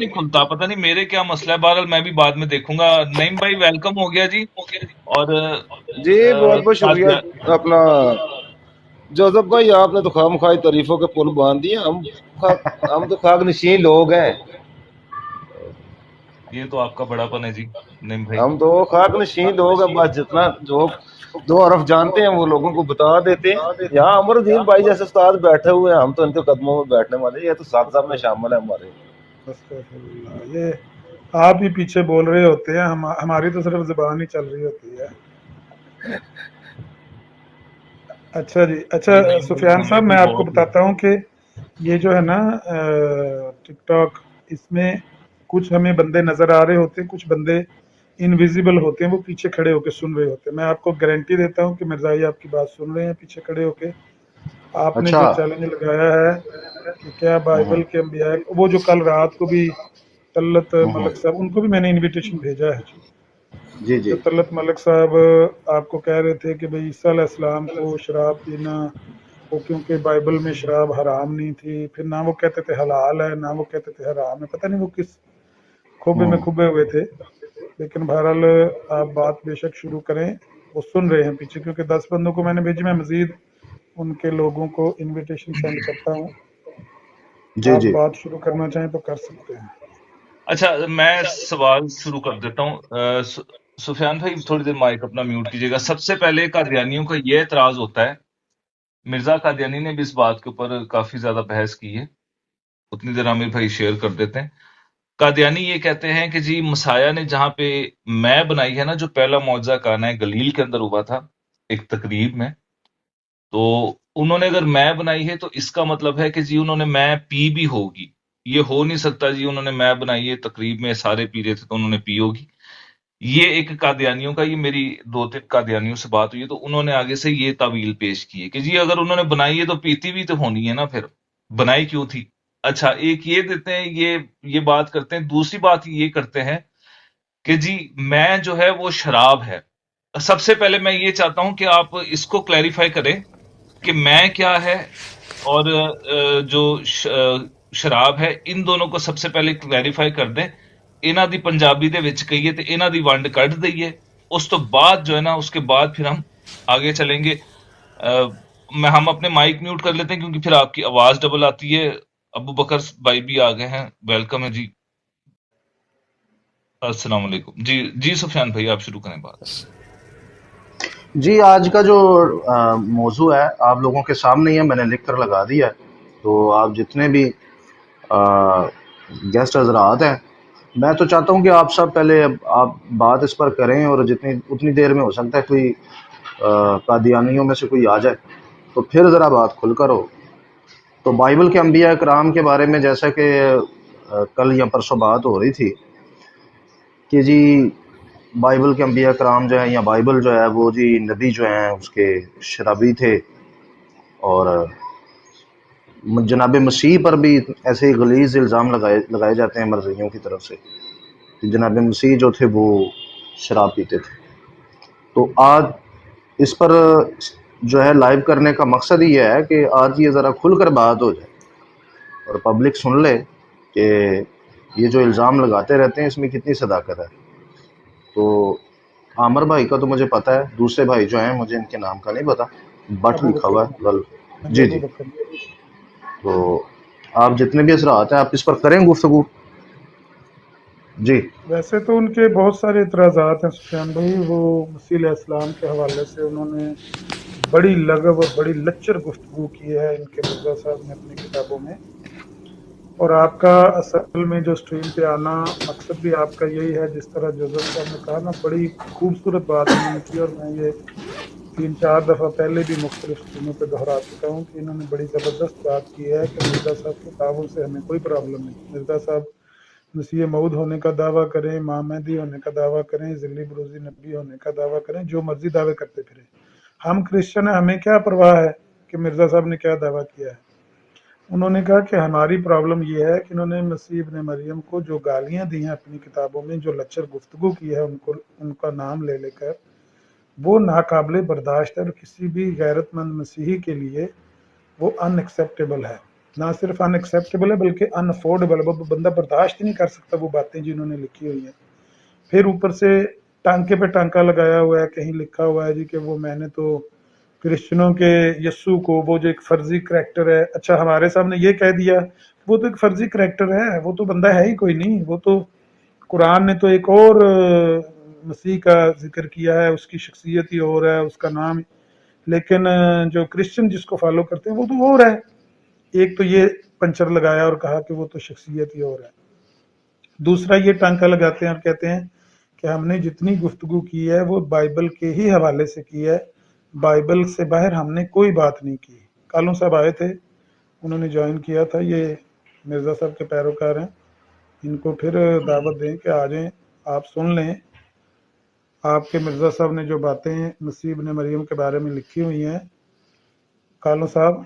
نہیں کھلتا، پتہ نہیں میرے کیا مسئلہ ہے، بہرحال میں بھی بعد میں دیکھوں گا۔ نعیم بھائی ویلکم ہو گیا جی۔ اور جی بہت بہت شکریہ اپنا جوزف بھائی، آپ نے تو خواہ مخواہ تعریفوں کے پل باندھ دیے۔ ہم تو خاک نشین لوگ ہیں، یہ تو آپ کا بڑا پن ہے جی نعیم بھائی۔ ہم تو خاک نشین لوگ ہیں، بس جتنا جو دو حرف جانتے ہیں وہ لوگوں کو بتا دیتے ہیں۔ یہاں عمر الدین بھائی جیسے استاد بیٹھے ہوئے ہیں، ہم تو ان کے قدموں میں بیٹھنے والے، یہ تو ساتھ ساتھ میں شامل ہے ہمارے۔ استغفراللہ، یہ آپ ہی پیچھے بول رہے ہوتے ہیں، ہماری تو صرف زبان ہی چل رہی ہوتی ہے۔ اچھا جی، اچھا جی نعیم بھائی سفیان ہمیں صاحب، بھی میں آپ کو بہت بتاتا ہوں کہ یہ جو ہے نا ٹک ٹاک، اس میں کچھ ہمیں بندے نظر آ رہے ہوتے ہیں، کچھ بندے انویزیبل ہوتے ہیں، وہ پیچھے کھڑے ہو کے سن رہے ہوتے ہیں۔ میں آپ کو گارنٹی دیتا ہوں کہ مرزائی آپ کی بات سن رہے ہیں پیچھے کھڑے ہو کے۔ آپ نے اچھا۔ جو چیلنج لگایا ہے کہ کیا بائبل کے انبیاء، وہ جو کل رات کو بھی طلت ملک صاحب، ان کو بھی میں نے انویٹیشن بھیجا ہے جی جو جی۔ طلت ملک صاحب آپ کو کہہ رہے تھے کہ بھئی عیسیٰ علیہ السلام کو شراب پینا، وہ کیونکہ بائبل میں شراب حرام نہیں تھی، پھر نہ وہ کہتے تھے حلال ہے، نہ وہ کہتے تھے حرام ہے، پتہ نہیں وہ کس کھوبے میں کھبے ہوئے تھے۔ لیکن بہرحال آپ بات بے شک شروع کریں، وہ سن رہے ہیں پیچھے، کیونکہ 10 بندوں کو میں نے بھیجی، میں مزید ان کے لوگوں کو انویٹیشن سینڈ کرتا ہوں۔ جی آپ جی۔ بات شروع کرنا چاہیں تو کر سکتے ہیں۔ اچھا میں سوال شروع کر دیتا ہوں۔ سفیان بھائی تھوڑی دیر مائک اپنا میوٹ کیجیے گا۔ سب سے پہلے قادیانیوں کا یہ اعتراض ہوتا ہے، مرزا قادیانی نے بھی اس بات کے اوپر کافی زیادہ بحث کی ہے، اتنی دیر عامر بھائی شیئر کر دیتے ہیں۔ قادیانی یہ کہتے ہیں کہ جی مسیح نے جہاں پہ میں بنائی ہے نا، جو پہلا معجزہ کانا ہے گلیل کے اندر ہوا تھا ایک تقریب میں، تو انہوں نے اگر میں بنائی ہے تو اس کا مطلب ہے کہ جی انہوں نے میں پی بھی ہوگی۔ یہ ہو نہیں سکتا جی انہوں نے میں بنائی ہے، تقریب میں سارے پی رہے تھے تو انہوں نے پی ہوگی۔ یہ ایک قادیانیوں کا، یہ میری 2-3 قادیانیوں سے بات ہوئی ہے تو انہوں نے آگے سے یہ تعویل پیش کی ہے کہ جی اگر انہوں نے بنائی ہے تو پیتی بھی تو ہونی ہے نا، پھر بنائی کیوں تھی؟ اچھا ایک یہ دیتے ہیں، یہ بات کرتے ہیں۔ دوسری بات یہ کرتے ہیں کہ جی میں جو ہے وہ شراب ہے۔ سب سے پہلے میں یہ چاہتا ہوں کہ آپ اس کو کلیریفائی کریں کہ میں کیا ہے اور جو شراب ہے، ان دونوں کو سب سے پہلے کلیریفائی کر دیں۔ انہاں دی پنجابی دے وچ کہیے تے انہاں دی ونڈ کڈ دئیے، اس تو بعد جو ہے نا، اس کے بعد پھر ہم آگے چلیں گے۔ ہم اپنے مائک میوٹ کر لیتے ہیں کیونکہ پھر آپ کی آواز ڈبل آتی ہے۔ ابو بکر بھائی بھی آ گئے ہیں، ویلکم ہے جی۔ السلام علیکم جی۔ جی سفیان بھائی آپ شروع کریں بات۔ جی آج کا جو موضوع ہے آپ لوگوں کے سامنے ہی ہے، میں نے لکھ کر لگا دیا ہے، تو آپ جتنے بھی گیسٹ حضرات ہیں، میں تو چاہتا ہوں کہ آپ سب پہلے آپ بات اس پر کریں، اور اتنی دیر میں ہو سکتا ہے کوئی قادیانیوں میں سے کوئی آ جائے تو پھر ذرا بات کھل کر ہو۔ تو بائبل کے انبیاء کرام کے بارے میں جیسا کہ کل یا پرسوں بات ہو رہی تھی کہ جی بائبل کے انبیاء کرام جو ہیں، یا بائبل جو ہے وہ جی نبی جو ہیں اس کے شرابی تھے، اور جناب مسیح پر بھی ایسے ہی غلیظ الزام لگائے جاتے ہیں مرزیوں کی طرف سے کہ جناب مسیح جو تھے وہ شراب پیتے تھے۔ تو آج اس پر جو ہے لائیو کرنے کا مقصد یہ ہے کہ آج یہ ذرا کھل کر بات ہو جائے اور پبلک سن لے کہ یہ جو الزام لگاتے رہتے ہیں اس میں کتنی صداقت ہے۔ تو عامر بھائی کا تو مجھے پتہ ہے، دوسرے بھائی جو ہیں مجھے ان کے نام کا نہیں پتا، بٹ ابو لکھا بکر، ہوا ہے غلط۔ ہاں جی جی ابو جی۔ بکر۔ تو آپ جتنے بھی حضرات ہیں آپ اس پر کریں گفتگو۔ جی ویسے تو ان کے بہت سارے اعتراضات ہیں سفیان بھائی، وہ مسیح علیہ السلام کے حوالے سے انہوں نے بڑی لغو اور بڑی لچر گفتگو کی ہے ان کے مرزا صاحب نے اپنی کتابوں میں، اور آپ کا اصل میں جو سٹریم پہ آنا مقصد بھی آپ کا یہی ہے، جس طرح جوزف صاحب نے کہا نا، بڑی خوبصورت بات انہوں نے کی، اور میں یہ 3-4 دفعہ پہلے بھی مختلف سٹریموں پہ دہرا چکا ہوں کہ انہوں نے بڑی زبردست بات کی ہے کہ مرزا صاحب کے تعاون سے ہمیں کوئی پرابلم نہیں۔ مرزا صاحب مسیح موعود ہونے کا دعویٰ کریں، امام مہدی ہونے کا دعویٰ کریں، ذلی بروزی نبی ہونے کا دعویٰ کریں، جو مرضی دعوے کرتے پھریں، ہم کرسچن ہیں، ہمیں کیا پرواہ ہے کہ مرزا صاحب نے کیا دعویٰ کیا ہے۔ انہوں نے کہا کہ ہماری پرابلم یہ ہے کہ انہوں نے مسیح ابن مریم کو جو گالیاں دی ہیں اپنی کتابوں میں، جو لچر گفتگو کی ہے ان کا نام لے کر، وہ ناقابل برداشت ہے، اور کسی بھی غیرت مند مسیحی کے لیے وہ ان ایکسیپٹیبل ہے۔ ना सिर्फ अनएक्सेप्टेबल है बल्कि अनअफोर्डेबल, वो बंदा बर्दाश्त ही नहीं कर सकता वो बातें जिन्होंने लिखी हुई हैं। फिर ऊपर से टांके पे टांका लगाया हुआ है, कहीं लिखा हुआ है जी कि वो मैंने तो क्रिश्चियनों के यस्सु को, वो जो एक फर्जी करैक्टर है, अच्छा हमारे सामने ये कह दिया वो तो एक फर्जी करैक्टर है, वो तो बंदा है ही कोई नहीं, वो तो कुरान ने तो एक और मसीह का जिक्र किया है, उसकी शख्सियत ही और है, उसका नाम, लेकिन जो क्रिश्चियन जिसको फॉलो करते हैं वो तो और है। एक तो ये पंचर लगाया और कहा कि वो तो शख्सियत ही और है। दूसरा ये टांका लगाते हैं और कहते हैं कि हमने जितनी गुफ्तगू की है वो बाइबल के ही हवाले से की है, बाइबल से बाहर हमने कोई बात नहीं की। कालू साहब आए थे, उन्होंने ज्वाइन किया था, ये मिर्ज़ा साहब के पैरोकार हैं, इनको फिर दावत दें कि आ जाएं, आप सुन लें आपके मिर्ज़ा साहब ने जो बातें मसीह इब्न मरियम के बारे में लिखी हुई हैं। कालू साहब,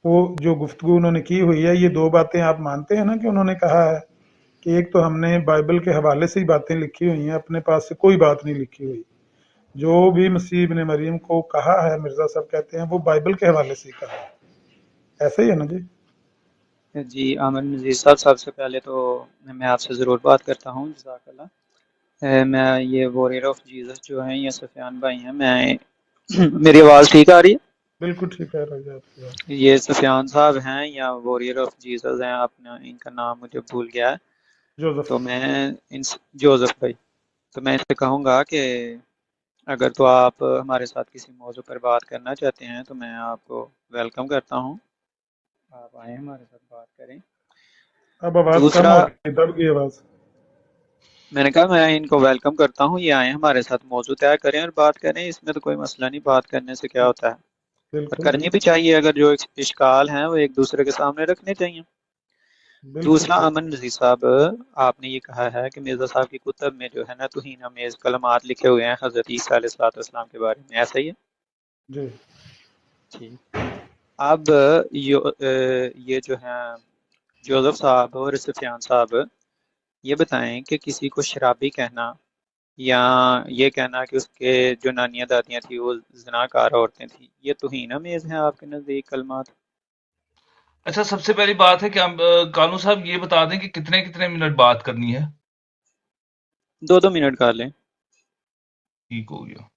वो जो गुफ्तगू उन्होंने की हुई है, ये दो बातें आप मानते हैं ना कि उन्होंने कहा है कि एक तो हमने बाइबल के हवाले से ही बातें लिखी हुई हैं, अपने पास से कोई बात नहीं लिखी हुई, जो भी मसीह इब्न मरियम को कहा है मिर्ज़ा साहब कहते हैं वो बाइबल के हवाले से ही कहा है, ऐसा ही है ना जी? जी आमिर नज़ीर साहब, सबसे पहले तो मैं आपसे ज़रूर बात करता हूँ, जज़ाकल्लाह। मैं ये वॉरियर ऑफ जीसस जो हैं, ये सफियान भाई हैं, मैं मेरी आवाज़ ठीक आ रही है? बिल्कुल ठीक है रही आपकी बात। ये सफियान साहब हैं या वॉरियर ऑफ जीसस हैं, आपने इनका नाम मुझे भूल गया है। जोसेफ। तो मैं इन जोसेफ भाई, तो मैं इनसे कहूँगा कि अगर तो आप हमारे साथ किसी मौजू पर बात करना चाहते हैं तो मैं आपको वेलकम करता हूँ, आप आए हमारे साथ बात करें। अब आवाज कम दूसरा, हो गई, दब गई आवाज। मैंने कहा मैं इनको वेलकम करता हूँ, ये आए हमारे साथ मौजू तय करें और बात करें, इसमें तो कोई मसला नहीं, बात करने से क्या होता है, और बिल्कुल करनी भी चाहिए, अगर जो इश्काल हैं वो एक दूसरे के सामने रखने चाहिए। बिल्कुल दूसरा, सही। अमन रजी साहब, आपने ये कहा है कि मिर्जा साहब की कुतब में जो है ना तुहीन अमेज कलमात लिखे हुए हैं हजरत ईसा अलैहिस्सलाम के बारे में, ऐसा ही है जी ठीक। अब ये जो है जोसेफ साहब और सफियान साहब, ये बताएं कि किसी को शराबी कहना या ये कहना कि उसके जो नानियां दादियां थी वो ज़नाकार औरतें थी, ये तौहीन अमेज़ है आपके नज़दीक कलमात? अच्छा, सबसे पहली बात है कि हम कानू साहब ये बता दें कि कितने कितने मिनट बात करनी है। 2-2 मिनट कर लें। ठीक हो गया,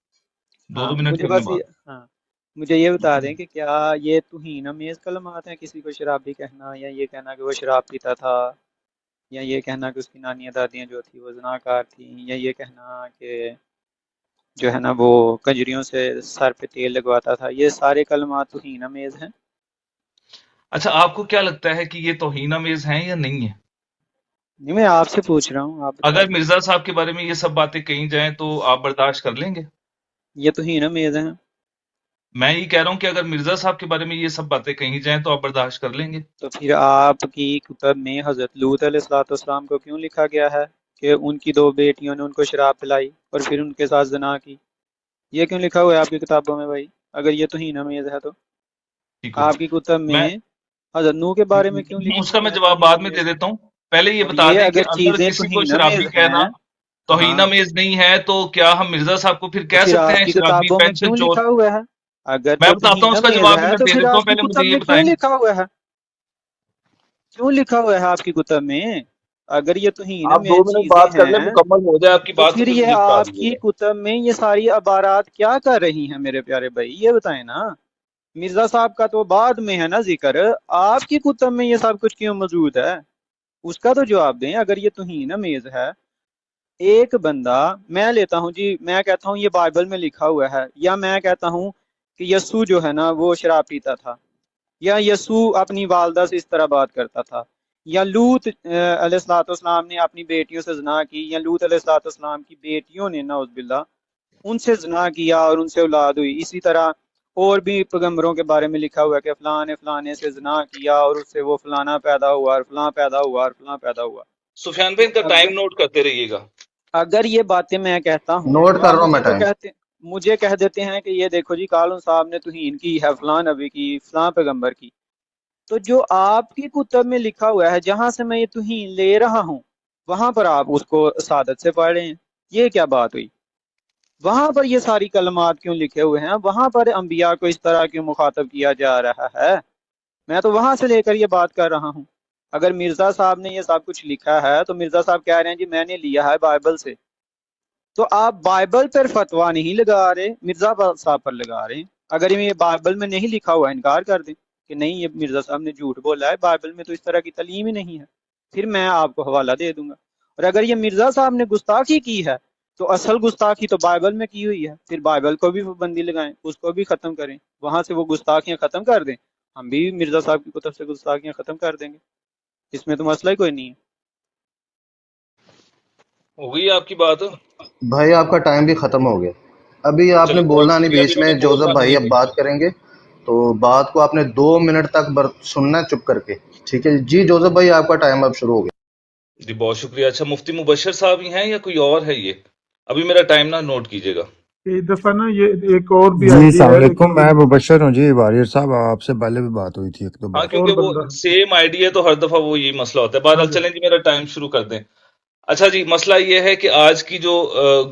दो हाँ दो मिनट मुझे करने बस बात। ये, हाँ मुझे ये बता दें कि क्या ये तौहीन अमेज़ कलमात हैं, किसी को शराबी कहना या ये कहना कि वो शराब पीता था, या ये कहना कि उसकी नानियां दादियां जो थी वो ज़नाकार थी, या ये कहना कि जो है ना वो कंजरियों से सर पे तेल लगवाता था, ये सारे कलमात तौहीन अमेज़ हैं? अच्छा, आपको क्या लगता है कि ये तौहीन आमेज हैं या नहीं है? नहीं, मैं आपसे पूछ रहा हूँ, आप अगर बताइए। मिर्जा साहब के बारे में ये सब बातें कही जाएं तो आप बर्दाश्त कर लेंगे? ये तौहीन अमेज़ हैं? मैं ये कह रहा हूं कि अगर मिर्जा साहब के बारे में ये सब बातें कही जाएं तो आप बर्दाश्त कर लेंगे? तो फिर आपकी किताब में हज़रत लूत अलैहिस्सलाम को क्यों लिखा गया है कि उनकी 2 बेटियों ने उनको शराब पिलाई और फिर उनके साथ ज़िना की? ये क्यों लिखा हुआ है आपकी किताबों में भाई, अगर ये तौहीन अमेज़ है तो? ठीक हो आपकी किताब मैं में हज़रत नूह के बारे में क्यों लिखा उसका हुआ मैं है जवाब तौहीन बाद में दे अमेज़? देता हूं। पहले ये और बता ये दें कि अगर अगर चीज़ें किसी को तौहीन शराबी अमेज़ कहना हैं, तौहीन हाँ, आमेज नहीं है तो क्या हम मिर्जा साहब को फिर तो कह फिर सकते हैं आपकी शराबी, किताबों में पेंसिल क्यों चोर? लिखा हुआ है? अगर मैं तो बताता हूँ, तौहीन उसका अमेज़ जवाब भी है मैं तो दे फिर देता हूँ, आपकी पहले मुझे किताब ये में क्यों बताएं। लिखा हुआ है? क्यों लिखा हुआ है आपकी किताब में? अगर ये तौहीन आप 2 अमेज़ मिनट चीज़ें बात कर लें, हैं मुकम्मल हो जाए आपकी तो बात, तो फिर फिर ये मुझे बता आपकी दीजिएगा। कुतब में ये सारी अबारात क्या कर रही हैं मेरे प्यारे भाई, ये बताएं ना। मिर्जा साहब का तो बाद में है ना जिक्र, आपकी कुतब में ये सब कुछ क्यों मौजूद है, उसका तो जवाब दें। अगर ये तौहीन अमेज है, एक बंदा, मैं लेता हूँ जी, मैं कहता हूँ ये बाइबल में लिखा हुआ है, या मैं कहता हूँ कि यस्सु जो है ना वो शराब पीता था, या यस्सु अपनी वालदा से इस तरह बात करता था, या लूत अलैहिस्सलाम ने अपनी बेटियों से ज़िना की, या लूत अलैहिस्सलाम की बेटियों ने नाउज़ुबिल्लाह उनसे ज़िना किया और उनसे औलाद हुई। इसी तरह और भी पैगम्बरों के बारे में लिखा हुआ है कि फलां ने फलाने से ज़िना किया और उससे वो फलाना पैदा हुआ और फलां पैदा हुआ और फलां पैदा हुआ। सुफियान भाई, तो इनका अगर टाइम नोट करते रहिएगा। अगर ये बातें मैं कहता हूँ नोट तो कर आप रहा हूँ मैं मुझे तो टाइम। कहते, मुझे कह देते हैं कि ये देखो जी कालून साहब ने तौहीन की है फलां नबी की, फलां पैगम्बर की। तो जो आपकी कुतब में लिखा हुआ है, जहां से मैं ये तौहीन ले रहा हूँ, वहां पर आप उसको सादत से पढ़ रहे हैं, ये क्या बात हुई? वहां पर ये सारी कलमात क्यों लिखे हुए हैं? वहां पर अंबिया को इस तरह क्यों मुखातब किया जा रहा है? میں تو وہاں سے لے کر یہ بات کر رہا ہوں. اگر مرزا صاحب نے یہ سب کچھ لکھا ہے تو مرزا صاحب کہہ رہے ہیں جی میں نے لیا ہے بائبل سے، تو آپ بائبل پر فتوا نہیں لگا رہے، مرزا صاحب پر لگا رہے ہیں. اگر یہ بائبل میں نہیں لکھا ہوا انکار کر دیں کہ نہیں یہ مرزا صاحب نے جھوٹ بولا ہے، بائبل میں تو اس طرح کی تعلیم ہی نہیں ہے، پھر میں آپ کو حوالہ دے دوں گا. اور اگر یہ مرزا صاحب نے گستاخی کی ہے تو اصل گستاخی تو بائبل میں کی ہوئی ہے، پھر بائبل کو بھی پابندی لگائیں، اس کو بھی ختم کریں، وہاں سے وہ گستاخیاں ختم کر دیں، ہم بھی مرزا صاحب کی کتب سے گستاخیاں ختم کر دیں گے، اس میں تو مسئلہ ہی کوئی نہیں ہے. ہو گئی آپ کی بات؟ بھائی آپ کا ٹائم بھی ختم ہو گیا، ابھی آپ نے چلو بہت بولنا نہیں، شکریہ، بیچ ابھی میں میں نے جوزف بولنا بھائی نہیں اب ہے. بات کریں گے تو بات کو آپ نے 2 منٹ تک سننا ہے چپ کر کے، ٹھیک ہے جی؟ جوزف بھائی آپ کا ٹائم اب شروع ہو گیا. جی بہت شکریہ. اچھا مفتی مبشر صاحب ہی ہیں یا کوئی اور ہے؟ یہ ابھی میرا ٹائم نہ نوٹ کیجیے گا. ایک دفعہ نا یہ ایک اور بھی جی آئی ڈی السلام ہے علیکم، لیکن میں مبشر ہوں جی واریر صاحب، آپ سے پہلے بھی بات ہوئی تھی ایک دو ہاں بار. اور کیونکہ وہ بندہ سیم آئی ڈی ہے تو ہر دفعہ وہ یہی مسئلہ ہوتا ہے. ہاں بہرحال جی چلیں جی میرا ٹائم شروع کر دیں. اچھا جی، مسئلہ یہ ہے کہ آج کی جو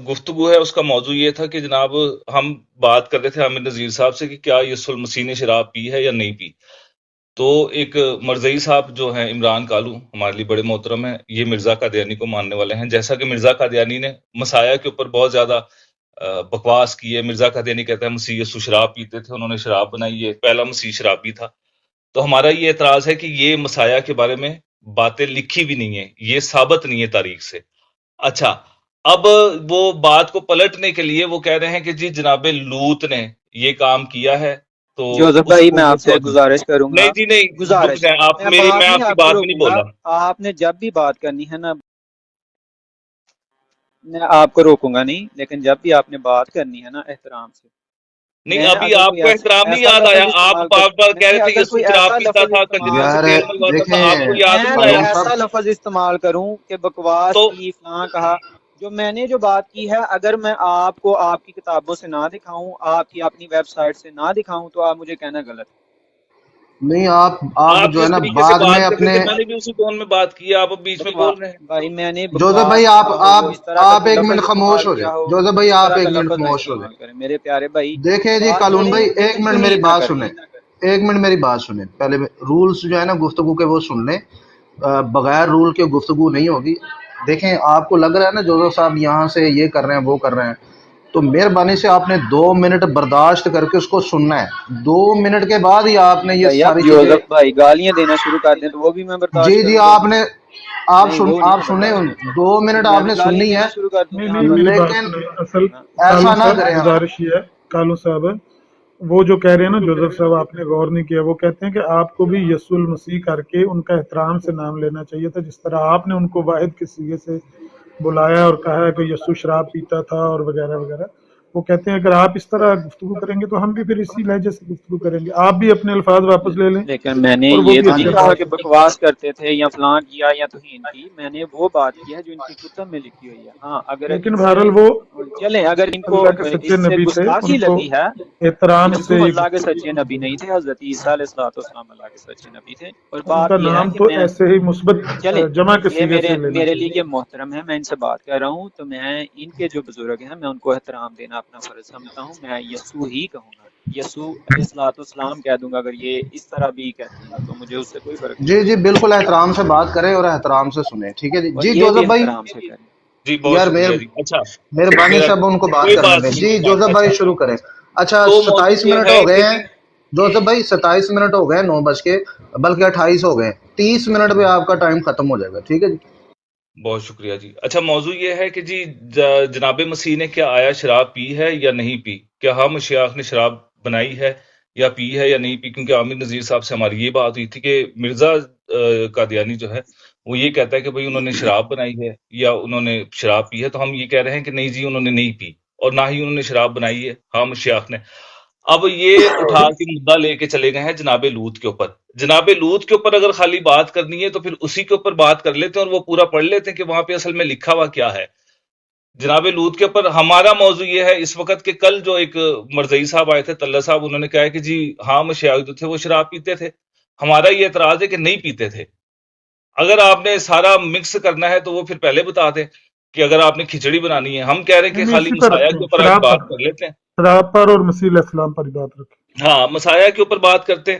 گفتگو ہے اس کا موضوع یہ تھا کہ جناب ہم بات کر رہے تھے عامر نذیر صاحب سے کہ کیا یسوع المسیح نے شراب پی ہے یا نہیں پی. تو ایک مرزئی صاحب جو ہیں عمران کالو، ہمارے لیے بڑے محترم ہیں، یہ مرزا قادیانی کو ماننے والے ہیں. جیسا کہ مرزا قادیانی نے مسیح کے اوپر بہت زیادہ بکواس کی ہے. مرزا قادیانی کہتا ہے مسیح یسوع شراب پیتے تھے، انہوں نے شراب بنائی ہے، پہلا مسیح شرابی تھا. تو ہمارا یہ اعتراض ہے کہ یہ مسیح کے بارے میں باتیں لکھی بھی نہیں ہیں، یہ ثابت نہیں ہے تاریخ سے. اچھا، اب وہ بات کو پلٹنے کے لیے وہ کہہ رہے ہیں کہ جی جناب لوط نے یہ کام کیا ہے تو جوزف اس بھائی کو میں وہ آپ سے گزارش کروں نہیں گا، جی نہیں، رک گزارش، جائیں آپ میں میری، بات میں نہیں آپ کی آپ کو بات بھی نہیں روکوں بول گا. رہا. آپ نے جب بھی بات کرنی ہے نا، میں آپ کو روکوں گا نہیں، لیکن جب بھی آپ نے بات کرنی ہے نا احترام سے. نہیں میں ابھی اگر آپ کوئی کو احترام نہیں ایسا یاد آیا؟ لفظ آپ استعمال کر بار بار کہہ رہے میں تھے اگر یسوع کوئی شراب ایسا پیتا لفظ تھا، کنجری استعمال سے یار تیل منگواتا تھا، آپ کو دیکھیں یاد میں نہیں کوئی آیا؟ قانون ایسا صاحب، لفظ استعمال کروں کہ بکواس تو کی فلاں کہا، جو میں نے جو بات کی ہے اگر میں آپ کو آپ کی کتابوں سے نہ دکھاؤں، آپ کی اپنی ویب سائٹ سے نہ دکھاؤں تو آپ مجھے کہنا غلط ہے. نہیں آپ آپ جو ہے جس نا طریقے سے بعد میں بات کر رہے اپنے تھے میں نے بھی اسی ٹون میں بات کی ہے، آپ اب بیچ میں بکوا بول رہے ہیں. بھائی میں نے جوزف بکواس بھائی کہا ہو، آپ اس طرح کا آپ کوئی ایک لفظ منٹ استعمال خاموش ہو کیا جائے. ہو، جوزف بھائی اس آپ طرح ایک کا منٹ لفظ نہ خاموش ہو جائے. استعمال کریں میرے پیارے بھائی. دیکھیں جی بات کالون کریں بھائی ایک لیکن منٹ میری تمہید نہ بات کریں. سنیں، ایک منٹ میری بات سنیں پہلے. رولز جو ہے نا گفتگو کے وہ سن لیں، بغیر رول کے گفتگو نہیں ہوگی. دیکھیں آپ کو لگ رہا ہے نا جوزف صاحب یہاں سے یہ کر رہے ہیں وہ کر رہے ہیں، تو مہربانی سے آپ نے 2 منٹ برداشت کر کے اس کو سننا ہے. 2 منٹ کے بعد ہی آپ نے یہ بھائی اب ساری چیزیں. جوزف بھائی گالیاں دینا شروع کر دیں تو وہ بھی میں برداشت جی جی کروں پھر؟ آپ نے نہیں وہ نہیں آپ میں سنیں، برداشت کرتا، 2 منٹ پھر میں آپ بھی نے گالیاں سننی ہے، دینا شروع کر دوں نہیں یہاں نہیں پر. میری بات لیکن سنیں. اصل ایسا کالو نہ صاحب کریں آپ. گزارش یہ ہے، کالو صاحب وہ جو کہہ رہے ہیں نا جوزف صاحب آپ نے غور نہیں کیا، وہ کہتے ہیں کہ آپ کو بھی یسوع المسیح کر کے ان کا احترام سے نام لینا چاہیے تھا، جس طرح آپ نے ان کو واحد کے سیغے سے بلایا اور کہا ہے کہ یسوع شراب پیتا تھا اور وغیرہ وغیرہ. وہ کہتے ہیں اگر آپ اس طرح گفتگو کریں گے تو ہم بھی پھر اسی لہجے سے گفتگو کریں گے. آپ بھی اپنے الفاظ واپس لے لیں لیکن میں نے اور وہ یہ بھی تو ہاں نہیں اپنے جی کہا الفاظ کہ سے. بکواس کرتے تھے یا فلاں کیا یا توہین کی، میں نے وہ بات کی ہے جو ان کی کتب میں لکھی ہوئی ہے. ہاں اگر لیکن ان سے بہرحال وہ چلیں، اگر ان کو اللہ کے سچے اس سے نبی تھے، گستاخی ان کو لگی ہے، احترام سے یسوع یہ اللہ کے گفتگو سچے کرنی نبی چاہیے. نہیں تھے، حضرت عیسیٰ علیہ السلام اللہ کے سچے نبی تھے. اور ان بات کا یہ ہے نام کہ تو میں، ایسے ہی مثبت چلیں جمع کے یہ سیغے میرے سے لینا میرے لیے چاہیے. یہ محترم ہے، میں ان سے بات کر رہا ہوں تو میں ان کے جو بزرگ ہیں میں ان کو احترام دینا اپنا فرض سمجھتا ہوں. میں یسوع ہی کہوں گا، یسوع علیہ السلام کہہ دوں گا. اگر یہ اس طرح بھی کہتے ہیں تو مجھے اس سے کوئی فرق نہیں جی جی پڑتا، بالکل احترام سے بات کریں اور احترام سے سنیں، ٹھیک ہے جی. اور جی یہ بھی جوزف بھائی، احترام سے کریں. جی بہت یار شکریہ جی. اچھا مہربانی میرا صاحب ان کو بات کوئی کرنے بات دیں. نہیں، جی کوئی بات. جوزف بھائی اچھا شروع کریں. اچھا تو موضوع 27 منٹ یہ ہو ہے گئے کہ ہیں جی جوزف بھائی، 27 منٹ ہو گئے، 9 بج کے بلکہ 28 ہو گئے. 30 منٹ پہ آپ کا ٹائم ختم ہو جائے گا، ٹھیک ہے جی. بہت شکریہ جی. اچھا موضوع یہ ہے کہ جی جناب مسیح نے کیا آیا شراب پی ہے یا نہیں پی؟ کیا ہم اشیاخ نے شراب بنائی ہے یا پی ہے یا نہیں پی؟ کیونکہ عامر نذیر صاحب سے ہماری یہ بات ہوئی تھی کہ مرزا قادیانی جو ہے وہ یہ کہتا ہے کہ بھئی انہوں نے شراب بنائی ہے یا انہوں نے شراب پی ہے. تو ہم یہ کہہ رہے ہیں کہ نہیں جی انہوں نے نہیں پی اور نہ ہی انہوں نے شراب بنائی ہے، ہم اشیاخ نے. اب یہ اٹھا کے مدعا لے کے چلے گئے ہیں جناب لوط کے اوپر. جناب لوط کے اوپر اگر خالی بات کرنی ہے تو پھر اسی کے اوپر بات کر لیتے ہیں اور وہ پورا پڑھ لیتے ہیں کہ وہاں پہ اصل میں لکھا ہوا کیا ہے. جناب لوط کے اوپر ہمارا موضوع یہ ہے اس وقت کہ کل جو ایک مرزئی صاحب آئے تھے، طلہ صاحب، انہوں نے کہا ہے کہ جی ہاں مشائخ جو تھے وہ شراب پیتے تھے. ہمارا یہ اعتراض ہے کہ نہیں پیتے تھے. اگر آپ نے سارا مکس کرنا ہے تو وہ پھر پہلے بتا دیں کہ اگر آپ نے کھچڑی بنانی ہے. ہم کہہ رہے ہیں نہیں کہ نہیں خالی اسی پر مسایہ رکھیں، کے اوپر آج شراب بات پر، کر لیتے ہیں. شراب پر اور مسیح علیہ السلام پر ہی بات رکھیں. ہاں مسایہ کے اوپر بات کرتے ہیں.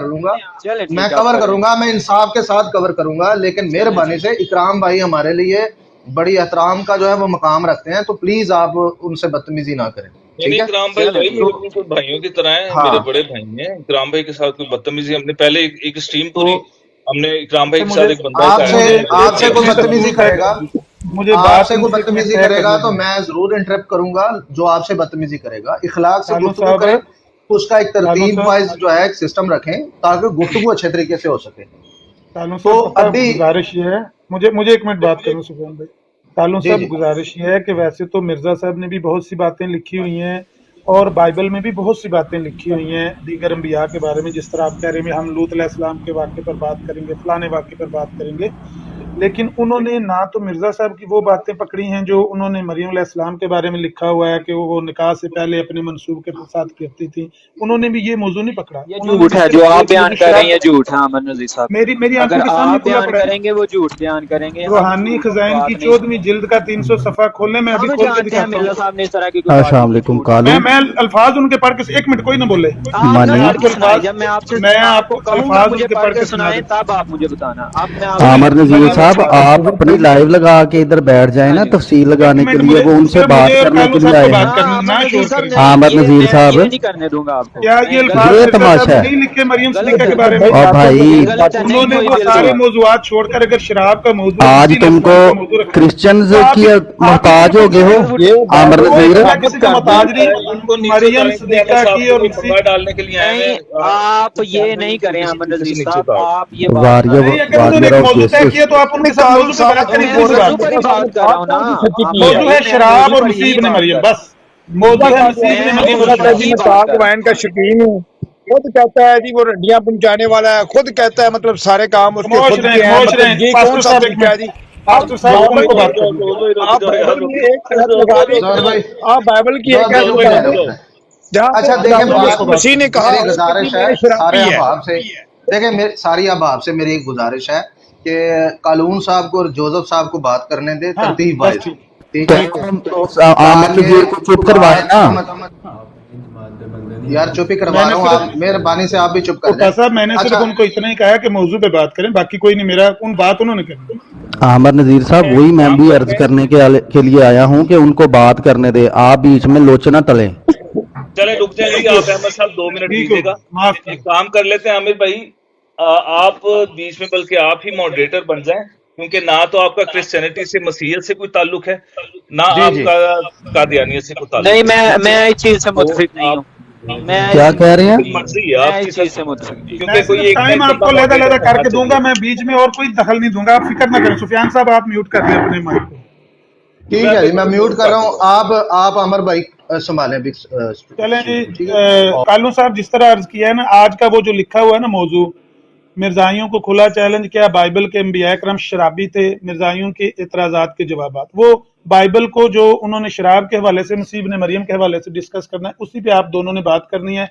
کر لوں گا، چلے میں ٹھیک ہے آپ کور کر لیں کروں گا، میں انصاف کے ساتھ کور کروں گا، لیکن مہربانی سے اکرام بھائی ہمارے لیے بڑی احترام کا جو ہے وہ مقام رکھتے ہیں، تو پلیز آپ ان سے بدتمیزی نہ کریں، ٹھیک ہے؟ اکرام بھائی بھائی میرے بالکل بھائیوں کی طرح ہیں، ہاں میرے بڑے بھائی ہیں، اکرام بھائی کے ساتھ کوئی بدتمیزی ہم نے پہلے ایک اسٹریم تو پوری ہم نے اکرام بھائی کے مجھے ساتھ ایک بندہ آپ سے مجھے آپ سے کوئی ایک منٹ بدتمیزی ضرور طے کرے گا، مجھے آپ بات سے ان کوئی سے ایک منٹ بدتمیزی طے کرے گا کرنے تو دیں۔ میں ضرور انٹرپٹ کروں گا جو آپ سے بدتمیزی کرے گا، اخلاق سے کالو گفتگو کریں، صاحب اس کا ایک کالو ترتیب صاحب وائز جو ہے ایک سسٹم رکھیں تاکہ گفتگو اچھے طریقے سے ہو سکے۔ کالو تو صاحب پتہ ابھی گزارش یہ ہے، مجھے ایک منٹ بات کروں سفیان بھائی۔ کالو جی صاحب جی گزارش یہ ہے کہ ویسے تو مرزا صاحب نے بھی بہت سی باتیں لکھی ہوئی ہیں اور بائبل میں بھی بہت سی باتیں لکھی ہوئی ہیں دیگر انبیاء کے بارے میں، جس طرح آپ کہہ رہے ہیں ہم لوط علیہ السلام کے واقعے پر بات کریں گے، فلانے واقعے پر بات کریں گے، لیکن انہوں نے نہ تو مرزا صاحب کی وہ باتیں پکڑی ہیں جو انہوں نے مریم علیہ السلام کے بارے میں لکھا ہوا ہے کہ وہ نکاح سے پہلے اپنے منصوب کے ساتھ کرتی تھی، انہوں نے بھی یہ موضوع نہیں پکڑا، یہ انہوں نے جھوٹ بھی ہے جو صرف آپ ایک بیان موضوع کر رہے شراب ہیں، یہ جھوٹ ہے امن نذیر صاحب۔ میری اگر آنکھوں کے سامنے آپ کھلا بیان پڑا ہے۔ کریں گے وہ جھوٹ بیان کریں گے، ہم روحانی جھوٹ کی خزائن کی بات نہیں 14ویں سنتے۔ جلد کا 300 صفحہ کھولیں، میں ابھی ہم کھول کے جانتے ہیں دکھاتا ہوں۔ مرزا صاحب نے اس طرح کی کوئی بات السلام نہیں کی، علیکم جھوٹ ہے۔ کالو میں الفاظ ان کے پڑھ کے ایک منٹ کوئی نہ بولے، آپ نہ میں منی پڑھ آپ کو کے سنائیں، الفاظ جب میں میں آپ آپ کو کو کہوں گا الفاظ ان مجھے کے پڑھ پڑھ کے کے سنا سنائیں دیتا تب آپ مجھے بتانا، اب میں آپ کو سنیں عامر نذیر مریم صاحب آپ اپنی لائیو لگا کے ادھر بیٹھ جائیں ہاں نا جی تفصیل ایک لگانے کے منٹ لیے، مجھے وہ ان سے صرف مجھے بات اور کرنے کالو کے لیے صاحب کو آئے بات ہیں۔ کرنے ہاں دیں، امن نہ نذیر شور صاحب کریں۔ نے عامر نذیر صاحب یہ نہیں کرنے دوں گا آپ کو، کیا یہ نہیں الفاظ غلط یہ ہے، مرزا صاحب تماشا نے ہے نہیں لکھے مریم غلط صدیقہ ہے، کے بارے میں؟ اور بھائی یہ غلط ہے، انہوں نہیں نے کوئی وہ سارے بالکل۔ موضوعات چھوڑ کر اگر شراب کا موضوع اور آج مسیح علیہ تم کو السلام کا موضوع رکھا ہے کرسچنز تو کی آپ ہی محتاج بالکل ہو گئے ہو صحیح، یہ عامر بائبل کوئی کو نذیر۔ میں ثابت کسی کا کر دیں، محتاج نہیں، ان کو نیچے مریم اتاریں کہ احمد صدیقہ صاحب کی کو اور یہ مسیح پنگا ڈالنے کے لیے آئے نہیں ہیں، آپ سفیان یہ بھائی نہیں ان کو کریں کسی امن طریقے نذیر سے نیچے صاحب، اتار آپ یہ بات نہ واریو نہیں، کریں۔ اگر انہوں نے واریئر ایک آف موضوع طے جیسس کیا تو آپ ان کے ساتھ موضوع پہ بات تو کریں، میں کون سی موضوع بات پر ہے؟ ہی بات کر رہا ہوں نا، موضوع بھائی ہے میں شراب موضوع اور پر مسیح ہی ابن بات مریم، کر رہا بس ہوں، موضوع ہے مسیح میں ابن مریم موضوع اور پر کہتا ہے جی ہی میں شراب۔ بات پاک کر رہا وائن ہوں۔ کا شوقین ہوں، خود کہتا ہے جی وہ رڈیاں پہنچانے والا ہے، خود کہتا ہے مطلب سارے کام اس کے خود کے ہیں، خاموش مطلب رہیں یہ کون پاسٹر سا صاحب، ایک طریقہ ہے منٹ جی؟ آپ پاسٹر صاحب زور ان بھائی کو بائبل رک بات میں جاؤ، کرنے زور دیں۔ بھائی رک آپ جاؤ یار، بائبل میں ایک طرف زور لگا بھائی دیں، رک زہر جاؤ، بھائی آپ بائبل کی ایک زہر ایسی زور چپ بھائی ہو کتاب رک جائیں جاؤ۔ دیں جہاں پہ اچھا خدا دیکھیں خود کو بات مسیح نے کرنے کہا میری ہو کہ جی گزارش ہے میرے سارے شرابی ہے۔ احباب سے، دیکھیں ساری احباب سے میری ایک گزارش ہے کہ قالون صاحب کو اور جوزف صاحب کو بات کرنے دے ہاں ترتیب بس وائز، ٹھیک ٹھیک تو ہے؟ ٹھیک ہے تو عامر نذیر تاکہ کو چپ کروائے بات نا۔ کا یار چپ ہی میں کروا نے رہا ہوں، صرف آپ مہربانی سے آپ بھی چپ کر کوٹا جائیں۔ صاحب میں نے صرف اچھا ان کو اتنا ہی کہا کہ موضوع پہ بات کریں، باقی کوئی نہیں، میرا ان بات انہوں نے کرنی ہے۔ عامر نذیر صاحب میں وہی میں کام بھی کرتے عرض ہیں، کرنے کے لیے آیا ہوں کہ ان کو بات کرنے دے، آپ بیچ میں لوچنا تلیں۔ چلیں رک جائیں جی، ٹھیک ہو آپ احمد صاحب 2 منٹ ٹھیک ہو دیجیے گا، معاف ایک کیجیے۔ کام کر لیتے ہیں عامر بھائی، آپ بیچ میں بلکہ آپ ہی ماڈریٹر بن جائیں، کیونکہ نہ تو آپ کا کرسچینٹی سے مسیحیت سے کوئی تعلق ہے، نہ جی آپ جی کا قادیانیت سے کوئی نہیں تعلق ہے، میں اس چیز سے تو متفق نہیں آپ ہوں، میں کیا کہہ رہے ہیں؟ مرضی ہے میں آپ کی اس سر، چیز سے متفق نہیں ہوں۔ میں کیونکہ کوئی صرف ایک نہ ٹائم ایک آپ بندہ کو علیحدہ ماڈریٹر علیحدہ کر ہونا کے دوں چاہیے۔ گا، میں بیچ میں اور کوئی دخل نہیں دوں گا، آپ فکر نہ کریں۔ سفیان صاحب آپ میوٹ کر دیں اپنے مائک کو۔ ٹھیک میں ہے پھر جی، میں میوٹ کر رہا ہوں، آپ عمر بھائی سنبھالیں بھی اس چلیں جی، چیز کو، ٹھیک ہے؟ کالو صاحب جس طرح عرض کیا ہے نا، آج کا وہ جو لکھا ہوا ہے نا موضوع، مرزائیوں کو کھلا چیلنج، کیا بائبل کے انبیاء کرام شرابی تھے؟ مرزائیوں کے اعتراضات کے جوابات، وہ بائبل کو جو انہوں نے شراب کے حوالے سے، مسیح ابن مریم کے حوالے سے ڈسکس کرنا ہے، اسی پہ آپ دونوں نے بات کرنی ہے،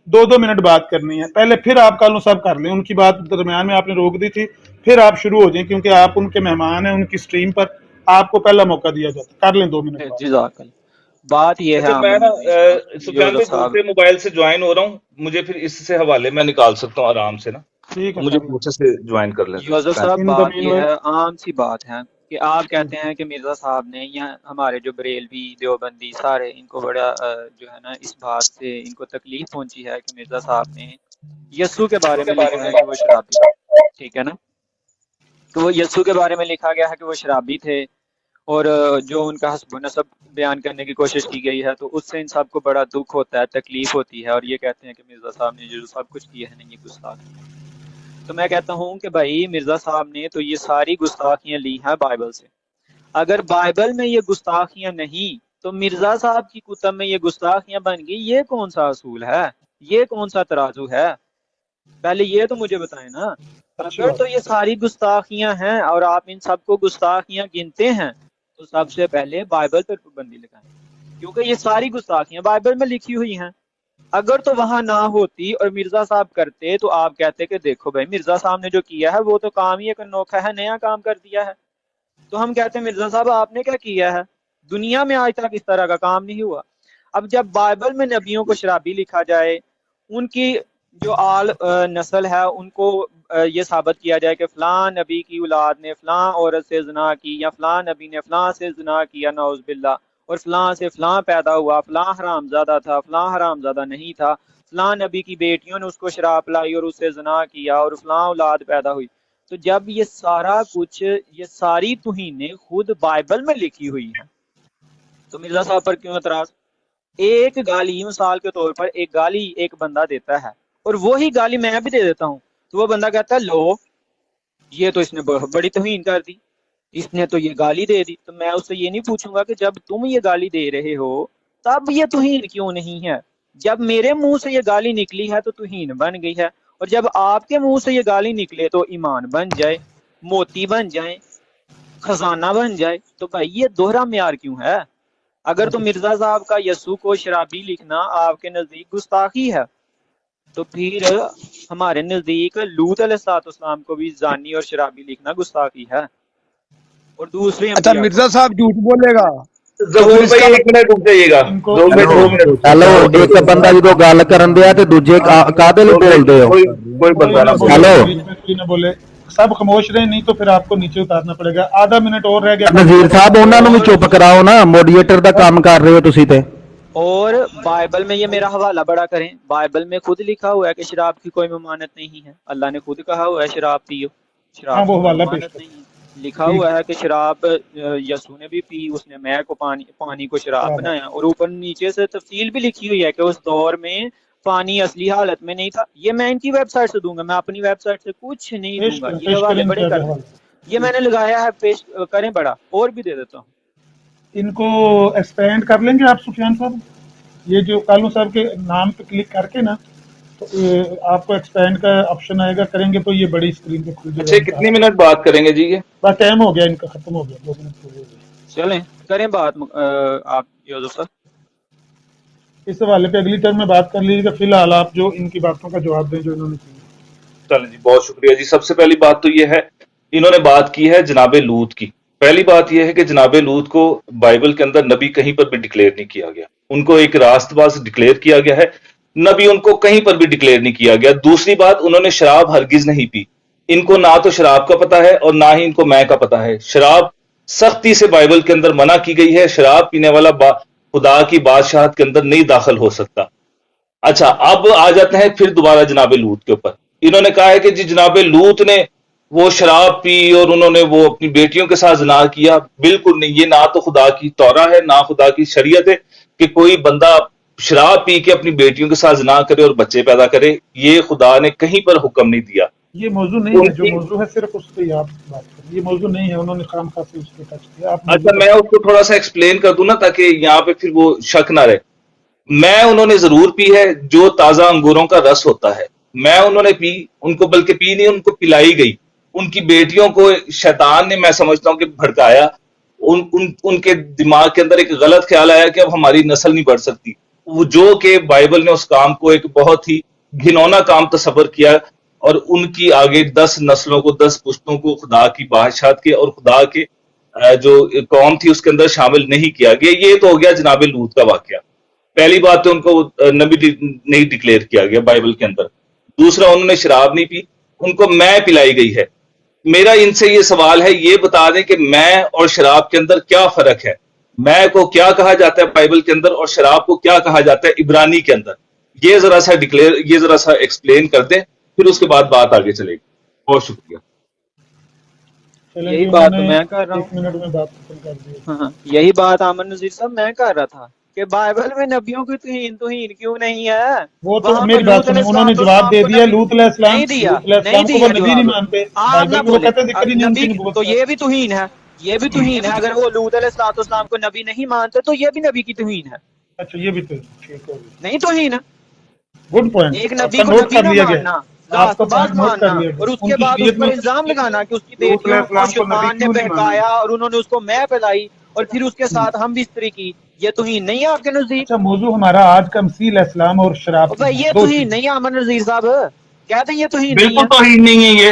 2-2 منٹ بات کرنی ہے۔ پہلے پھر آپ کالو صاحب کر لیں، ان کی بات درمیان میں آپ نے روک دی تھی، پھر آپ شروع ہو جائیں، کیونکہ آپ ان کے مہمان ہیں، ان کی سٹریم پر آپ کو پہلا موقع دیا جاتا ہے۔ کر لیں 2 منٹ بات۔ جزاک اللہ۔ بات یہ ہے اچھا میں امن نا نذیر صاحب، سفیان یوسف بھائی صاحب، دوسرے موبائل سے جوائن ہو رہا ہوں، مجھے پھر اس سے حوالے میں نکال سکتا ہوں آرام سے نا، ٹھیک تو ہے مجھے کر لیں۔ دوسرے سے جوائن کر لیتے یوسف ہیں۔ صاحب ان بات زمین یہ میں ہے، عام سی بات ہے کہ آپ کہتے ہیں کہ مرزا صاحب نے یا ہمارے جو بریلوی دیوبندی سارے ان کو بڑا جو ہے نا اس بات سے ان کو تکلیف پہنچی ہے کہ مرزا صاحب نے یسوع کے بارے میں لکھا ہے کہ وہ شرابی تھے، ٹھیک ہے نا؟ تو وہ یسوع کے بارے میں لکھا گیا ہے کہ وہ شرابی تھے، اور جو ان کا حسب و نسب بیان کرنے کی کوشش کی گئی ہے، تو اس سے ان سب کو بڑا دکھ ہوتا ہے، تکلیف ہوتی ہے، اور یہ کہتے ہیں کہ مرزا صاحب نے جو سب کچھ کیا ہے نا، یہ گستاخی ہے۔ تو میں کہتا ہوں کہ بھائی مرزا صاحب نے تو یہ ساری گستاخیاں لی ہیں بائبل سے، اگر بائبل میں یہ گستاخیاں نہیں تو مرزا صاحب کی کتب میں یہ گستاخیاں بن گئی، یہ کون سا اصول ہے؟ یہ کون سا ترازو ہے؟ پہلے یہ تو مجھے بتائیں نا۔ اچھی اگر بات تو یہ ساری گستاخیاں ہیں اور آپ ان سب کو گستاخیاں گنتے ہیں تو سب سے پہلے بائبل پر پابندی لگائیں، کیونکہ یہ ساری گستاخیاں بائبل میں لکھی ہوئی ہیں۔ اگر تو وہاں نہ ہوتی اور مرزا صاحب کرتے تو آپ کہتے کہ دیکھو بھائی مرزا صاحب نے جو کیا ہے وہ تو کام ہی ایک انوکھا ہے، نیا کام کر دیا ہے، تو ہم کہتے ہیں مرزا صاحب آپ نے کیا کیا ہے؟ دنیا میں آج تک اس طرح کا کام نہیں ہوا۔ اب جب بائبل میں نبیوں کو شرابی لکھا جائے، ان کی جو آل نسل ہے ان کو یہ ثابت کیا جائے کہ فلاں نبی کی اولاد نے فلاں عورت سے زنا کی، یا فلاں نبی نے فلاں سے زنا کیا نعوذ باللہ، اور فلاں سے فلاں پیدا ہوا، فلاں حرام زادہ تھا، فلاں حرام زادہ نہیں تھا، فلاں نبی کی بیٹیوں نے اس کو شراب پلائی اور اس سے زنا کیا اور فلاں اولاد پیدا ہوئی. تو جب یہ سارا کچھ، یہ ساری توہینیں خود بائبل میں لکھی ہوئی ہیں، تو مرزا صاحب پر کیوں اعتراض؟ ایک گالی مثال کے طور پر ایک گالی ایک بندہ دیتا ہے اور وہی گالی میں بھی دے دیتا ہوں، تو وہ بندہ کہتا ہے لو یہ تو اس نے بڑی توہین کر دی، اس نے تو یہ گالی دے دی. تو میں اس سے یہ نہیں پوچھوں گا کہ جب تم یہ گالی دے رہے ہو تب یہ توہین کیوں نہیں ہے؟ جب میرے منہ سے یہ گالی نکلی ہے تو توہین بن گئی ہے، اور جب آپ کے منہ سے یہ گالی نکلے تو ایمان بن جائے، موتی بن جائیں، خزانہ بن جائے. تو بھائی یہ دوہرا معیار کیوں ہے؟ اگر تو مرزا صاحب کا یسوع کو شرابی لکھنا آپ کے نزدیک گستاخی ہے، تو پھر ہمارے نزدیک لوط علیہ السلام کو بھی زانی اور شرابی لکھنا گستاخی ہے، اور دوسرے اچھا انبیاء کو. مرزا صاحب جھوٹ بولے گا ظہور بھائی ایک منٹ رک جائیے گا، ان کو 2 منٹ 2 منٹ ਹੈਲੋ ਇੱਕ ਬੰਦਾ ਜਦੋਂ ਗੱਲ ਕਰਨ ਦਿਆ ਤੇ ਦੂਜੇ ਕਾਹਦੇ ਲਈ ਬੋਲਦੇ ਹੋ کوئی کوئی بندہ نہ نہ بولے، بولے. ہیلو بیچ میں کوئی نہ بولے، سب خاموش رہے، نہیں تو پھر آپ کو نیچے اتارنا پڑے گا. آدھا منٹ اور رہ گیا. ਨਜ਼ੀਰ ਸਾਹਿਬ ਉਹਨਾਂ ਨੂੰ ਵੀ ਚੁੱਪ ਕਰਾਓ ਨਾ ਮੋਡੀਏਟਰ ਦਾ ਕੰਮ ਕਰ ਰਹੇ ਹੋ ਤੁਸੀਂ ਤੇ اور بائبل میں یہ میرا حوالہ بڑا کریں، بائبل میں خود لکھا ہوا ہے کہ شراب کی کوئی ممانعت نہیں ہے، اللہ نے خود کہا ہوا ہے شراب پیو، ہاں شراب وہ کی کوئی حوالہ پیش ممانعت کر. نہیں ہے. لکھا ٹھیک ہوا ہے، ہے کہ شراب یسوع نے بھی پی، اس نے مے کو پانی کو شراب کیا بات. بنایا، اور اوپر نیچے سے تفصیل بھی لکھی ہوئی ہے کہ اس دور میں پانی اصلی حالت میں نہیں تھا. یہ میں ان کی ویب سائٹ سے دوں گا، میں اپنی ویب سائٹ سے کچھ نہیں دوں گا. یہ پیش حوالے کریں بڑے کیا کر دیں، حوالہ. یہ میں نے لگایا ہے، پیش کریں بڑا، اور بھی دے دیتا ہوں. ان کو ایکسپینڈ کر لیں گے آپ سفیان صاحب، یہ جو کالو صاحب کے نام پہ کلک کر کے نا، تو آپ کو ایکسپینڈ کا آپشن آئے گا، کریں گے تو یہ بڑی اسکرین پہ کھل جائے گا اچھا ان کا. کتنی منٹ بات کریں گے جی یہ؟ بس ٹائم ہو گیا ان کا، ختم ہو گیا، 2 منٹ پورے ہو گئے. چلیں کریں بات آپ یوسف صاحب. اس حوالے پہ اگلی ٹرم میں بات کر لیجیے گا. فی الحال آپ جو ان کی باتوں کا جواب دیں جو انہوں نے کی. چلیں جی بہت شکریہ جی. سب سے پہلی بات تو یہ ہے، انہوں نے بات کی ہے جناب لوط کی. پہلی بات یہ ہے کہ جناب لوط کو بائبل کے اندر نبی کہیں پر بھی ڈکلیئر نہیں کیا گیا، ان کو ایک راست باز ڈکلیئر کیا گیا ہے، نبی ان کو کہیں پر بھی ڈکلیئر نہیں کیا گیا. دوسری بات، انہوں نے شراب ہرگز نہیں پی، ان کو نہ تو شراب کا پتہ ہے اور نہ ہی ان کو میں کا پتہ ہے. شراب سختی سے بائبل کے اندر منع کی گئی ہے، شراب پینے والا خدا کی بادشاہت کے اندر نہیں داخل ہو سکتا. اچھا اب آ جاتے ہیں پھر دوبارہ جناب لوط کے اوپر. انہوں نے کہا ہے کہ جی جناب لوط نے وہ شراب پی اور انہوں نے وہ اپنی بیٹیوں کے ساتھ زنا کیا. بالکل نہیں، یہ نہ تو خدا کی تورا ہے نہ خدا کی شریعت ہے کہ کوئی بندہ شراب پی کے اپنی بیٹیوں کے ساتھ زنا کرے اور بچے پیدا کرے. یہ خدا نے کہیں پر حکم نہیں دیا. یہ موضوع نہیں ان ہے، جو کی موضوع ہے صرف اس پہ آپ بات کریں. یہ موضوع نہیں ہے، انہوں نے خام خاص اس پہ ٹچ کیا. آپ موضوع اچھا میں اس کو تھوڑا سا ایکسپلین کر دوں نا تاکہ یہاں پہ پھر وہ شک نہ رہے. میں انہوں نے ضرور پی ہے جو تازہ انگوروں کا رس ہوتا ہے، میں انہوں نے پی، ان کو بلکہ پی نہیں، ان کو پلائی گئی. ان کی بیٹیوں کو شیطان نے، میں سمجھتا ہوں کہ بھڑکایا. ان کے دماغ کے اندر ایک غلط خیال آیا کہ اب ہماری نسل نہیں بڑھ سکتی، وہ جو کہ بائبل نے اس کام کو ایک بہت ہی گھنونا کام تصور کیا، اور ان کی آگے 10 نسلوں کو، 10 پشتوں کو خدا کی بادشاہت کے اور خدا کے جو قوم تھی اس کے اندر شامل نہیں کیا گیا. یہ تو ہو گیا جناب لوط کا واقعہ. پہلی بات تو ان کو نبی نہیں ڈکلیئر کیا گیا بائبل کے اندر. دوسرا، انہوں نے شراب نہیں پی، ان کو میں پلائی گئی ہے. میرا ان سے یہ سوال ہے، یہ بتا دیں کہ میں اور شراب کے اندر کیا فرق ہے؟ میں کو کیا کہا جاتا ہے بائبل کے اندر اور شراب کو کیا کہا جاتا ہے عبرانی کے اندر؟ یہ ذرا سا یہ ذرا سا ایکسپلین کر دیں، پھر اس کے بعد بات آگے چلے گی. بہت شکریہ. یہی بات تو میں کر رہا ہوں. 1 منٹ میں بات ختم کر دی. ہاں یہی بات آمن نذیر صاحب میں کر رہا تھا کہ بائبل میں نبیوں کی توہین کیوں نہیں ہے؟ وہ تو وہاں میری بات سنیں، انہوں نے جواب دے دیا. لوط علیہ السلام، نہیں دیا، لوط علیہ السلام کو وہ نبی نہیں مانتے. آپ نہ بائبل میں وہ بولے کہتے ہیں ذکر ہی نہیں ان کی نبی، نبوت تو کا. یہ بھی توہین ہے، یہ بھی توہین ہے. اگر وہ لوط علیہ السلام کو نبی نہیں مانتے تو یہ بھی نبی کی توہین ہے. اچھا یہ بھی تو ٹھیک ہو گئی. نہیں توہین ہے، گڈ پوائنٹ، ایک آپ نبی کا کو نوٹ نبی کر نہ لیا گیا. ماننا، آپ کا راست باز پوائنٹ نوٹ کر ماننا، لیا اور گیا. اس ان کے کی بعد اس شریعت پر میں الزام لگانا کہ اس کی لوط علیہ بیٹیوں کو السلام کو نبی شیطان نے کیوں نہیں بہکایا ماننا. اور انہوں نے اس کو میں پلائی اور پھر اس کے ساتھ ہم بستری کی. یہ توہین نہیں ہے آپ کے نزدیک؟ اچھا موضوع ہمارا آج کا مسیح علیہ السلام اور شراب بھائی پینا، یہ دو توہین چیزیں. نہیں ہے آمن نذیر صاحب، کہتے ہیں یہ توہین نہیں بالکل ہے. توہین نہیں ہے، یہ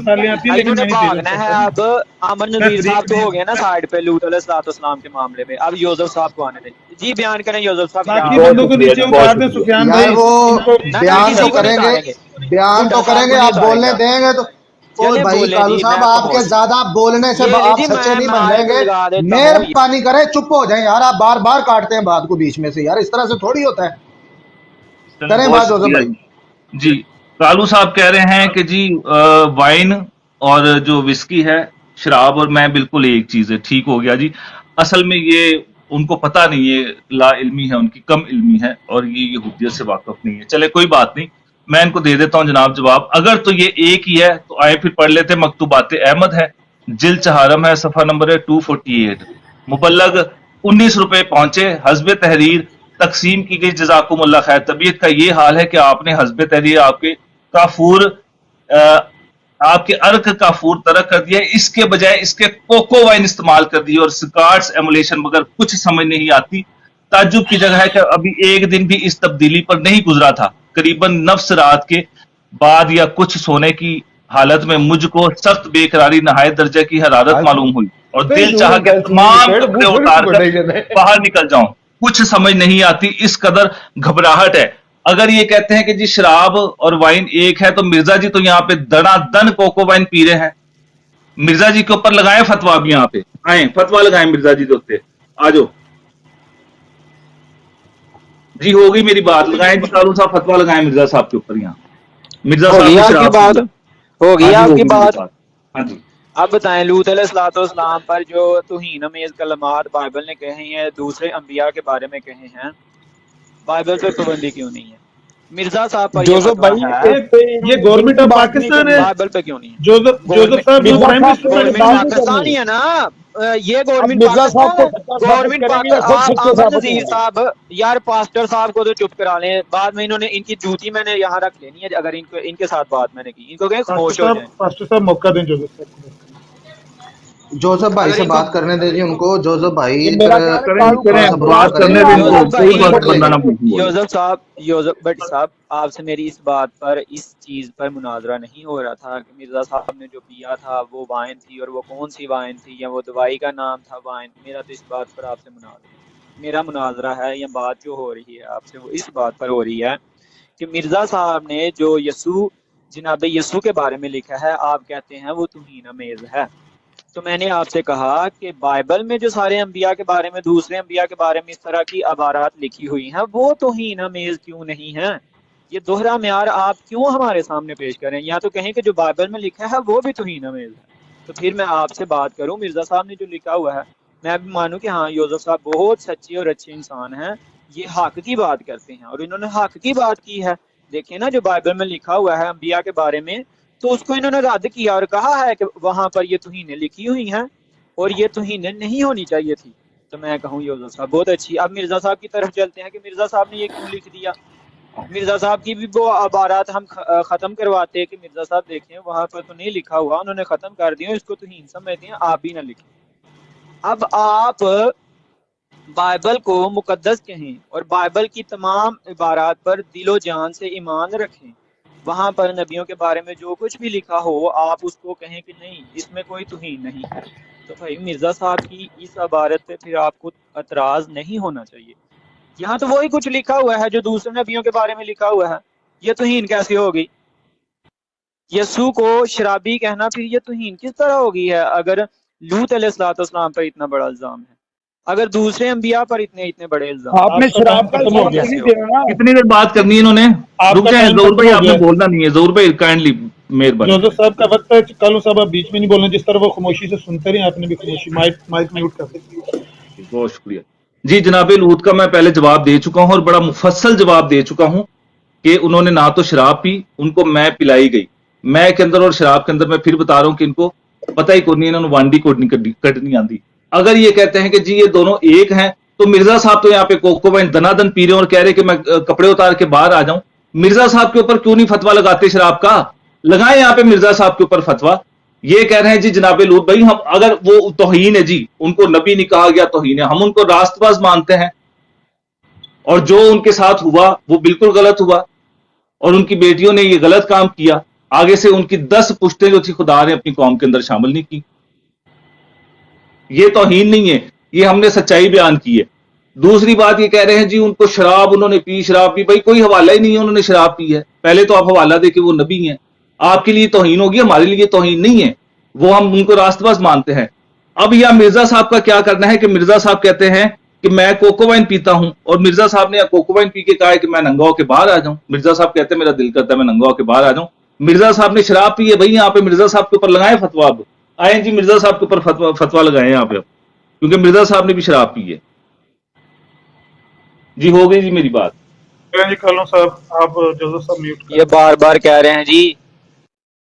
मसाले आती हैं, लेकिन इन्होंने मैं नहीं भागना तेज है। करता ना। अब अमर मैं नजीर साहब तरीक तो में हो गए ना साइड पे लूत अलैहिस्सलाम के मामले में। अब यूसुफ साहब को आने दें जी, बयान करें यूसुफ साहब क्या। बाकी बहुत बंदों को शुक्रिया नीचे जी, बहुत उतार दें शुक्रिया। सुफियान यार भाई, वो इनको ना बयान किसी तो को नहीं करेंगे, उतारेंगे, बयान बुड्ढा तो साहब करेंगे, को नहीं आप बोलने उतारेंगे। देंगे तो چلے بھائی بولے کالو جی صاحب میں آپ کے پہنچ زیادہ بولنے سے یہ لے آپ جی سچے میں نہیں بن مائک جائیں گے. لگا دیتا ہوں. مہربانی کریں چپ ہو جائیں یار, آپ بار بار کاٹتے ہیں بات کو بیچ میں سے یار, اس طرح سے تھوڑی ہوتا ہے. چلیں کریں بہت بات جوزف شکریہ بھائی. جی. کالو صاحب کہہ رہے ہیں کہ جی وائن اور جو وسکی ہے شراب اور میں بالکل ایک چیز ہے. ٹھیک ہو گیا جی. اصل میں یہ ان کو پتہ نہیں ہے, لا علمی ہے ان کی, کم علمی ہے, اور یہ یہودیت سے واقف نہیں ہے. چلے کوئی بات نہیں, میں ان کو دے دیتا ہوں جناب جواب. اگر تو یہ ایک ہی ہے تو آئے پھر پڑھ لیتے. مکتوبات احمد ہے, جلد چہارم ہے, صفحہ نمبر ہے 248. مبلغ 19 روپے پہنچے, حسب تحریر تقسیم کی گئی. جزاکم اللہ خیر. طبیعت کا یہ حال ہے کہ آپ نے حسب تحریر آپ کے کافور آپ کے ارک کافور ترک کر دیا, اس کے بجائے اس کے کوکو وائن استعمال کر دی, اور سکارٹس ایمولیشن مگر کچھ سمجھ نہیں آتی. تعجب کی جگہ ہے کہ ابھی ایک دن بھی اس تبدیلی پر نہیں گزرا تھا. قریباً نفس رات کے بعد یا کچھ سونے کی حالت میں مجھ کو سخت بے قراری, نہایت درجے کی حرارت معلوم ہوئی, اور دل چاہا کہ تمام کپڑے اتار کر باہر نکل جاؤں. کچھ سمجھ نہیں آتی, اس قدر گھبراہٹ ہے. اگر یہ کہتے ہیں کہ جی شراب اور وائن ایک ہے, تو مرزا جی تو یہاں پہ دنا دن کوکو وائن پی رہے ہیں. مرزا جی کے اوپر لگائیں فتوا. بھی یہاں پہ آئیں فتوا لگائیں مرزا جی کے اوپر. آ جاؤ جی, ہوگی میری بات. لگائیں جی کالو صاحب, فتوا لگائیں مرزا صاحب کے اوپر. یہاں مرزا ہو صاحب گئی کی آپ کی شراب بات, پی. ہو ہاں گئی جی آپ کی ہوگی میری بات. بات. ہاں جی. اب بتائیں, لوط علیہ الصلوۃ والسلام پر جو توہین امیز کلمات بائبل نے کہے ہیں, دوسرے انبیاء کے بارے میں کہے ہیں, بائبل پہ پابندی کیوں نہیں ہے؟ مرزا صاحب پر یہ جوزف فتوا بھائی ہے, یہ گورنمنٹ آف پاکستان ہے. بائبل پہ کیوں نہیں ہے؟ جوزف صاحب وہ prime minister government Pakistan. Pakistan ہی ہے نا, یہ گورنمنٹ پاکستان ہے. گورنمنٹ آپ احمد نذیر صاحب, یار پاسٹر صاحب کو تو چپ کرا لیں. بعد میں انہوں نے ان کی جوتی میں نے یہاں رکھ لینی ہے اگر ان کے ساتھ بات میں نے کی. ان کو کہیں خاموش ہو جائیں. پاسٹر صاحب موقع دیں جوزف صاحب کو. جوزف بھائی اگر سے ان کو بات کرنے دے جی ان کو. جوزف بھائی کریں صبر بات کریں, کرنے دیں ان کو, یوسف کوئی بھائی, بات بندہ نہ بولے. یوسف بٹ صاحب, آپ سے میری اس بات پر, اس چیز پر مناظرہ نہیں ہو رہا تھا کہ مرزا صاحب نے جو پیا تھا وہ وائن تھی, اور وہ کون سی وائن تھی, یا وہ دوائی کا نام تھا وائن. میرا تو اس بات پر آپ سے میرا مناظرہ ہے, یا بات جو ہو رہی ہے آپ سے, وہ اس بات پر ہو رہی ہے کہ مرزا صاحب نے جو جناب یسوع کے بارے میں لکھا ہے, آپ کہتے ہیں وہ توہین امیز ہے. تو میں نے آپ سے کہا کہ بائبل میں جو سارے انبیاء کے بارے میں, دوسرے انبیاء کے بارے میں اس طرح کی عبارات لکھی ہوئی ہیں, وہ توہین امیز کیوں نہیں ہیں؟ یہ دوہرا معیار آپ کیوں ہمارے سامنے پیش کریں؟ یا تو کہیں کہ جو بائبل میں لکھا ہے وہ بھی توہین امیز ہے. تو پھر میں آپ سے بات کروں, مرزا صاحب نے جو لکھا ہوا ہے, میں بھی مانوں کہ ہاں یوسف صاحب بہت سچے اور اچھے انسان ہیں, یہ حق کی بات کرتے ہیں, اور انہوں نے حق کی بات کی ہے. دیکھیں نا, جو بائبل میں لکھا ہوا ہے انبیاء کے بارے میں, تو اس کو انہوں نے رد کیا اور کہا ہے کہ وہاں پر یہ توہینیں لکھی ہوئی ہیں اور یہ توہینیں نہیں ہونی چاہیے تھی. تو میں کہوں یوسف صاحب بہت اچھی. اب مرزا صاحب کی طرف چلتے ہیں کہ مرزا صاحب نے یہ کیوں لکھ دیا. مرزا صاحب کی بھی وہ عبارات ہم ختم کرواتے ہیں کہ مرزا صاحب دیکھیں وہاں پر تو نہیں لکھا ہوا, انہوں نے ختم کر دیا, اس کو توہین سمجھتے ہیں, آپ بھی نہ لکھیں. اب آپ بائبل کو مقدس کہیں اور بائبل کی تمام عبارات پر دل و جان سے ایمان رکھیں, وہاں پر نبیوں کے بارے میں جو کچھ بھی لکھا ہو آپ اس کو کہیں کہ نہیں, اس میں کوئی توہین نہیں ہے. تو بھائی مرزا صاحب کی اس عبارت پہ پھر آپ کو اعتراض نہیں ہونا چاہیے. یہاں تو وہی کچھ لکھا ہوا ہے جو دوسرے نبیوں کے بارے میں لکھا ہوا ہے, یہ توہین کیسے ہوگی؟ یسوع کو شرابی کہنا پھر یہ توہین کس طرح ہوگی ہے؟ اگر لوط علیہ السلام پر اتنا بڑا الزام ہے, اگر دوسرے انبیاء پر اتنے بڑے الزام, آپ نے شراب کا الزام تو نہیں دیا نا. کتنی دیر بات کرنی ہے انہوں نے؟ رک جائیں ظہور بھائی, آپ نے بولنا نہیں ہے. ظہور بھائی کائنڈلی مہربانی. جوزف صاحب کا وقت ہے, کالو صاحب آپ بیچ میں نہیں بولنا, جس طرح وہ خاموشی سے سنتے رہے آپ نے بھی خاموشی, مائک میوٹ کر دیں. بہت شکریہ جی. جناب لوط کا میں پہلے جواب دے چکا ہوں, اور بڑا مفصل جواب دے چکا ہوں کہ انہوں نے نہ تو شراب پی, ان کو میں پلائی گئی. میں کے اندر اور شراب کے اندر میں پھر بتا رہا ہوں کہ ان کو پتہ ہی کوئی نہیں, انہوں نے وانڈی کٹنی آندی. اگر یہ کہتے ہیں کہ جی یہ دونوں ایک ہیں, تو مرزا صاحب تو یہاں پہ کوکو وائن دنا دن پی رہے ہیں اور کہہ رہے کہ میں کپڑے اتار کے باہر آ جاؤں. مرزا صاحب کے اوپر کیوں نہیں فتوا لگاتے شراب کا؟ لگائیں یہاں پہ مرزا صاحب کے اوپر فتوا. یہ کہہ رہے ہیں جی جناب لوط بھائی, ہم اگر وہ توہین ہے جی, ان کو نبی نہیں کہا گیا توہین ہے, ہم ان کو راست باز مانتے ہیں, اور جو ان کے ساتھ ہوا وہ بالکل غلط ہوا, اور ان کی بیٹیوں نے یہ غلط کام کیا. آگے سے ان کی 10 پشتیں جو تھی خدا نے اپنی قوم کے اندر شامل نہیں کی. یہ توہین نہیں ہے, یہ ہم نے سچائی بیان کی ہے. دوسری بات یہ کہہ رہے ہیں جی ان کو شراب انہوں نے پی, شراب پی. بھائی کوئی حوالہ ہی نہیں ہے انہوں نے شراب پی ہے. پہلے تو آپ حوالہ دے کہ وہ نبی ہیں. آپ کے लिए तौहीन होगी, हमारे लिए तौहीन नहीं है, वो हम उनको रास्तबाज मानते हैं। अब यहाँ मिर्जा साहब का क्या करना है कि मिर्जा साहब कहते हैं कि मैं कोको वाइन पीता हूं, और मिर्जा साहब ने कोको वाइन पी के कहा है कि मैं नंगा होके बाहर आ जाऊं। मिर्जा साहब कहते हैं मेरा दिल करता है मैं नंगा होके बाहर आ जाऊं। मिर्जा साहब ने शराब पी है, भाई यहाँ पे मिर्जा साहब के ऊपर लगाए फतवा। अब आए जी मिर्जा साहब के ऊपर फतवा लगाए यहाँ पे, क्योंकि मिर्जा साहब ने भी शराब पी है। जी हो गई जी मेरी बात। जी खालू साहब, आप जोसेफ साहब म्यूट ये बार बार कह रहे हैं जी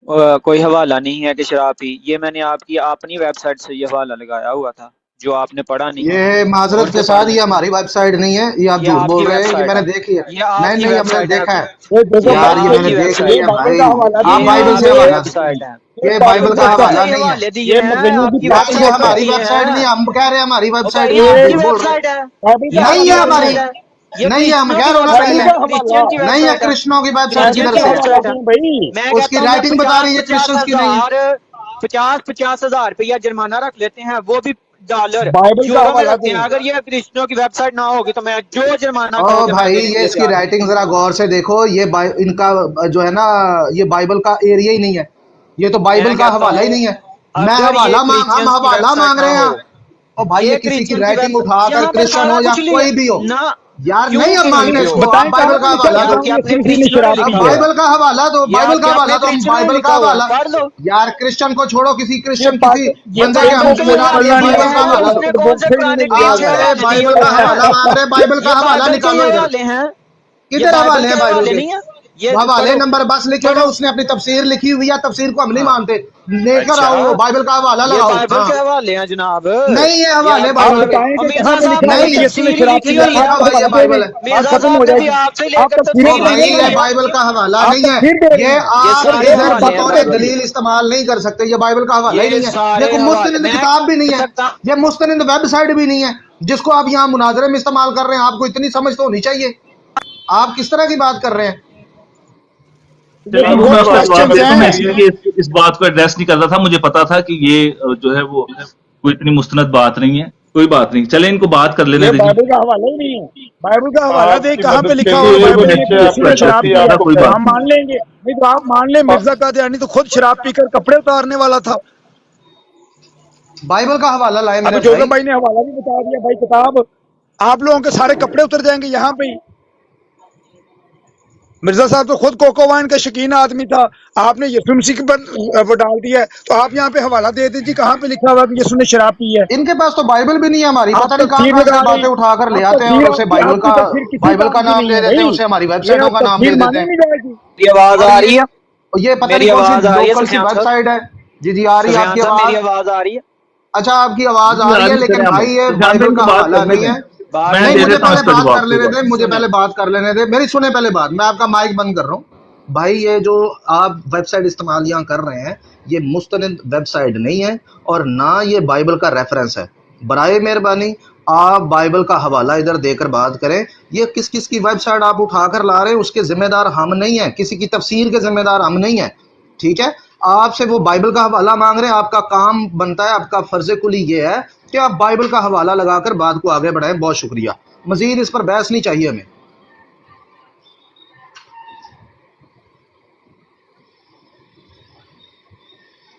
कोई हवाला नहीं है कि शराब पी। ये मैंने आपकी अपनी वेबसाइट से ये हवाला लगाया हुआ था जो आपने पढ़ा नहीं। ये माजरत के साथ ये हमारी वेबसाइट नहीं है, ये आप झूठ बोल रहे हैं, ये मैंने देखी है। नहीं नहीं, हमने देखा है यार, ये मैंने देख लिया भाई। आप बाइबल से हवाला, ये बाइबल का हवाला नहीं है, ये हमारी वेबसाइट नहीं। हम कह रहे हैं हमारी वेबसाइट नहीं है, हमारी नहीं है। हम कह रहे हैं नहीं है, कृष्णों की वेबसाइट किधर से? उसकी राइटिंग बता रही है क्रिश्चियंस की नहीं है। 50 हजार रुपया जुर्माना रख लेते हैं, वो भी डॉलर बाइबल। अगर ये क्रिश्चियनों की वेबसाइट ना होगी तो मैं जो जुर्माना ओ भाई, ये इसकी राइटिंग जरा गौर से देखो। ये इनका जो है ना, ये बाइबल का एरिया ही नहीं है, ये तो बाइबल का हवाला ही नहीं है। मैं हवाला हम हवाला मांग रहे हैं। और भाई ये किसी की राइटिंग उठाकर क्रिश्चियन हो या कोई भी हो यार, नहीं हम मांगने इसको। बाइबल का हवाला दो, बाइबल का हवाला दो, बाइबल का हवाला दो, बाइबल का हवाला। यार क्रिश्चियन को छोड़ो, किसी क्रिश्चियन किसी बंदे के हम बाइबल का हवाला दो। बाइबल का हवाला मांग रहे, बाइबल का हवाला निकालो। किधर हवाले हैं बाइबल के? हवाले नंबर बस लिखे हुए, उसने अपनी तफसीर लिखी हुई है, तफसीर को हम नहीं मानते। लेकर आओ वो बाइबल का हवाला लगाओ। बाइबल के हवाले हैं जनाब, नहीं है हवाले बाइबल के, नहीं बाइबल है, बाइबल का हवाला नहीं है। ये आप इधर बतौर दलील इस्तेमाल नहीं कर सकते, ये बाइबल का हवाला ही नहीं है। ये कोई मुस्तनिद किताब भी नहीं है, ये मुस्तनिद वेबसाइट भी नहीं है जिसको आप यहाँ मुनाजरे में इस्तेमाल कर रहे हैं। आपको इतनी समझ तो होनी चाहिए। आप किस तरह की बात कर रहे हैं? मैं इस बात को एड्रेस नहीं कर रहा था, मुझे पता था कि ये जो है वो कोई इतनी मुस्तनद बात नहीं है। कोई बात नहीं, चले इनको बात कर लेने दीजिए। बाइबल का हवाला ही नहीं है, बाइबल का हवाला दे कहाँ पे लिखा हुआ है? हम मान लेंगे, नहीं तो आप मान लें मिर्जा कादियानी तो खुद शराब पीकर कपड़े उतारने वाला था। बाइबल का हवाला लाए मेरे जोसेफ भाई ने हवाला भी बता दिया भाई, किताब आप लोगों के सारे कपड़े उतर जाएंगे यहाँ पे ही। मिर्जा साहब तो खुद कोको वाइन का शौकीन आदमी था, आपने यीशु मसीह पर वो डाल दिया है, तो आप यहाँ पे हवाला दे दीजिए कहाँ पे लिखा हुआ कि यीशु ने शराब पी है। इनके पास तो बाइबल भी नहीं है हमारी, पता नहीं कहाँ से बातें उठाकर ले आते हैं और उसे बाइबल का नाम दे देते हैं, उसे हमारी वेबसाइटों का नाम दे देते हैं। ये आवाज आ रही है? ये पता नहीं कौन सी लोकल सी वेबसाइट है। जी जी आ रही है आपकी आवाज आ रही है। अच्छा आपकी आवाज आ रही है, लेकिन भाई ये बाइबल का हवाला नहीं है। नहीं, मुझे पहले बात कर लेने दे, मुझे पहले बात कर लेने दे, मेरी सुने पहले बात। मैं आपका माइक बंद कर रहा हूँ भाई। ये जो आप वेबसाइट इस्तेमाल यहाँ कर रहे हैं, ये मुस्तनिद वेबसाइट नहीं है और ना ये बाइबल का रेफरेंस है। बराए मेहरबानी आप बाइबल का हवाला इधर देकर बात करें। ये किस किस की वेबसाइट आप उठाकर ला रहे हैं, उसके जिम्मेदार हम नहीं है, किसी की तफसीर के जिम्मेदार हम नहीं है, ठीक है। आपसे वो बाइबल का हवाला मांग रहे हैं, आपका काम बनता है, आपका फर्ज कुली ये है कि आप बाइबल का हवाला लगाकर बात को आगे बढ़ाएं। बहुत शुक्रिया, मजीद इस पर बहस नहीं चाहिए हमें।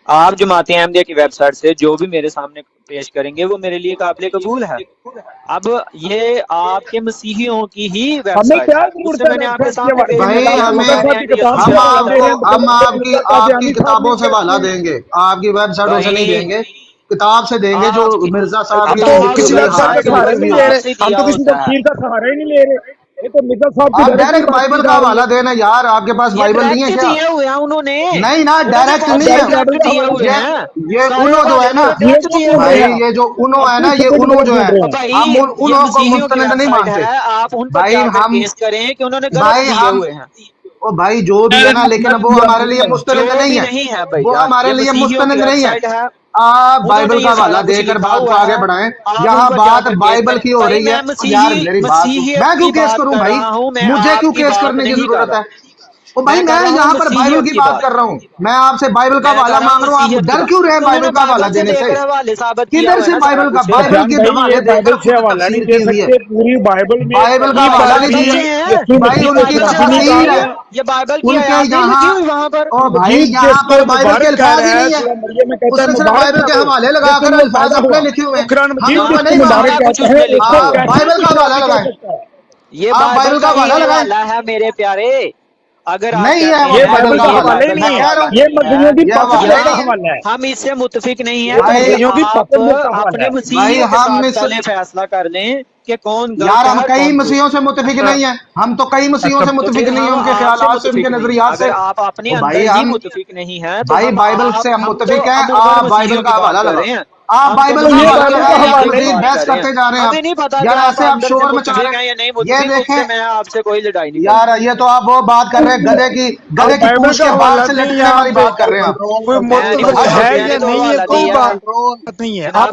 आप जमात अहमदिया की वेबसाइट से जो भी मेरे सामने पेश करेंगे वो मेरे लिए काबिल कबूल है। अब ये आपके मसीहियों की ही वेबसाइट है, उससे मैंने आपके सामने भाई हम आपकी किताबों से हवाला देंगे, आपकी वेबसाइटों से नहीं देंगे, किताब से देंगे जो मिर्जा साहब हम तो किसी तफसीर का सहारा ही नहीं ले रहे। ये तो मिर्जा साहब आप डायरेक्ट बाइबल का हवाला देना यार, आपके पास बाइबल नहीं है क्या? दिए हुए हैं उन्होंने, नहीं ना डायरेक्ट नहीं है। ये उनो जो है ना भाई, ये जो उनो है ना, ये उनो जो है, हम उनो को मुस्तनद नहीं मानते आप उन भाई। हम करें कि उन्होंने भाई हम ओ भाई जो भी है ना, लेकिन वो हमारे लिए मुस्तनद नहीं है, वो हमारे लिए मुस्तनद नहीं है। आप बाइबल का हवाला देकर बात को आगे बढ़ाएं। यहाँ बात बाइबल की हो रही है यार, मेरी बात मैं क्यों केस करूं भाई? मुझे क्यों केस करने की जरूरत है? ओ भाई मैं यहाँ पर बाइबल की बात कर रहा हूँ, मैं आपसे बाइबल का हवाला मांग रहा हूँ, आप डर क्यों रहे हैं बाइबल का हवाला देने से? किधर से बाइबल का, बाइबल के हवाले बाइबल से हवाला नहीं दे सकते, पूरी बाइबल में बाइबल का हवाला नहीं दिया भाई, उनकी तफसीर है, ये बाइबल की उनके यहाँ वहाँ पर। ओ भाई यहाँ पर बाइबल के अल्फाज ही नहीं है, उसमें सिर्फ बाइबल के हवाले लगाकर अल्फाज अपने लिखे हुए हैं, हम नहीं बाइबल का हवाला लगाए, ये बाइबल का हवाला है मेरे प्यारे। अगर नहीं है ये बाइबल का हवाला नहीं है, ये मजहबियों की पकड़ का हवाला है। हम इससे मुत्तफिक नहीं है, अपने मसीह के साथ फैसला कर लें कि कौन यार। हम कई मसीहों से मुत्तफिक नहीं है, हम तो कई मसीहों से मुत्तफिक नहीं है, उनके ख्यालात से, उनके नजरियात से। आप अपने भाई अंदर ही हम मुत्तफिक नहीं है भाई बाइबल से हम मुत्तफिक हैं, आप बाइबल का हवाला लगाएं, आप बाइबल का हवाला लगाएं, बहस करते जा रहे हैं आप यार, ऐसे आप शोर मचा रहे हैं। ये देखें, मैं आपसे कोई लड़ाई नहीं यार ये तो आप वो बात कर रहे हैं गधे की पूंछ के बाल से लटकने वाली बात कर रहे हैं आप। है ये नहीं है, कोई बात नहीं है। आप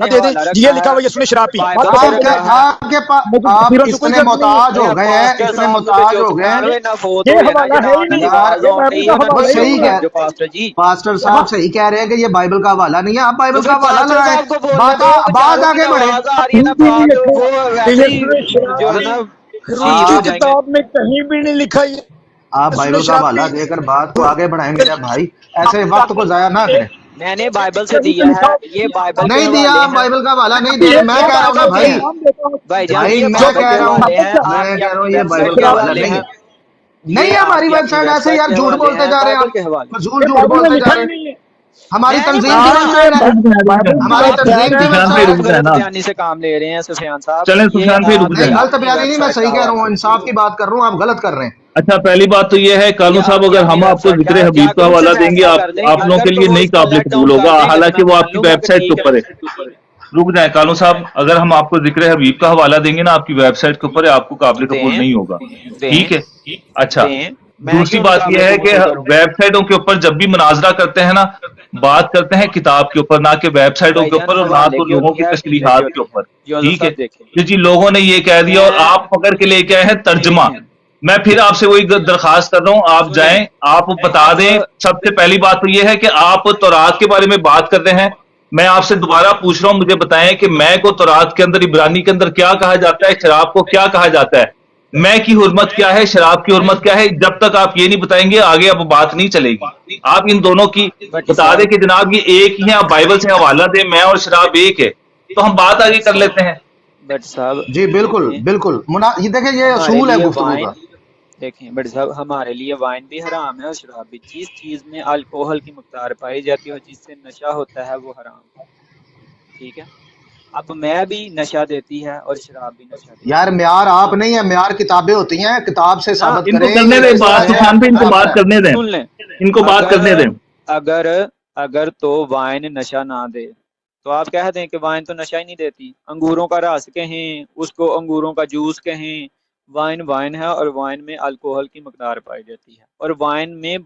दे दें, ये लिखा हुआ है इसमें शराब पी, आपके पास आप इतने मोहताज हो गए हैं, इतने मोहताज हो गए हैं। ये हवाला है ही नहीं, सही कह पास्टर साहब सही कह रहे हैं कि ये बाइबल का हवाला नहीं है, आप बाइबल का हवाला लगाए, बात आगे बढ़े। किताब में कहीं भी नहीं लिखा ये, आप बाइबल का हवाला देकर बात को आगे बढ़ाएंगे क्या भाई? ऐसे वक्त को जाया ना करें। मैंने बाइबल से दिया है, ये बाइबल नहीं दिया, आप बाइबल का हवाला नहीं दिया। मैं कह रहा हूँ ना भाई, भाई मैं कह रहा हूँ ये बाइबल का हवाला नहीं है, नहीं है हमारी वेबसाइट। ऐसे यार झूठ बोलते जा रहे हैं आप, झूठ बोलते जा रहे हैं। हमारी तंजीम की वेबसाइट है, हमारी तंजीम की वेबसाइट से काम ले रहे हैं सुफियान साहब। चलें सुफियान भाई रुक जाए, गलत बयानी नहीं, मैं सही कह रहा हूँ, इंसाफ की बात कर रहा हूँ, आप गलत कर रहे हैं। अच्छा पहली बात तो ये है कानू साहब, अगर हम आपको जिक्र हबीब का हवाला देंगे आप लोगों के लिए नहीं काबिल कबूल होगा, हालांकि वो आपकी वेबसाइट के ऊपर है। रुक जाए कानू साहब, अगर हम आपको जिक्र हबीब का हवाला देंगे ना आपकी वेबसाइट के ऊपर, आपको काबिल कबूल नहीं होगा, ठीक है? अच्छा दूसरी बात यह है कि वेबसाइटों के ऊपर जब भी मुनाजरा करते हैं ना, बात करते हैं किताब के ऊपर, ना कि वेबसाइटों के ऊपर और ना तो लोगों की तशरीहात के ऊपर, ठीक है? तो जी लोगों ने ये कह दिया और आप पकड़ के लेके आए हैं तर्जमा। मैं फिर आपसे वही दरखास्त कर रहा हूं, आप जाएं, आप बता दें। सबसे पहली बात तो ये है कि आप तौरात के बारे में बात कर रहे हैं, मैं आपसे दोबारा पूछ रहा हूं, मुझे बताएं कि मैं को तौरात के अंदर, इब्रानी के अंदर क्या कहा जाता है, शराब को क्या कहा जाता है, मैं की हुर्मत क्या है, शराब की हुर्मत क्या है। जब तक आप ये नहीं बताएंगे आगे अब बात नहीं चलेगी। आप इन दोनों की बता दें कि जनाब ये एक ही है, आप बाइबल से हवाला दें, मैं और शराब एक है, तो हम बात आगे कर लेते हैं। बट साहब जी बिल्कुल बिल्कुल, ये देखिए ये असूल है गुफ्तगू का। देखें बट साहब, हमारे लिए वाइन भी हराम है और शराब भी। जिस चीज में अल्कोहल की मकदार पाई जाती है और जिससे नशा होता है वो हराम है, ठीक है? अब मैं भी नशा देती है और शराब भी नशा देती है। यार म्यार आप नहीं है, म्यार किताबें होती हैं, किताब से साबित करें। इनको करने दें बात, सुफियान भाई इनको बात करने दें, सुन लें, इनको बात करने दें। अगर तो वाइन नशा ना दे तो आप कह दें कि वाइन तो नशा ही नहीं देती। अंगूरों का रस कहें, उसको अंगूरों का जूस कहें, वाइन वाइन है और वाइन में अल्कोहल की मकदार पाई जाती है। और वाइन में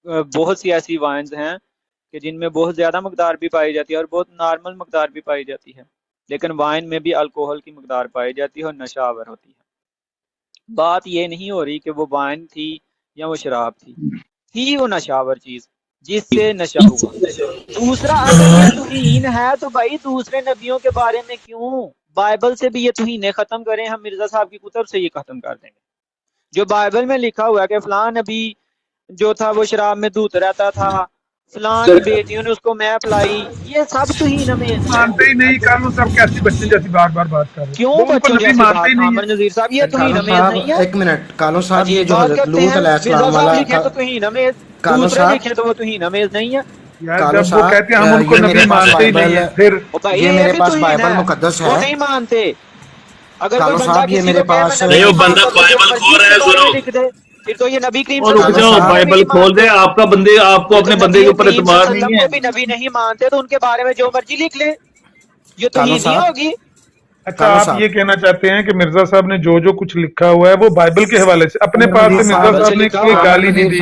बहुत सी ऐसी वाइन्स हैं कि जिनमें बहुत ज़्यादा मकदार भी पाई जाती है और बहुत नॉर्मल मकदार भी पाई जाती है, लेकिन वाइन में भी अल्कोहल की मकदार पाई जाती है और नशा आवर होती है। बात ये नहीं हो रही कि वो वाइन थी या वो शराब थी वो नशावर चीज़ जिससे नशा हुआ। दूसरा, अगर ये तौहीन है तो भाई दूसरे नबियों के बारे में क्यों? बाइबल से भी ये तौहीनें खत्म करें, हम मिर्जा साहब की कुतुब से ये खत्म कर देंगे। जो बाइबल में लिखा हुआ है कि फलां नबी जो था वो शराब में दूध रहता था, फलां की बेटियों ने उसको मैं पिलाई, ये सब तौहीन हमें मानते ही नहीं। कानून साहब कैसी बच्चे जैसी बार बार बात कर रहे हैं, क्यों बच्चों जैसी बात? आमर नज़ीर साहब ये तौहीन हमें नहीं है। एक मिनट, कानून साहब ये जो हज़रत लूत अलैहिस्सलाम वाला लिखे तो तौहीन हमें, दूसरे लिखे तो वो तौहीन हमें नहीं है। यार जब वो कहते हैं हम उनको नबी मानते ही नहीं है, फिर ये मेरे पास बाइबल मुकद्दस है, वो नहीं मानते। अगर कानून साहब ये मेरे पास नहीं, वो बंदा बाइबल खोल रहा है, सुनो फिर तो ये नबी करीम और रुक जाओ, बाइबल खोल दे। आपका बंदे, आपको अपने बंदे के ऊपर एतबार नहीं है। भी नबी नहीं मानते तो उनके बारे में जो मर्जी लिख ले, ये तो ही नहीं होगी। अच्छा आप ये कहना चाहते हैं कि मिर्जा साहब ने जो कुछ लिखा हुआ है वो बाइबल के हवाले से अपने पास से मिर्जा साहब ने कोई गाली नहीं दी।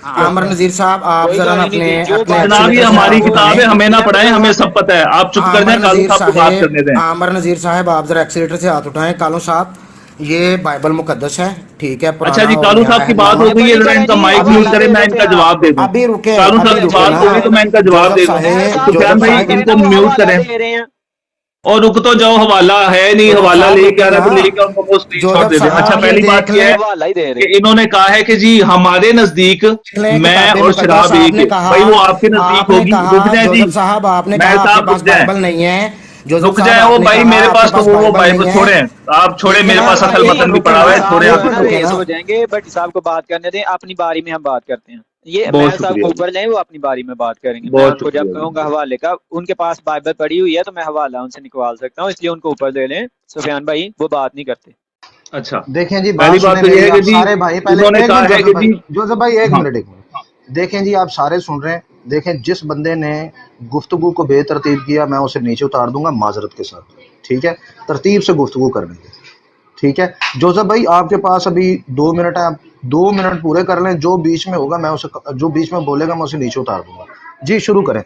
आमर नज़ीर साहब आप जरा अपने जनाब ये हमारी किताब है, हमें ना पढ़ाएं, हमें सब पता है। आप चुप कर जाएं, कालू साहब को बात करने दें। आमर नज़ीर साहब आप जरा एक्सीलेटर से हाथ उठाएं। कालू साहब ये बाइबल मुकद्दस है, ठीक है, अच्छा पुराना जी, हो कालू गया साहब है की बात नया। हो गई है, जरा इनका माइक म्यूट करें, मैं इनका जवाब दे दूं। अभी रुके कालू साहब की बात हो गई तो मैं इनका जवाब दे दूं। सुफियान भाई इनको म्यूट करें और रुक तो जाओ, हवाला है नहीं, हवाला लेके आ रहा है तो लेके उनको वो स्क्रीनशॉट दे दें। अच्छा, पहली बात यह है कि इन्होंने कहा है कि जी हमारे नजदीक मैं और शराब एक है। भाई वो आपके नजदीक होगी, रुक जाए जी साहब, आपने मैं कहा आपके साहब पास रुक जाए, बाइबल नहीं है, रुक जाए वो भाई, मेरे पास तो वो बाइबल छोड़े, आप छोड़े, मेरे पास असल वतन भी पड़ा हुआ है, छोड़े आप हो जाएंगे। बट साहब को बात करने दें, अपनी बारी में हम बात करते हैं। ये बहुत मैं साहब को ऊपर जाए, वो अपनी बारी में बात करेंगे। मैं उनको जब कहूँगा हवाले का, उनके पास बाइबल पड़ी हुई है तो मैं हवाला उनसे निकलवा सकता हूँ, इसलिए उनको ऊपर ले लें। सुफियान भाई वो बात नहीं करते। अच्छा, देखें जी, पहली बात तो ये है कि जी सारे भाई पहले उन्होंने कहा है कि जी जोसेफ भाई एक मिनट देखें जी, आप सारे सुन रहे हैं। देखें, जिस बंदे ने गुफ्तगू को बेतरतीब किया मैं उसे नीचे उतार दूंगा माजरत के साथ, ठीक है, तरतीब से गुफ्तगू करने के, ठीक है। जोसेफ भाई आपके पास अभी 2 मिनट है, आप 2 मिनट पूरे कर लें, जो बीच में होगा मैं उसे, जो बीच में बोलेगा मैं उसे नीचे उतार दूंगा। जी शुरू करें।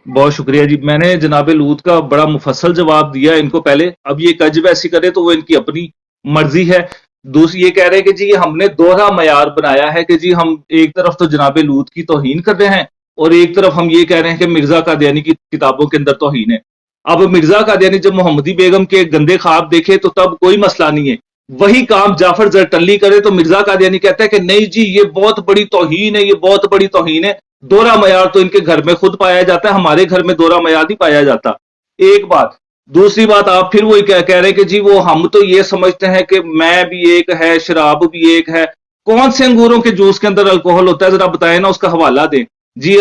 बहुत शुक्रिया जी, मैंने जनाब लूत का बड़ा मुफस्सल जवाब दिया इनको पहले। अब ये कज वैसी करे तो वो इनकी अपनी मर्जी है। दूसरी ये कह रहे हैं कि जी हमने दोहरा मयार बनाया है कि जी हम एक तरफ तो जनाब लूत की तौहीन कर रहे हैं और एक तरफ हम ये कह रहे हैं कि मिर्जा कादियानी की किताबों के अंदर तौहीन है। अब मिर्जा कादियानी जब मोहम्मदी बेगम के गंदे ख्वाब देखे तो तब कोई मसला नहीं है, वही काम जाफर जरटल्ली करे तो मिर्जा कादियानी कहता है कि नहीं जी ये बहुत बड़ी तौहीन है, ये बहुत बड़ी तौहीन है। दोहरा मयार तो इनके घर में खुद पाया जाता है, हमारे घर में दोहरा मयार नहीं पाया जाता। एक बात। दूसरी बात, आप फिर वही कह रहे हैं कि जी वो हम तो ये समझते हैं कि मैं भी एक है, शराब भी एक है। कौन से अंगूरों के जूस के अंदर अल्कोहल होता है, जरा बताएं ना, उसका हवाला दें जी।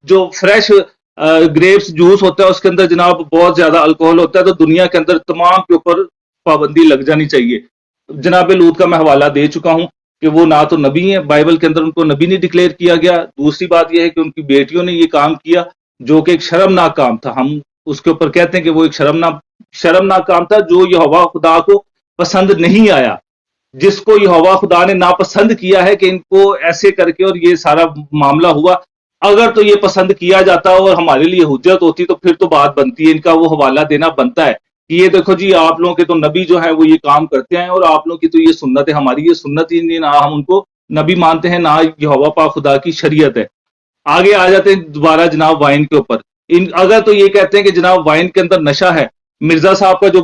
जो फ्रेश ग्रेप्स जूस होता है उसके अंदर जनाब बहुत ज्यादा अल्कोहल होता है, तो दुनिया के अंदर तमाम के ऊपर पाबंदी लग जानी चाहिए। जनाब लूत का मैं हवाला दे चुका हूं कि वो ना तो नबी हैं, बाइबल के अंदर उनको नबी नहीं डिक्लेयर किया गया। दूसरी बात यह है कि उनकी बेटियों ने ये काम किया जो कि एक शर्मनाक काम था। हम उसके ऊपर कहते हैं कि वो एक शर्मनाक काम था जो यहोवा खुदा को पसंद नहीं आया, जिसको यहोवा खुदा ने नापसंद किया है कि इनको ऐसे करके और ये सारा मामला हुआ। अगर तो ये पसंद किया जाता और हमारे लिए हुज्जत होती तो फिर तो बात बनती है, इनका वो हवाला देना बनता है कि ये देखो जी आप लोगों के तो नबी जो है वो ये काम करते हैं और आप लोगों की तो ये सुन्नत है, हमारी ये सुन्नत ही नहीं, ना हम उनको नबी मानते हैं ना यहोवा पाक खुदा की शरीयत है। आगे आ जाते हैं दोबारा जनाब वाइन के ऊपर। अगर तो ये कहते हैं कि जनाब वाइन के अंदर नशा है, मिर्जा साहब का जो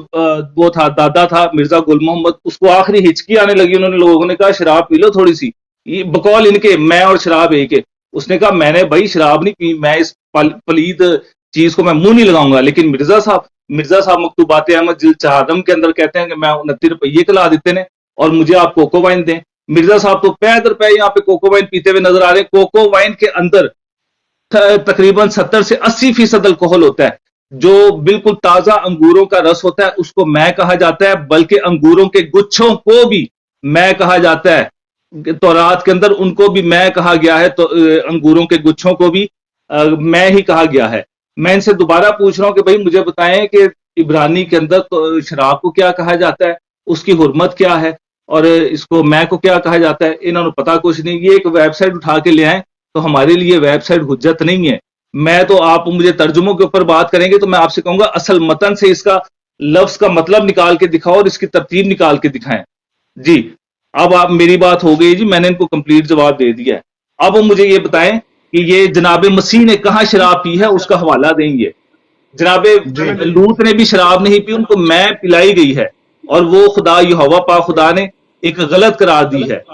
वो था दादा था मिर्जा गुल मोहम्मद, उसको आखिरी हिचकी आने लगी, उन्होंने लोगों ने कहा शराब पी लो थोड़ी सी, ये बकौल इनके मैं और शराब एक है। उसने कहा मैंने भाई शराब नहीं पी, मैं इस पलीद चीज को मैं मुंह नहीं लगाऊंगा। लेकिन मिर्जा साहब मकतूबात अहमद जिल्द चहादम के अंदर कहते हैं कि मैं 29 रुपये खिला देते ने और मुझे आप कोको वाइन दें। मिर्जा साहब तो पैदल पे यहाँ पे कोको वाइन पीते हुए नजर आ रहे हैं। कोको वाइन के अंदर तकरीबन 70 से 80% अल्कोहल होता है, जो बिल्कुल ताजा अंगूरों का रस होता है, उसको मैं कहा जाता है, बल्कि अंगूरों के गुच्छों को भी मैं कहा जाता है। तौरात के अंदर उनको भी मैं कहा गया है, तो अंगूरों के गुच्छों को भी मैं ही कहा गया है। मैं इनसे दोबारा पूछ रहा हूं कि भाई मुझे बताएं कि इब्रानी के अंदर तो शराब को क्या कहा जाता है, उसकी हुर्मत क्या है और इसको मैं को क्या कहा जाता है। इन्होंने पता कुछ नहीं। ये एक वेबसाइट उठा के ले आए तो हमारे लिए वेबसाइट हुज्जत नहीं है। मैं तो आप मुझे तर्जुमों के ऊपर बात करेंगे तो मैं आपसे कहूंगा असल मतन से इसका लफ्ज का मतलब निकाल के दिखाओ और इसकी तरतीब निकाल के दिखाएं जी। अब आप मेरी बात हो गई जी, मैंने इनको कंप्लीट जवाब दे दिया है। अब मुझे ये बताएं कि ये जनाब मसीह ने कहाँ शराब पी है, उसका हवाला देंगे। जनाब लूत ने भी शराब नहीं पी, उनको मैं पिलाई गई है और वो खुदा यहोवा पाक खुदा ने एक गलत करार दी है।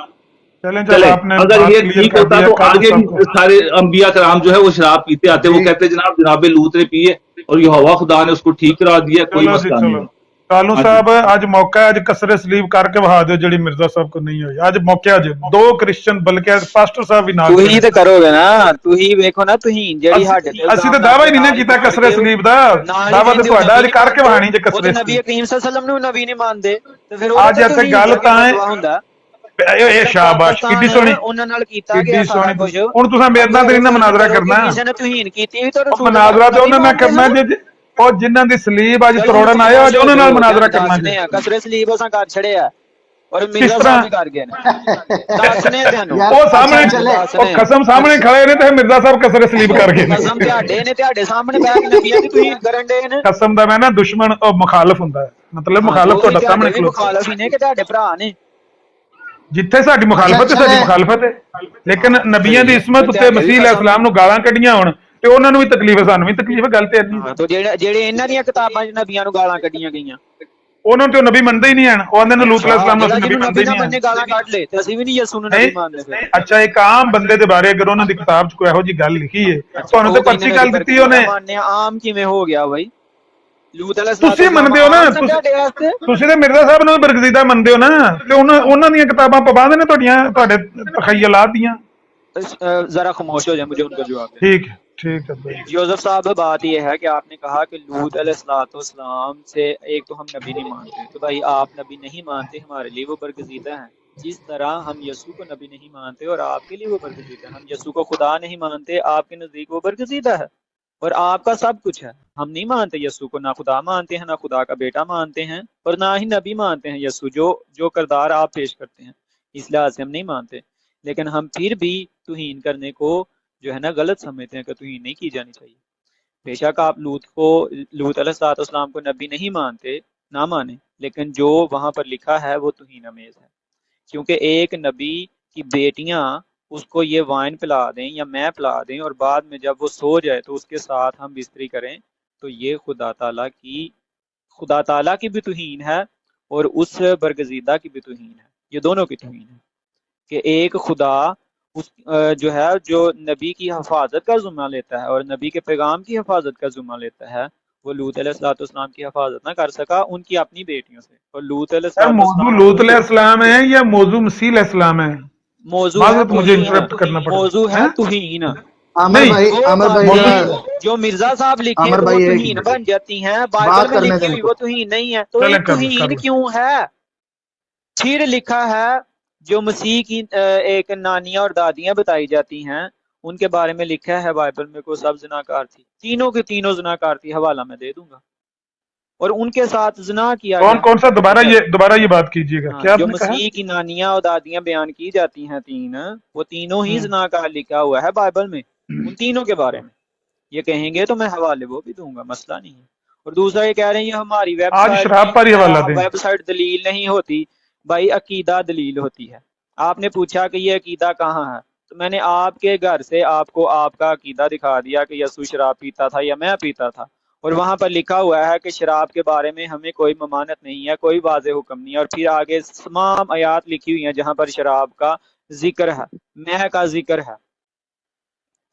चले अगर ये ठीक होता तो आगे भी सारे अंबिया कराम जो है वो शराब पीते आते, वो कहते जनाब लूत ने पी है और यहोवा खुदा ने उसको ठीक करा दिया, कोई मसला नहीं। कालू साहब आज मौका है, आज कसरे सलीब करके वहा दो जी मिर्जा साहब को नहीं हुई। आज मौका आज 2 क्रिश्चियन बल्कि पास्टर साहब भी नाल तू ही ते करोगे ना, तू ही देखो ना, तू ही जेडी हाडे ਅਸੀਂ ਤਾਂ ਦਾਵਾ ਹੀ ਨਹੀਂ ਨਾ ਕੀਤਾ कसरे सलीब ਦਾ ਦਾਵਾ ਤੇ ਤੁਹਾਡਾ ਅੱਜ ਕਰਕੇ ਵਹਾਣੀ ਜੇ कसरे नबी करीम सल्लल्लाहु अलैहि वसल्लम ਨੂੰ ਨਬੀ ਨਹੀਂ ਮੰਨਦੇ ਤੇ ਫਿਰ ਅੱਜ ਇੱਥੇ ਗੱਲ ਤਾਂ ਹੈ ਇਹ ਸ਼ਾਬਾਸ਼ ਕਿੱਡੀ ਸੋਹਣੀ ਉਹਨਾਂ ਨਾਲ ਕੀਤਾ ਗਿਆ ਸਾਰਾ ਕੁਝ। ਹੁਣ ਤੁਸੀਂ ਮੇਰੇ ਨਾਲ ਤੇ ਨਹੀਂ ਮਨਾਜ਼ਰਾ ਕਰਨਾ, ਕਿਸੇ ਨੇ ਤੁਹੀਨ ਕੀਤੀ ਵੀ ਤਾਂ ਰਸੂਲ ਮਨਾਜ਼ਰਾ ਤੇ ਉਹਨਾਂ ਨਾਲ ਕਰਨਾ ਜੇ ਉਹ ਜਿਨ੍ਹਾਂ ਦੀ ਸਲੀਬ ਅੱਜ ਤਰੋੜਨ ਆਏ ਅੱਜ ਉਹਨਾਂ ਨਾਲ ਮਨਾਜ਼ਰਾ ਕਰਨਾ ਜੀ। कसरे सलीब ਅਸਾਂ ਕਰ ਛੜਿਆ और मिर्जा साहब भी कर गए दसने तेनू ਉਹ ਸਾਹਮਣੇ ਉਹ ਕਸਮ ਸਾਹਮਣੇ ਖੜੇ ਨੇ ਤੇ ਮਿਰਜ਼ਾ ਸਾਹਿਬ कसरे ਸਲੀਬ ਕਰ ਗਏ ਕਸਮ ਤੁਹਾਡੇ ਨੇ ਤੁਹਾਡੇ ਸਾਹਮਣੇ ਬੈਠ ਕੇ ਨਬੀਆਂ ਦੀ ਤੁਹੀਨ ਕਰਨ ਦੇ ਨੇ। ਕਸਮ ਦਾ ਮੈਂ ਨਾ ਦੁਸ਼ਮਣ ਉਹ ਮੁਖਾਲਫ ਹੁੰਦਾ ਹੈ। ਮਤਲਬ ਹਾਂ ਤੇ ਮੁਖਾਲਫ ਉਹ ਵੀ ਤੁਹਾਡਾ ਤੁਹਾਡੇ ਸਾਹਮਣੇ ਵੀ ਖਲੋਤੇ, ਮੁਖਾਲਫ ਹੀ ਨੇ ਕਿ ਤੁਹਾਡੇ ਭਰਾ ਨੇ। ਜਿੱਥੇ ਸਾਡੀ ਅੱਛਾ ਮੁਖਾਲਫਤ ਹੈ ਅੱਛਾ ਸਾਡੀ ਇਹ ਮੁਖਾਲਫਤ ਹੈ, ਲੇਕਿਨ ਹਾਂ ਨਬੀਆਂ ਦੀ ਸਹੀ ਹੈ, ਇਸਮਤ ਫਿਰ ਉੱਤੇ ਤੁਹਾਡੇ ਵੀ ਮਸੀਹ ਖਤਮ ਅਲੈਹਿਸਲਾਮ ਨੂੰ ਗਾਲਾਂ ਕੱਢੀਆਂ ਹੋਣ ਤੇ ਉਹਨਾਂ ਨੂੰ ਵੀ ਤਕਲੀਫ ਹੈ, ਸਾਨੂੰ ਵੀ ਤਕਲੀਫ ਹੈ, ਗੱਲ ਤੇ ਇੰਨੀ ਹਾਂ। ਤੇ ਜਿਹੜੇ ਇਹਨਾਂ ਦੀਆਂ ਕਿਤਾਬਾਂ 'ਚ ਨਬੀਆਂ ਨੂੰ ਗਾਲਾਂ ਕੱਢੀਆਂ ਗਈਆਂ, ਉਹਨਾਂ ਨੂੰ ਤੇ ਉਹ ਨਬੀ ਮੰਨਦੇ ਹੀ ਨਹੀਂ ਹਨ, ਉਹ ਆਂਦੇ ਨੇ ਲੂਤ ਅੱਛਾ ਅਲੈਹਿਸਲਾਮ ਨੂੰ ਜਿਹੜਾ ਅਸੀਂ ਨਬੀ ਜਿਹਨੂੰ ਮੰਨਦੇ ਨਬੀ ਹੀ ਨਾ ਨਹੀਂ ਮੰਨੇ ਹਨ। ਗਾਲਾਂ ਕੱਢ ਲੈ ਤੇ ਅਸੀਂ ਵੀ ਨਹੀਂ ਯਸੂ ਨੂੰ ਨਹੀਂ ਨਬੀ ਮੰਨਦੇ ਫਿਰ। ਅੱਛਾ, ਇੱਕ ਆਮ ਬੰਦੇ ਦੇ ਬਾਰੇ ਅਗਰ ਉਹਨਾਂ ਦੀ ਕਿਤਾਬ 'ਚ ਕੋਈ ਇਹੋ ਜਿਹੀ ਗੱਲ ਲਿਖੀ ਹੈ, ਅੱਛਾ ਤੁਹਾਨੂੰ ਤੇ ਉਹ ਕਹਿੰਦੇ ਪਰਚੀ ਨੇ ਗੱਲ ਅਸੀਂ ਦਿੱਤੀ ਬਰਗਜ਼ੀਦਾ ਉਹਨੇ, ਮੰਨਦੇ ਆ, ਆਮ ਕਿਵੇਂ ਹੋ ਗਿਆ ਬਈ? ਲੂਤ ਤੁਸੀਂ ਅਲੈਹਿਸਲਾਮ ਮੰਨਦੇ ਹੋ ਨਾ, ਆਮ ਸਨ ਤੁਹਾਡੇ ਵਾਸਤੇ? ਤੁਸੀਂ ਤੇ ਮਿਰਜ਼ਾ ਸਾਹਿਬ ਨੂੰ ਵੀ ਬਰਗਜ਼ੀਦਾ ਮੰਨਦੇ ਹੋ ਨਾ, ਤੇ ਉਹਨਾਂ ਦੀਆਂ ਕਿਤਾਬਾਂ ਪਾਬੰਦ ਨੇ ਤੁਹਾਡੇ ਤਖਯਲਾਤ ਦੀਆਂ। जरा खामोश हो जाए, मुझे उनका जवाब दें। ठीक है भाई। योसेफ साहब, बात ये है कि आपने कहा कि लूत अलैहिस्सलाम से एक तो हम नबी नहीं मानते, तो भाई आप नबी नहीं मानते, हमारे लिए वो बरगजीदा है। जिस तरह हम यसू को नबी नहीं मानते और आपके लिए वो बरगजीदा है, हम यसू को खुदा नहीं मानते, आपके नज़दीक वो बरगजीदा है और आपका सब कुछ है। हम नहीं मानते यसू को, ना खुदा मानते हैं, ना खुदा का बेटा मानते हैं और ना ही नबी मानते हैं यसू, जो किरदार आप पेश करते हैं, इस लिहाज से हम नहीं मानते। लेकिन हम फिर भी तौहीन करने को जो है ना गलत समझते हैं कि तौहीन नहीं की जानी चाहिए। बेशक आप लूत अलैहिस्सलाम को नबी नहीं मानते, ना माने, लेकिन जो वहाँ पर लिखा है वो तौहीन अमेज है, क्योंकि एक नबी की बेटियां उसको ये वाइन पिला दें या मैं पिला दें और बाद में जब वो सो जाए तो उसके साथ हम बिस्तरी करें, तो ये खुदा ताला की भी तौहीन है और उस बरगजीदा की भी तौहीन है, ये दोनों की तौहीन है कि एक खुदा जो नबी की हिफाजत का ज़िम्मा लेता है और नबी के पैगाम की हिफाजत का ज़िम्मा लेता है, वो लूत अलैहिस्सलाम की हिफाजत ना कर सका उनकी अपनी बेटियों से। और मौजू लूत अलैहिस्सलाम है या मौजू मसीह अलैहिस्सलाम है? मौजू है, मुझे इंटरप्ट करना पड़ा। मौजू है तौहीन। अमर भाई जो मिर्जा साहब लिखे वो तौहीन बन जाती हैं, बाइबल में लिखी हुई वो तौहीन नहीं है, तो ये तौहीन क्यों है? फिर लिखा है जो मसीह की एक नानियां और दादियां बताई जाती हैं, उनके बारे में लिखा है बाइबल में को सब ज़िनाकार थी, तीनों के तीनों ज़िनाकार थी, हवाला मैं दे दूंगा, और उनके साथ ज़िना किया कौन सा दोबारा ये बात कीजिएगा। क्या जो मसीह की नानियां और दादियां बयान की जाती हैं तीन, वो तीनों ही ज़िनाकार लिखा हुआ है बाइबल में, उन तीनों के बारे में ये कहेंगे तो मैं हवाले वो भी दूंगा, मसला नहीं है। और दूसरा ये कह रहे हैं ये हमारी वेबसाइट दलील नहीं होती, भाई अकीदा दलील होती है। आपने पूछा कि ये अकीदा कहाँ है, तो मैंने आपके घर से आपको आपका अकीदा दिखा दिया कि यसू शराब पीता था या मैं पीता था, और वहाँ पर लिखा हुआ है कि शराब के बारे में हमें कोई ममानत नहीं है, कोई वाज़ेह हुक्म नहीं है, और फिर आगे तमाम आयात लिखी हुई हैं जहाँ पर शराब का जिक्र है, मैं का जिक्र है।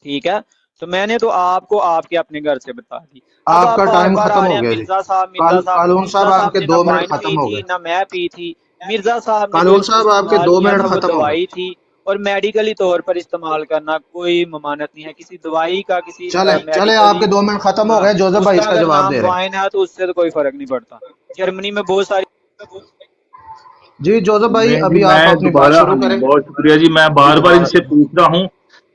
ठीक है, तो मैंने तो आपको आपके अपने घर से बता दी। आपका टाइम खत्म हो गया। मिर्जा साहब आपके 2 मिनट खत्म हो गए। ना मैं पी थी, मिर्जा साहब कानून साहब आपके 2 मिनट खत्म हो गए थी, और मेडिकली तौर पर इस्तेमाल करना कोई ममानत नहीं है किसी दवाई का, किसी चले आपके 2 मिनट खत्म हो गए। जोसेफ भाई इसका जवाब दे रहे हैं। तो उससे तो कोई फर्क नहीं पड़ता। जर्मनी में बहुत सारी जी जोसेफ भाई अभी आप अपनी बात शुरू करें। बहुत शुक्रिया जी। मैं बार बार इनसे पूछ रहा हूँ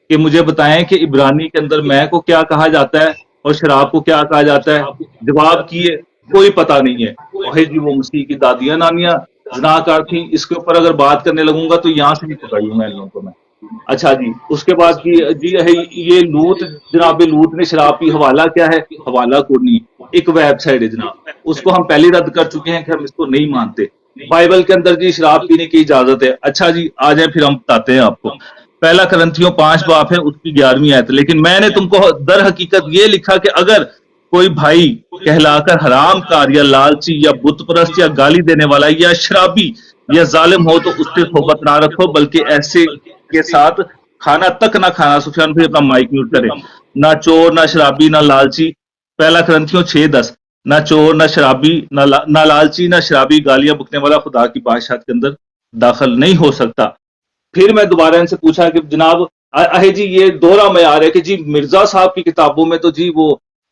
कि मुझे बताएं कि इब्रानी के अंदर मैं को क्या कहा जाता है और शराब को क्या कहा जाता है। जवाब किए कोई पता नहीं है। वही जी वो मसीह की दादियां नानियां ज़िनाकार थी। इसके ऊपर अगर बात करने लगूंगा तो यहाँ से भी पकड़ लूंगा इन लोगों को मैं। अच्छा जी, उसके बाद जी ये लूत, जनाब लूत ने शराब पी, हवाला क्या है? हवाला को नहीं, एक वेबसाइट है जनाब, उसको हम पहले रद्द कर चुके हैं कि हम इसको नहीं मानते। बाइबल के अंदर जी शराब पीने की इजाजत है। अच्छा जी, आ जाए फिर हम बताते हैं आपको। पहला करंथियों 5 बाब है, उसकी 11वीं आयत। लेकिन मैंने तुमको दर हकीकत ये लिखा कि अगर कोई भाई कहलाकर हराम कार या लालची या बुत परस्त या गाली देने वाला या शराबी या जालिम हो तो उससे सोबत ना रखो, बल्कि ऐसे के साथ खाना तक ना खाना। सुफियान भाई अपना माइक म्यूट करें। ना चोर, ना शराबी, ना लालची। पहला करंथियों 6:10। ना चोर, ना शराबी, ना लालची, ना शराबी, गालियां बकने वाला खुदा की बादशाहत के अंदर दाखिल नहीं हो सकता। फिर मैं दोबारा इनसे पूछा कि जनाब आहे जी ये दोहरा मयार है कि जी मिर्जा साहब की किताबों में तो जी वो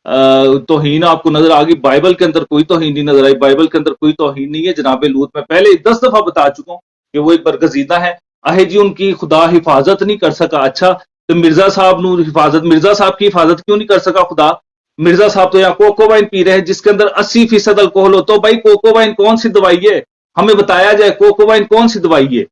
तौहीन आपको नजर आ गई, बाइबल के अंदर कोई तौहीन नहीं नजर आई। बाइबल के अंदर कोई तौहीन नहीं है। जनाब लूत मैं पहले 10 दफा बता चुका हूं कि वो एक बरगजीदा है। आहे जी उनकी खुदा हिफाजत नहीं कर सका। अच्छा, तो मिर्जा साहब मिर्जा साहब की हिफाजत क्यों नहीं कर सका खुदा? मिर्जा साहब तो यहाँ कोकोवाइन पी रहे हैं जिसके अंदर 80% अल्कोहल हो। तो भाई कोकोवाइन कौन सी दवाई है? हमें बताया जाए कोकोवाइन कौन सी दवाई है?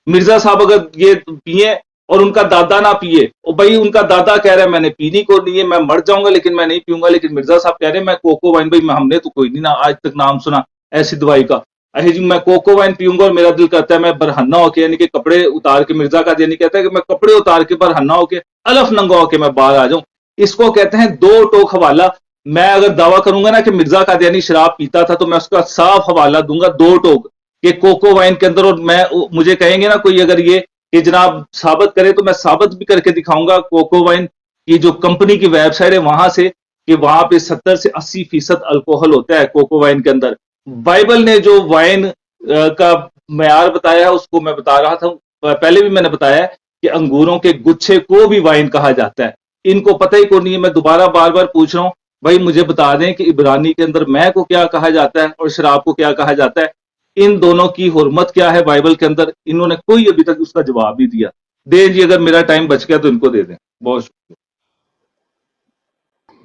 मिर्जा साहब अगर ये पिए और उनका दादा ना पिए, और भाई उनका दादा कह रहा है मैंने पीनी को नहीं है, मैं मर जाऊंगा लेकिन मैं नहीं पीऊंगा, लेकिन मिर्जा साहब कह रहे हैं मैं कोको वाइन, भाई हमने तो कोई नहीं ना आज तक नाम सुना। ऐसी दवाई का, अहे जी मैं कोको वाइन पीऊंगा और मेरा दिल करता है मैं बरहन्ना होके, यानी कि कपड़े उतार के, मिर्जा कादियानी कहता है कि मैं कपड़े उतार के बरहन्ना होके अलफ नंगा होके मैं बाहर आ जाऊं। इसको कहते हैं दो टोक हवाला। मैं अगर दावा करूंगा ना कि मिर्जा कादियानी शराब पीता था तो मैं उसका साफ हवाला दूंगा दो टोक कि कोको वाइन के अंदर, और मैं मुझे कहेंगे ना कोई अगर ये कि जनाब साबित करे तो मैं साबित भी करके दिखाऊंगा कोको वाइन की जो कंपनी की वेबसाइट है वहां से, कि वहां पे 70 से 80% अल्कोहल होता है कोको वाइन के अंदर। बाइबल ने जो वाइन का मयार बताया है उसको मैं बता रहा था, पहले भी मैंने बताया है कि अंगूरों के गुच्छे को भी वाइन कहा जाता है। इनको पता ही को नहीं है, मैं दोबारा बार बार पूछ रहा हूं, भाई मुझे बता दें कि इब्रानी के अंदर मैं को क्या कहा जाता है और शराब को क्या कहा जाता है, इन दोनों की हुर्मत क्या है बाइबल के अंदर। इन्होंने कोई अभी तक उसका जवाब नहीं दिया। दें जी, अगर मेरा टाइम बच गया तो इनको दे दें। बहुत शुक्रिया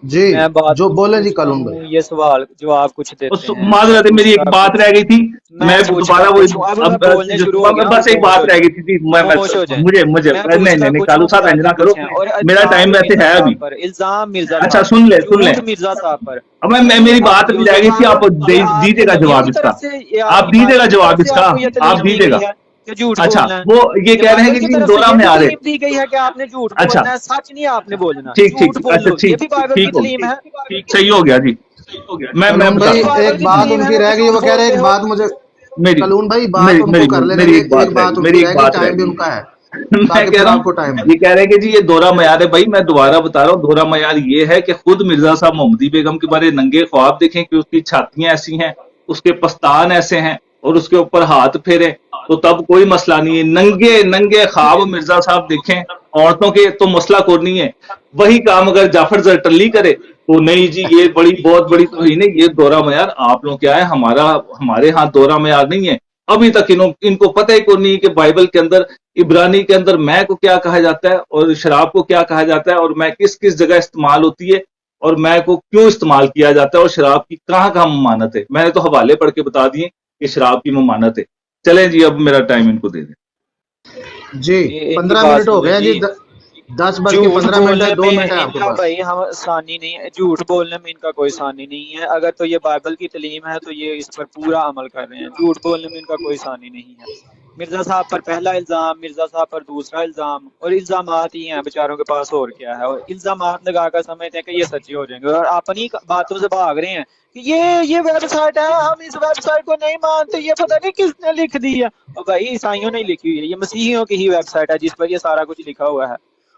जी। मैं बात जो कुछ बोले जी पूछता कलून हूँ, भाई। ये सवाल जवाब कुछ देते हैं। माजरत है, मेरी एक उसका बात कुछ रह गई थी, मैं मैं पूछ दोबारा रहा वो हूँ, अब मैं बोलने शुरू हो गया बस एक बात रह गई थी जी, खामोश हो जाए। मुझे मैं नहीं नहीं पूछता नहीं कुछ कालू हूँ, साहब बताते ना करो, कुछ हैं। और मेरा इल्जाम टाइम वैसे मिर्जा है साहब अभी। पर, इल्जाम मिर्जा अच्छा साहब सुन ले झूठ मिर्जा साहब पर। अब मैं मेरी अब बात भी जाएगी थी, आप ये आपके दीजिएगा नबियों जवाब की इसका, तरफ से, ये आप आपकी दीजिएगा बाइबल की जवाब तरफ से इसका, आपको ये आप तालीम दी गई दीजिएगा। है कि झूठ अच्छा बोलना है। वो ये कह रहे हैं बाइबल कि की जी तरफ से दोहरा ये भी में आ रहे। तालीम दी गई है कि आपने झूठ अच्छा बोलना है, सच नहीं आपने बोलना, ठीक झूठ ठीक, अच्छा बोलो, ये भी बाइबल की ठीक हो तालीम है। सही हो गया जी। मैं कलून बता भाई बाइबल एक की बात तालीम है उनकी ना रह कि गई, झूठ वो कह रहे हैं बोलते एक हो। बात मुझे, मेरी कलून भाई बात मेरी उनको मेरी कर लेने मेरी दें, एक बात एक रह बात गई, उनकी मेरी रह एक गई, बात रह टाइम भी गई। उनका है, मैं ताकि कह फिर रहा आपको हूँ, टाइम ये दे। कह रहे हैं कि जी ये दोहरा मयार है। भाई मैं दोबारा बता रहा हूँ, दोहरा मयार ये है कि खुद मिर्जा साहब मोहम्मदी बेगम के बारे नंगे ख्वाब देखें कि उसकी छातियां ऐसी हैं, उसके पस्तान ऐसे हैं और उसके ऊपर हाथ फेरे तो तब कोई मसला नहीं है। नंगे नंगे ख्वाब मिर्जा साहब देखें औरतों के तो मसला कोई नहीं है। वही काम अगर जाफर जरटल्ली करे तो नहीं जी ये बड़ी बहुत बड़ी तौहीन है, ये दोहरा मयार आप लोग क्या है, हमारे हाथ दोहरा मयार नहीं है। अभी तक इनको पता ही को नहीं कि बाइबल के अंदर, इब्रानी के अंदर मैं को क्या कहा जाता है और शराब को क्या कहा जाता है और मैं किस किस जगह इस्तेमाल होती है और मैं को क्यों इस्तेमाल किया जाता है और शराब की कहाँ कहाँ ममानत है। मैंने तो हवाले पढ़ के बता दिए कि शराब की ममानत है। चलें जी, अब मेरा टाइम इनको दे दें। जी इनकी 15 बात मिनट हो सुनो गए हैं जी, जी। 10 बज के झूठ 15 मिनट बोलने है, 2 में मिनट है आपके इनका पास। भाई हम सानी नहीं है, झूठ बोलने में इनका कोई सानी नहीं है। अगर तो ये बाइबल की तालीम है तो ये इस पर पूरा अमल कर रहे हैं। झूठ बोलने में इनका कोई सानी नहीं है। मिर्जा साहब पर पहला इल्जाम, मिर्जा साहब पर दूसरा इल्जाम, और इल्जामात ही हैं बेचारों के पास, और क्या है। और इल्जामात लगाकर समझते हैं कि ये सच्चे हो जाएंगे और अपनी बातों से भाग रहे हैं कि ये वेबसाइट है, हम इस वेबसाइट को नहीं मानते, ये पता नहीं किसने लिख दी है। और भाई ईसाइयों ने लिखी हुई है, ये मसीहियों की ही वेबसाइट है जिस पर ये सारा कुछ लिखा हुआ है।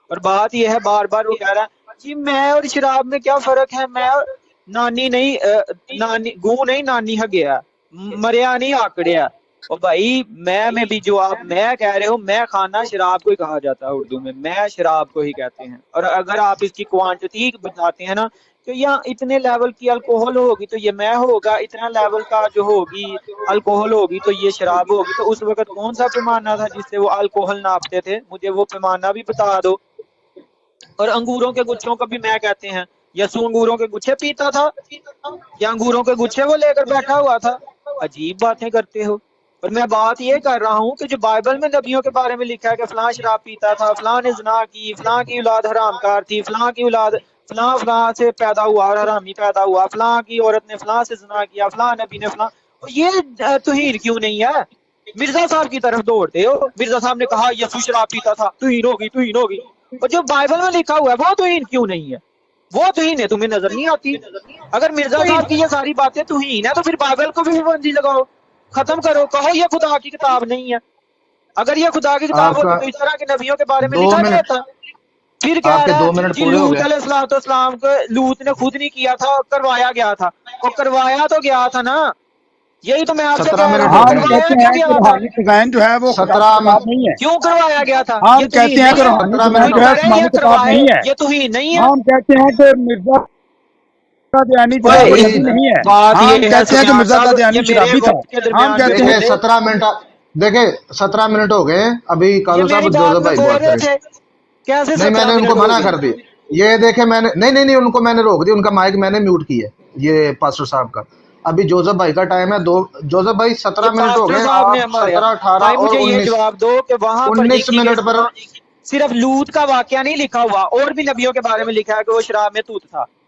और बात यह है, बार बार वो कह रहा है जी मैं और शराब में क्या फर्क है, मैं और नानी नहीं नानी गू नहीं नानी है गया, मरिया नहीं आकड़िया। और भाई मैं में भी जो आप मैं कह रहे हो, मैं खाना शराब को ही कहा जाता है उर्दू में, मैं शराब को ही कहते हैं। और अगर आप इसकी क्वांटिटी बताते हैं ना तो यहाँ इतने लेवल की अल्कोहल होगी तो ये मैं होगा, इतना लेवल का जो होगी अल्कोहल होगी तो ये शराब होगी। तो उस वक्त कौन सा पैमाना था जिससे वो अल्कोहल नापते थे, मुझे वो पैमाना भी बता दो। और अंगूरों के गुच्छों को भी मैं कहते हैं, यसू अंगूरों के गुच्छे पीता था या अंगूरों के गुच्छे वो लेकर बैठा हुआ था? अजीब बातें करते हो। और मैं बात ये कर रहा हूँ कि जो बाइबल में नबियों के बारे में लिखा है कि फलां शराब पीता था, फलां ने ज़िना की, फलां की औलाद हरामकार थी, फलां की औलाद फलां फलां से पैदा हुआ और हरामी पैदा हुआ, फलां की औरत ने फलां से ज़िना किया, फलां नबी ने फलां। और ये तुहीन क्यों नहीं है? मिर्जा साहब की तरफ दौड़ते हो। मिर्जा साहब ने कहा यसू शराब पीता था, तुहीन होगी तुहीन होगी। और जो बाइबल में लिखा हुआ है वो तुहीन क्यों नहीं है? वो तुहीन है, तुम्हें नजर नहीं आती? अगर मिर्जा साहब की ये सारी बातें तुहीन है तो फिर बाइबल को भी बंदी लगाओ, खत्म करो, कहो ये खुदा की किताब नहीं है। अगर ये खुदा की किताब होती तो इस तरह के नबियों के बारे में लिखा नहीं था। फिर कह आपके रहा 2 है मिनट जी पूरे हो लूत गए। अलैहिस्सलाम को लूत ने खुद नहीं किया था, करवाया गया था। और करवाया तो गया था ना, यही तो मैं आपसे 17 कह रहा मिनट हूँ, हो हम गए। करवाया कहते क्यों हैं कि गया था? रूहानी खजाइन जो है वो खुदा की 17 किताब नहीं है। क्यों करवाया गया था? हम ये कहते तुहीन हैं नहीं कि है? रूहानी 17 खजाइन मिनट कोई जो हो है कह गए। रहे हैं आसमानी ये किताब करवाए, नहीं है। ये तुहीन नहीं है? हम कहते हैं कि मिर्जा कादियानी जो है वो ओए नबी नहीं है। बात हम ये है कहते हैं कि सुफियान मिर्जा साहब, ये कादियानी मेरे शराबी था। वक्त के हम दरमियान में कहते हैं देखिए 17 मिनट, देखिए 17 मिनट हो गए। अभी ये कालू मेरी साहब बात जोसेफ में भाई बोल बात रहे करें। थे, कैसे नहीं 17 मैंने उनको मिनट हो मना गए? कर दी। ये देखे मैंने नहीं उनको मैंने रोक दिया, उनका माइक मैंने म्यूट किया ये पास्टर साहब का। अभी जोसेफ भाई का टाइम है, दो जोसेफ भाई ये 17 मिनट हो पास्टर गए। साहब ने आप हमारे 17, 18 भाई और मुझे ये 19 जवाब दो कि वहां पर 19 लिखी मिनट पर सिर्फ लूत का वाकया नहीं लिखा हुआ, और भी नबियों के बारे में लिखा है कि वो शराब में तूत था।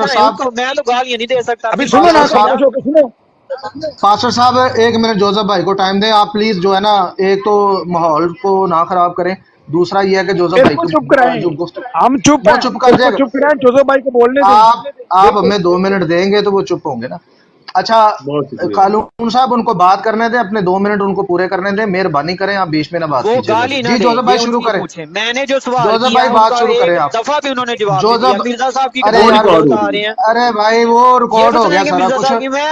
पास्टर साहब, मैं तो गालियां नहीं दे सकता। अभी सुनो ना, सुनो पास्टर साहब 1 मिनट जोसेफ भाई को टाइम दें आप प्लीज। जो है ना, एक तो माहौल को ना खराब करें, दूसरा ये है कि जोसेफ भाई इसको को चुप कराएं, जो गुफ्त हम चुप वो हैं, चुप कर इसको जाएगा। चुप कराएं, जोसेफ भाई को बोलने दें। आप हमें 2 मिनट देंगे तो वो चुप होंगे ना। अच्छा कालून साहब उनको बात करने दें, अपने 2 मिनट उनको पूरे करने दें, मेहरबानी करें, आप बीच में ना बात कीजिएगा। जी जोसेफ भाई शुरू करें। मैंने जो सवाल जोसेफ किया भाई बात शुरू करें आप। दफा भी उन्होंने जवाब नहीं दिया। मिर्जा साहब की अरे यार बता रहे हैं, अरे भाई वो रिकॉर्ड हो गया सारा कुछ,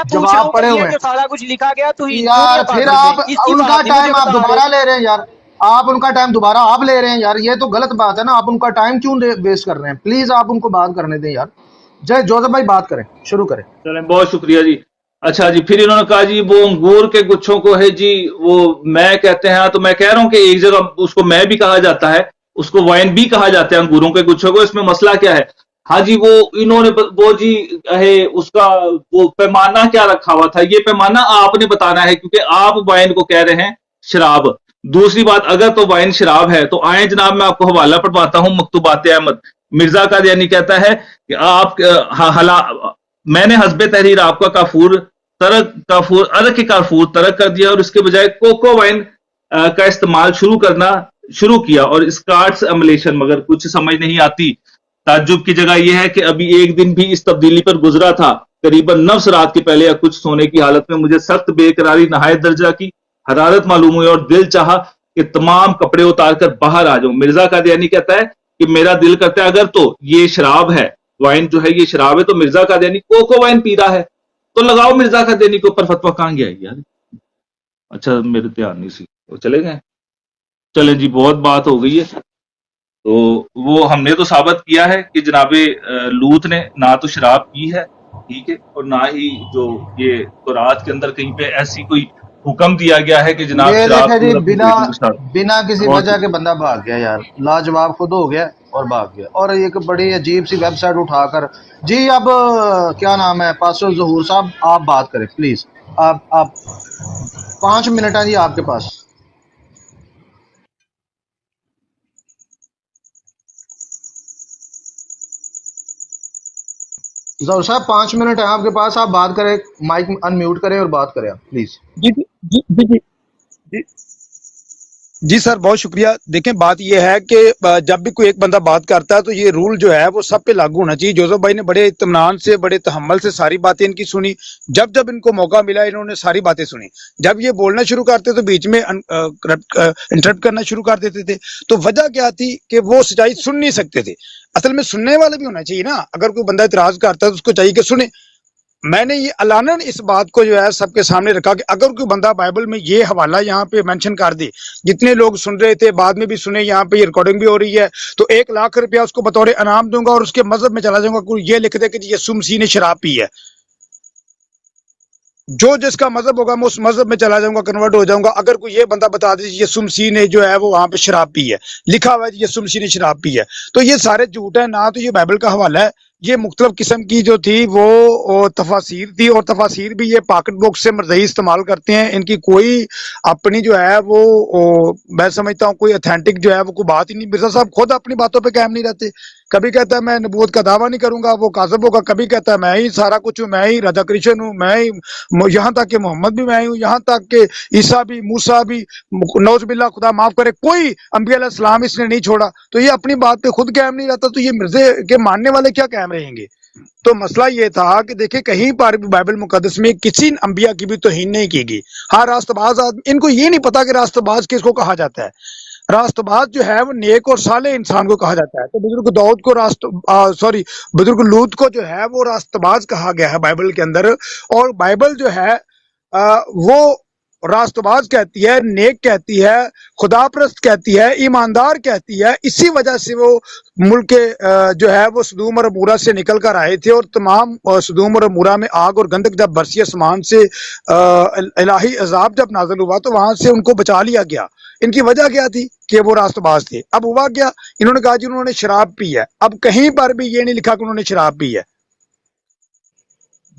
जवाब पड़े हुए हैं सारा कुछ लिखा गया तो यार। फिर आप उनका टाइम आप दोबारा ले रहे हैं यार, आप उनका टाइम दोबारा आप ले रहे हैं यार, ये तो गलत बात है ना। आप उनका टाइम क्यों वेस्ट कर रहे हैं? प्लीज आप उनको बात करने दें यार। जय जोसेफ भाई बात करें, शुरू करें। चलें, बहुत शुक्रिया जी। अच्छा जी, फिर इन्होंने कहा जी वो अंगूर के गुच्छों को है जी वो मैं कहते हैं, तो मैं कह रहा हूं कि एक जगह उसको मैं भी कहा जाता है, उसको वाइन भी कहा जाता है अंगूरों के गुच्छों को, इसमें मसला क्या है? हाँ जी, वो इन्होंने वो जी है उसका वो पैमाना क्या रखा हुआ था, ये पैमाना आपने बताना है क्योंकि आप वाइन को कह रहे हैं शराब। दूसरी बात, अगर तो वाइन शराब है तो आए जनाब, मैं आपको हवाला पढ़वाता हूं मकतूबात अहमद। मिर्जा कादियानी कहता है कि आप मैंने हस्बे तहरीर आपका काफूर अरक के काफूर तरक कर दिया और इसके बजाय कोको वाइन का इस्तेमाल शुरू किया और स्कार्ट्स अमलेशन, मगर कुछ समझ नहीं आती। ताज्जुब की जगह यह है कि अभी एक दिन भी इस तब्दीली पर गुजरा था, करीबन 9 रात के पहले या कुछ सोने की हालत में मुझे सख्त बेकरारी नहायत दर्जा की हरारत मालूम हुई और दिल चाहा कि तमाम कपड़े उतार कर बाहर आ जाऊं। मिर्जा कादियानी कहता है कि मेरा दिल करता है अगर तो ये शराब है, वाइन जो है ये शराब है, तो मिर्जा कादियानी कोको वाइन पी रहा है, तो लगाओ मिर्जा कादियानी के ऊपर फतवा। कहां गया यार? अच्छा, मेरे ध्यान नहीं सी, वो चले गए। चलें जी, बहुत बात हो गई है। तो वो हमने तो साबित किया है कि जनाबे लूत ने ना तो शराब पी है, ठीक है, और ना ही जो ये कुरात के अंदर कहीं पे ऐसी कोई हुक्म दिया गया है कि जनाब ये शराब देखे जी, अपनी बिना बेटियों के साथ। बिना किसी बहुत वजह के बंदा भाग गया यार, लाजवाब खुद हो गया और भाग गया। और एक बड़ी अजीब सी वेबसाइट उठाकर जी, अब क्या नाम है, पास्टर ज़हूर साहब आप बात करें प्लीज। आप 5 मिनट हैं जी आपके पास। ज़हूर साहब 5 मिनट है आपके पास, आप बात करें, माइक अनम्यूट करें और बात करें आप please. Ji ji ji ji ji ji ji sir, बहुत शुक्रिया। देखें, बात यह है कि जब भी कोई एक बंदा बात करता है तो ये रूल जो है वो सब पे लागू होना चाहिए। जोसेफ भाई ने बड़े इत्मीनान से, बड़े तहम्मुल से सारी बातें इनकी सुनी। जब जब इनको मौका मिला इन्होंने सारी बातें सुनी। जब ये बोलना शुरू करते तो बीच में इंटरप्ट करना शुरू कर देते थे। तो वजह क्या थी कि वो सच्चाई सुन नहीं सकते थे। असल में सुनने वाले भी होना चाहिए ना। अगर कोई बंदा इतराज करता है तो उसको चाहिए कि सुने। मैंने ये अलानन इस बात को जो है सबके सामने रखा कि अगर कोई बंदा बाइबल में ये हवाला यहाँ पे मेंशन कर दे, जितने लोग सुन रहे थे बाद में भी सुने, यहाँ पे ये रिकॉर्डिंग भी हो रही है, तो 1 लाख रुपया उसको बतौर इनाम दूंगा और उसके मजहब में चला जाऊंगा। कोई ये लिख दे कि यीशु मसीह ने शराब पी है, जो जिसका मजहब होगा मैं उस मजहब में चला जाऊंगा, कन्वर्ट हो जाऊंगा। अगर कोई ये बंदा बता दे यीशु मसीह ने जो है वो वहां पे शराब पी है, लिखा हुआ है यीशु मसीह ने शराब पी है, तो ये सारे झूठ है। ना तो ये बाइबल का हवाला है, ये मुख्तलिफ किस्म की जो थी वो तफासीर थी, और तफासीर भी ये पॉकेट बुक से मर्जी इस्तेमाल करते हैं। इनकी कोई अपनी जो है वो मैं समझता हूँ कोई ऑथेंटिक जो है वो कोई बात ही नहीं। मिर्जा साहब खुद अपनी बातों पे कायम नहीं रहते। कभी कहता है मैं नबूवत का दावा नहीं करूंगा, वो काज़ब होगा। कभी कहता है मैं ही सारा कुछ हूँ, मैं ही राधा कृष्ण हूँ, मैं ही, यहाँ तक कि मोहम्मद भी मैं ही हूँ, यहाँ तक कि ईसा भी, मूसा भी, नौज बिल्ला, खुदा माफ करे, कोई अंबिया अलैहि सलाम इसने नहीं छोड़ा। तो ये अपनी बात पे खुद कायम नहीं रहता, तो ये मिर्जे के मानने वाले क्या कायम रहेंगे? तो मसला ये था कि देखिए कहीं पर भी बाइबल मुकद्दस में किसी अंबिया की भी तौहीन नहीं की गई। हाँ, रास्तबाज आदमी, इनको ये नहीं पता कि रास्तबाज किसको कहा जाता है। रास्तबाज जो है वो नेक और साले इंसान को कहा जाता है। तो बुजुर्ग दाऊद को बुजुर्ग लूत को जो है वो रास्तबाज कहा गया है बाइबल के अंदर। और बाइबल जो है वो रास्तबाज कहती है, नेक कहती है, खुदाप्रस्त कहती है, ईमानदार कहती है। इसी वजह से वो मुल्क के जो है वो सदूम और अमूरा से निकल कर आए थे, और तमाम सदूम और अमूरा में आग और गंधक जब बरसी आसमान से इलाही अजाब जब नाज़िल हुआ तो वहां से उनको बचा लिया गया। इनकी वजह क्या थी कि वो रास्तबाज थे। अब हुआ क्या, इन्होंने कहा जी उन्होंने शराब पी है। अब कहीं पर भी ये नहीं लिखा कि उन्होंने शराब पी है।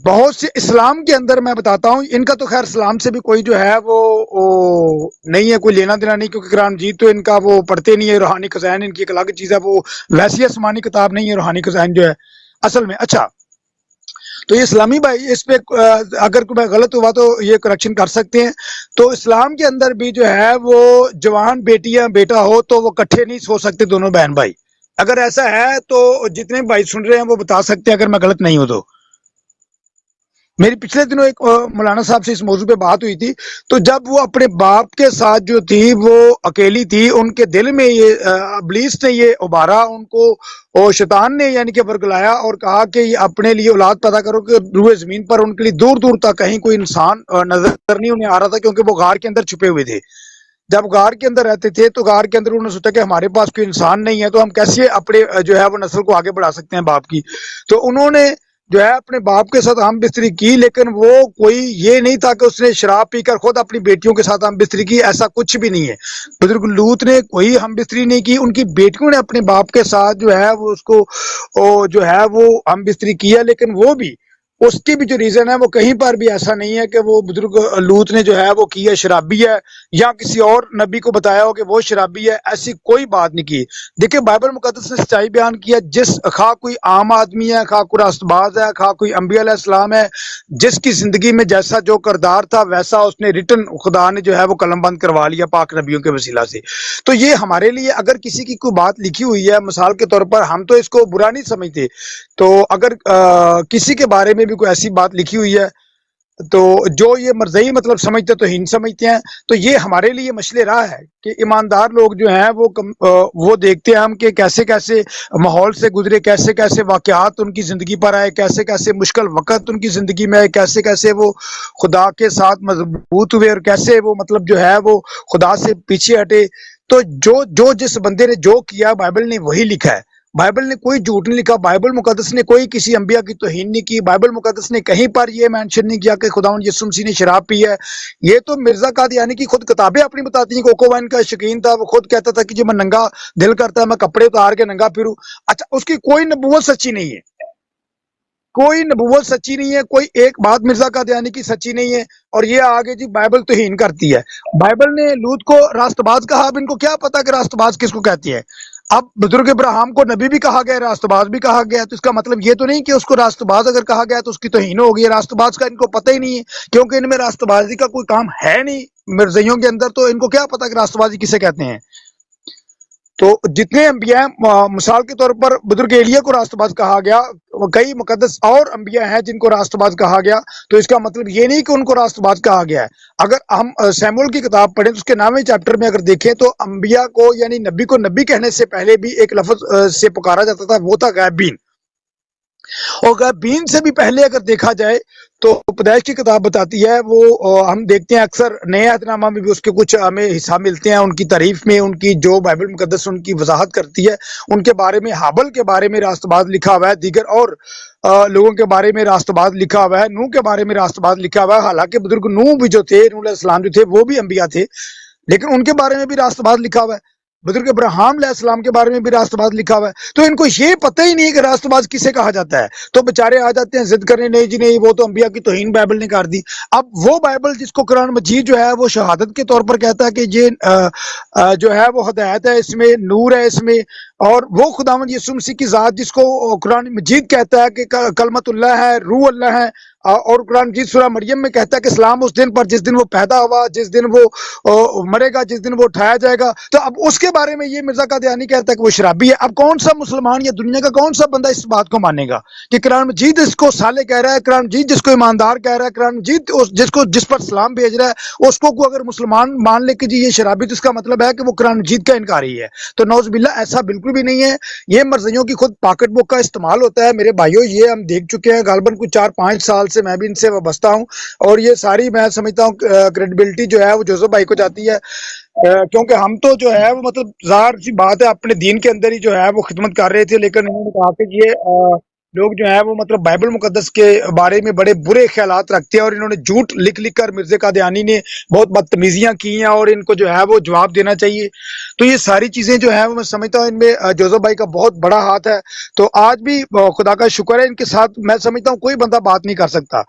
बहुत से इस्लाम के अंदर मैं बताता हूँ, इनका तो खैर इस्लाम से भी कोई जो है वो नहीं है, कोई लेना देना नहीं, क्योंकि कुरान मजीद तो इनका वो पढ़ते नहीं है। रूहानी खज़ाइन इनकी एक अलग चीज़ है, वो वैसी आसमानी किताब नहीं है रूहानी खज़ाइन जो है असल में। अच्छा, तो ये इस्लामी भाई इस पे अगर कोई गलत हुआ तो ये करेक्शन कर सकते हैं। तो इस्लाम के अंदर भी जो है वो जवान बेटियां बेटा हो तो वो इकट्ठे नहीं सो सकते दोनों बहन भाई। अगर ऐसा है तो जितने भाई सुन रहे हैं वो बता सकते हैं अगर मैं गलत नहीं हूं तो। मेरी पिछले दिनों एक मौलाना साहब से इस मौजू पे बात हुई थी। तो जब वो अपने बाप के साथ जो थी वो अकेली थी, उनके दिल में ये इब्लीस ने ये उबारा उनको, और शैतान ने यानी कि बरगलाया और कहा कि ये अपने लिए औलाद पैदा करो कि रूए जमीन पर उनके लिए दूर दूर तक कहीं कोई इंसान नजर नहीं उन्हें आ रहा था, क्योंकि वो गार के अंदर छुपे हुए थे। जब गार के अंदर रहते थे तो गार के अंदर उन्होंने सोचा कि हमारे पास कोई इंसान नहीं है तो हम कैसे अपने जो है वो नस्ल को आगे बढ़ा सकते हैं बाप की। तो उन्होंने जो है अपने बाप के साथ हम बिस्तरी की, लेकिन वो कोई ये नहीं था कि उसने शराब पीकर खुद अपनी बेटियों के साथ हम बिस्तरी की, ऐसा कुछ भी नहीं है। बुजुर्ग लूत ने कोई हम बिस्तरी नहीं की, उनकी बेटियों ने अपने बाप के साथ जो है वो उसको जो है वो हम बिस्तरी किया, लेकिन वो भी उसकी भी जो रीजन है वो कहीं पर भी ऐसा नहीं है कि वो बुजुर्ग लूत ने जो है वो किया शराबी है या किसी और नबी को बताया हो कि वो शराबी है, ऐसी कोई बात नहीं की। देखिए बाइबल मुकद्दस ने सच्चाई बयान किया, जिस खा कोई आम आदमी है, खा कोई रास्तबाज है, खा कोई अंबिया अलैहिस्सलाम है, जिसकी जिंदगी में जैसा जो किरदार था वैसा उसने रिटर्न खुदा ने जो है वो कलम बंद करवा लिया पाक नबियों के वसीला से। तो ये हमारे लिए अगर किसी की कोई बात लिखी हुई है मिसाल के तौर पर, हम तो इसको बुरा नहीं समझते, तो अगर किसी के बारे में भी कोई ऐसी बात लिखी हुई है तो जो ये मर्ज़ई मतलब समझते तो हीन समझते हैं, तो ये हमारे लिए मसले राह है कि ईमानदार लोग जो हैं वो देखते हैं हम कि कैसे कैसे माहौल से गुजरे, कैसे कैसे वाक़यात उनकी ज़िंदगी पर आए, कैसे कैसे मुश्किल वक़्त उनकी ज़िंदगी में आए, कैसे कैसे वो खुदा के साथ मजबूत हुए और कैसे वो मतलब जो है वो खुदा से पीछे हटे। तो जो जो जिस बंदे ने जो किया बाइबल ने वही लिखा है, बाइबल ने कोई झूठ नहीं लिखा, बाइबल मुकद्दस ने कोई किसी अंबिया की तौहीन नहीं की, बाइबल मुकद्दस ने कहीं पर ये मेंशन नहीं किया कि खुदावंद यीशु मसीह ने शराब पी है। ये तो मिर्जा कादियानी की खुद किताबें अपनी बताती हैं, कोको वाइन का शौकीन था, वो खुद कहता था कि जो मैं नंगा दिल करता है मैं कपड़े उतार के नंगा फिरूं। अच्छा, उसकी कोई नबूवत सच्ची नहीं है, कोई नबूवत सच्ची नहीं है, कोई एक बात मिर्जा कादियानी की सच्ची नहीं है, और ये आगे जी बाइबल तौहीन करती है। बाइबल ने लूत को रास्तबाज कहा, अब इनको क्या पता कि रास्तबाज किसको कहती है। अब बुजुर्ग इब्राहिम को नबी भी कहा गया, रास्तबाज भी कहा गया, तो इसका मतलब ये तो नहीं कि उसको रास्तबाज अगर कहा गया तो उसकी तौहीन हो गई। रास्तबाज का इनको पता ही नहीं है, क्योंकि इनमें रास्तबाजी का कोई काम है नहीं मिर्जइयों के अंदर, तो इनको क्या पता कि रास्तबाजी किसे कहते हैं। तो जितने अंबिया हैं, मिसाल के तौर पर बुजुर्ग एलिया को रास्तबाज कहा गया, कई मुकद्दस और अंबिया हैं जिनको रास्तबाज कहा गया, तो इसका मतलब ये नहीं कि उनको रास्तबाज कहा गया है। अगर हम सैमुएल की किताब पढ़ें तो उसके 9वें चैप्टर में अगर देखें तो अंबिया को यानी नबी को नबी कहने से पहले भी एक लफ्ज से पुकारा जाता था, वो था गैबीन। और गैबीन से भी पहले अगर देखा जाए तो पैदाइश की किताब बताती है, वो हम देखते हैं अक्सर नए अहदनामा में भी उसके कुछ हमें हिस्सा मिलते हैं उनकी तारीफ में, उनकी जो बाइबल मुकद्दस उनकी वजाहत करती है, उनके बारे में हाबल के बारे में रास्तबाज लिखा हुआ है, दीगर और लोगों के बारे में रास्तबाज लिखा हुआ है, नूह के बारे में रास्तबाज लिखा हुआ है। हालांकि बुजुर्ग नूह भी जो थे, नूह अलैहिस्सलाम जो थे वो भी अंबिया थे, लेकिन उनके बारे में भी रास्तबाज लिखा हुआ है। बुजुर्ग इब्राहिम अलैहिस्सलाम के बारे में भी रास्तबाज लिखा हुआ है। तो इनको ये पता ही नहीं कि रास्तबाज किसे कहा जाता है, तो बेचारे आ जाते हैं जिद करने, नहीं जी नहीं वो तो अंबिया की तौहीन बाइबल ने कर दी। अब वो बाइबल जिसको कुरान मजीद जो है वो शहादत के तौर पर कहता है कि ये जो है वो हिदायत है, इसमें नूर है इसमें, और वो खुदावंद यीशु मसीह की ज़ात जिसको कुरान मजीद कहता है कि कलमतुल्लाह है, रूह अल्लाह है, और कुरान मजीद सूरह मरियम में कहता है कि सलाम उस दिन पर जिस दिन वो पैदा हुआ, जिस दिन वो मरेगा, जिस दिन वो उठाया जाएगा। तो अब उसके बारे में ये मिर्जा कादियानी कहता है कि वो शराबी है। अब कौन सा मुसलमान या दुनिया का कौन सा बंदा इस बात को मानेगा कि कुरान मजीद इसको साले कह रहा है, कुरान मजीद जिसको ईमानदार कह रहा है, कुरान मजीद जिसको जिस पर सलाम भेज रहा है उसको को अगर मुसलमान मान ले कि जी ये शराबी, तो इसका मतलब है कि वो कुरान मजीद का इनकारी है। तो नौज़ुबिल्लाह, ऐसा बिल्कुल भी नहीं है। ये मर्जियों की खुद पॉकेट बुक का इस्तेमाल होता है मेरे भाइयों, ये हम देख चुके हैं गालबन कुछ 4-5 साल से मैं भी इनसे वाबस्ता हूँ, और ये सारी मैं समझता हूँ क्रेडिबिलिटी जो है वो जोसेफ भाई को जाती है, क्योंकि हम तो जो है वो मतलब ज़ाहिर सी बात है अपने दीन के अंदर ही जो है वो खिदमत कर रहे थे, लेकिन उन्होंने कहा कि ये लोग जो है वो मतलब बाइबल मुकद्दस के बारे में बड़े बुरे ख्यालात रखते हैं, और इन्होंने झूठ लिख लिख कर मिर्ज़ा कादियानी ने बहुत बदतमीजियां की हैं, और इनको जो है वो जवाब देना चाहिए। तो ये सारी चीजें जो है वो मैं समझता हूँ इनमें जोसेफ भाई का बहुत बड़ा हाथ है। तो आज भी खुदा का शुक्र है, इनके साथ मैं समझता हूँ कोई बंदा बात नहीं कर सकता।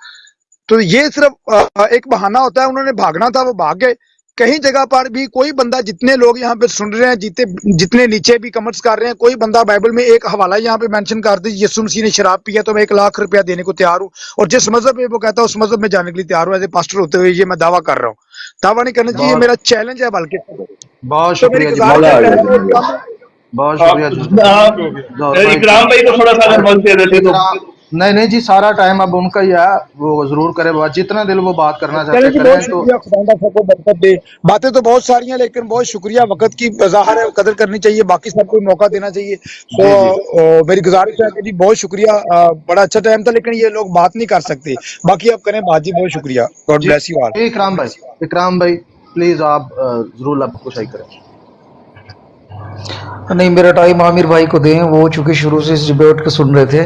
तो ये सिर्फ एक बहाना होता है, उन्होंने भागना था वो भाग गए। कहीं जगह पर भी कोई बंदा, जितने लोग यहाँ पे सुन रहे हैं, जितने नीचे भी कमेंट्स कर रहे हैं, कोई बंदा बाइबल में एक हवाला यहाँ पे मेंशन कर दे, यीशु मसीह ने शराब पिया तो मैं 1 लाख रुपया देने को तैयार हूँ, और जिस मजहब में वो कहता है उस मजहब में जाने के लिए तैयार हूँ। एज ए पास्टर होते हुए ये मैं दावा कर रहा हूँ, दावा नहीं करना चाहिए, मेरा चैलेंज है बल्कि। बहुत तो मेरी शुक्रिया जी, बहुत शुक्रिया। इकराम भाई को थोड़ा सा अगर वक्त दे देते तो। नहीं नहीं जी, सारा टाइम अब उनका ही है, वो जरूर करे बात, जितना दिल वो बात करना चाहते हैं करें। तो खुदा बरकत दे। बातें तो बहुत सारी हैं, लेकिन बहुत शुक्रिया, वक्त की ज़ाहिर है कदर करनी चाहिए, बाकी सबको मौका देना चाहिए। तो मेरी गुजारिश है कि जी बहुत शुक्रिया, बड़ा अच्छा टाइम था, लेकिन ये लोग बात नहीं कर सकते, बाकी आप करें बात जी। बहुत शुक्रिया, गॉड ब्लेस यू ऑल। इकराम भाई پلیز آپ ضرور لب کشائی کریں. نہیں، میرا ٹائم عامر بھائی کو دیں، وہ چونکہ شروع سے اس ڈیبیٹ کو سن رہے تھے،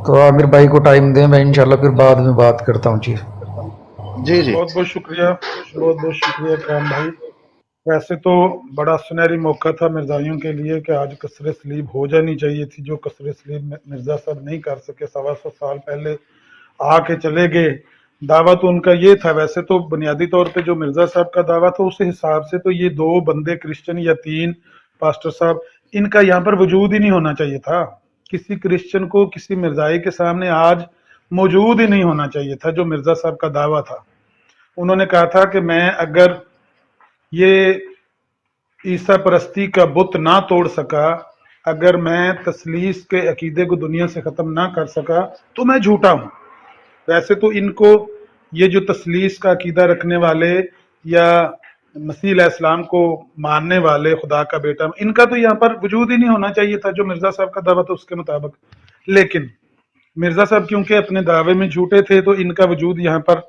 تو عامر بھائی کو ٹائم دیں، میں انشاءاللہ پھر بعد میں بات کرتا ہوں. جی جی بہت بہت شکریہ، بہت بہت شکریہ کرام بھائی. ویسے تو بڑا سنہری موقع تھا مرزائیوں کے لیے کہ آج قصر سلیب ہو جانی چاہیے تھی، جو قصر سلیب مرزا صاحب نہیں کر سکے. 125 سال پہلے آ کے چلے گئے. دعویٰ تو ان کا یہ تھا، ویسے تو بنیادی طور پہ جو مرزا صاحب کا دعویٰ تھا اس حساب سے تو یہ 2 بندے کرسچن یا 3 پاسٹر صاحب، ان کا یہاں پر وجود ہی نہیں ہونا چاہیے تھا. کسی کرسچن کو کسی مرزائی کے سامنے آج موجود ہی نہیں ہونا چاہیے تھا جو مرزا صاحب کا دعویٰ تھا. انہوں نے کہا تھا کہ میں اگر یہ عیسیٰ پرستی کا بت نہ توڑ سکا، اگر میں تثلیث کے عقیدے کو دنیا سے ختم نہ کر سکا تو میں جھوٹا ہوں. ویسے تو ان کو یہ جو تثلیث کا عقیدہ رکھنے والے یا مسیح علیہ السلام کو ماننے والے خدا کا بیٹا، ان کا تو یہاں پر وجود ہی نہیں ہونا چاہیے تھا جو مرزا صاحب کا دعویٰ تھا اس کے مطابق. لیکن مرزا صاحب کیونکہ اپنے دعوے میں جھوٹے تھے تو ان کا وجود یہاں پر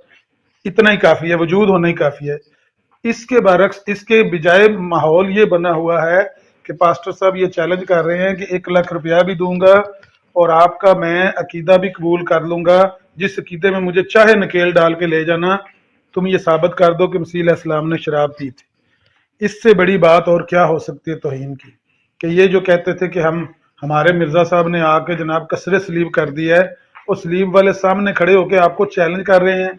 اتنا ہی کافی ہے، وجود ہونا ہی کافی ہے. اس کے برعکس اس کے بجائے ماحول یہ بنا ہوا ہے کہ پاسٹر صاحب یہ چیلنج کر رہے ہیں کہ 1 لاکھ روپیہ بھی دوں گا اور آپ کا میں عقیدہ بھی قبول کر لوں گا، جس عقیدے میں مجھے چاہے نکیل ڈال کے لے جانا، تم یہ ثابت کر دو کہ مسیح علیہ السلام نے شراب پی تھی. اس سے بڑی بات اور کیا ہو سکتی ہے توہین کی، کہ یہ جو کہتے تھے کہ ہمارے مرزا صاحب نے آ کے جناب کسر سلیب کر دیا ہے، وہ سلیب والے سامنے کھڑے ہو کے آپ کو چیلنج کر رہے ہیں،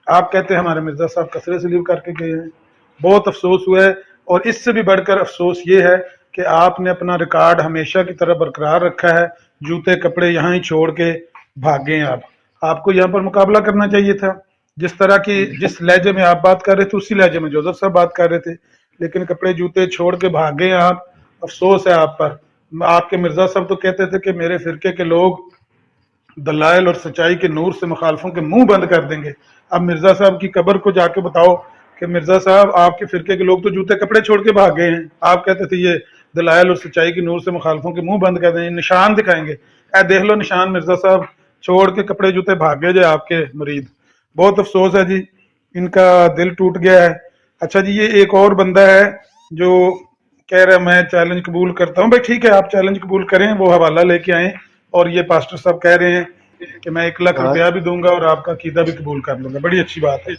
آپ کہتے ہیں ہمارے مرزا صاحب کسر سلیب کر کے گئے ہیں. بہت افسوس ہوا ہے. اور اس سے بھی بڑھ کر افسوس یہ ہے کہ آپ نے اپنا ریکارڈ ہمیشہ کی طرح برقرار رکھا ہے، جوتے کپڑے یہاں ہی چھوڑ کے بھاگ گئے ہیں. آپ کو یہاں پر مقابلہ کرنا چاہیے تھا. جس طرح کی جس لہجے میں آپ بات کر رہے تھے اسی لہجے میں جوزف صاحب بات کر رہے تھے، لیکن کپڑے جوتے چھوڑ کے بھاگ گئے آپ. افسوس ہے آپ پر. آپ کے مرزا صاحب تو کہتے تھے کہ میرے فرقے کے لوگ دلائل اور سچائی کے نور سے مخالفوں کے منہ بند کر دیں گے. اب مرزا صاحب کی قبر کو جا کے بتاؤ کہ مرزا صاحب آپ کے فرقے کے لوگ تو جوتے کپڑے چھوڑ کے بھاگ گئے ہیں، آپ کہتے تھے یہ دلائل اور سچائی کی نور سے مخالفوں کے منہ بند کر دیں گے، نشان دکھائیں گے. اے دیکھ لو نشان، مرزا صاحب چھوڑ کے کپڑے جوتے بھاگے جائے آپ کے مرید. بہت افسوس ہے جی، ان کا دل ٹوٹ گیا ہے. اچھا جی، یہ ایک اور بندہ ہے جو کہہ رہا ہے میں چیلنج قبول کرتا ہوں. بھائی ٹھیک ہے، آپ چیلنج قبول کریں، وہ حوالہ لے کے آئیں. اور یہ پاسٹر صاحب کہہ رہے ہیں کہ میں 1 لاکھ روپیہ بھی دوں گا اور آپ کا عقیدہ بھی قبول کر لوں گا. بڑی اچھی بات ہے.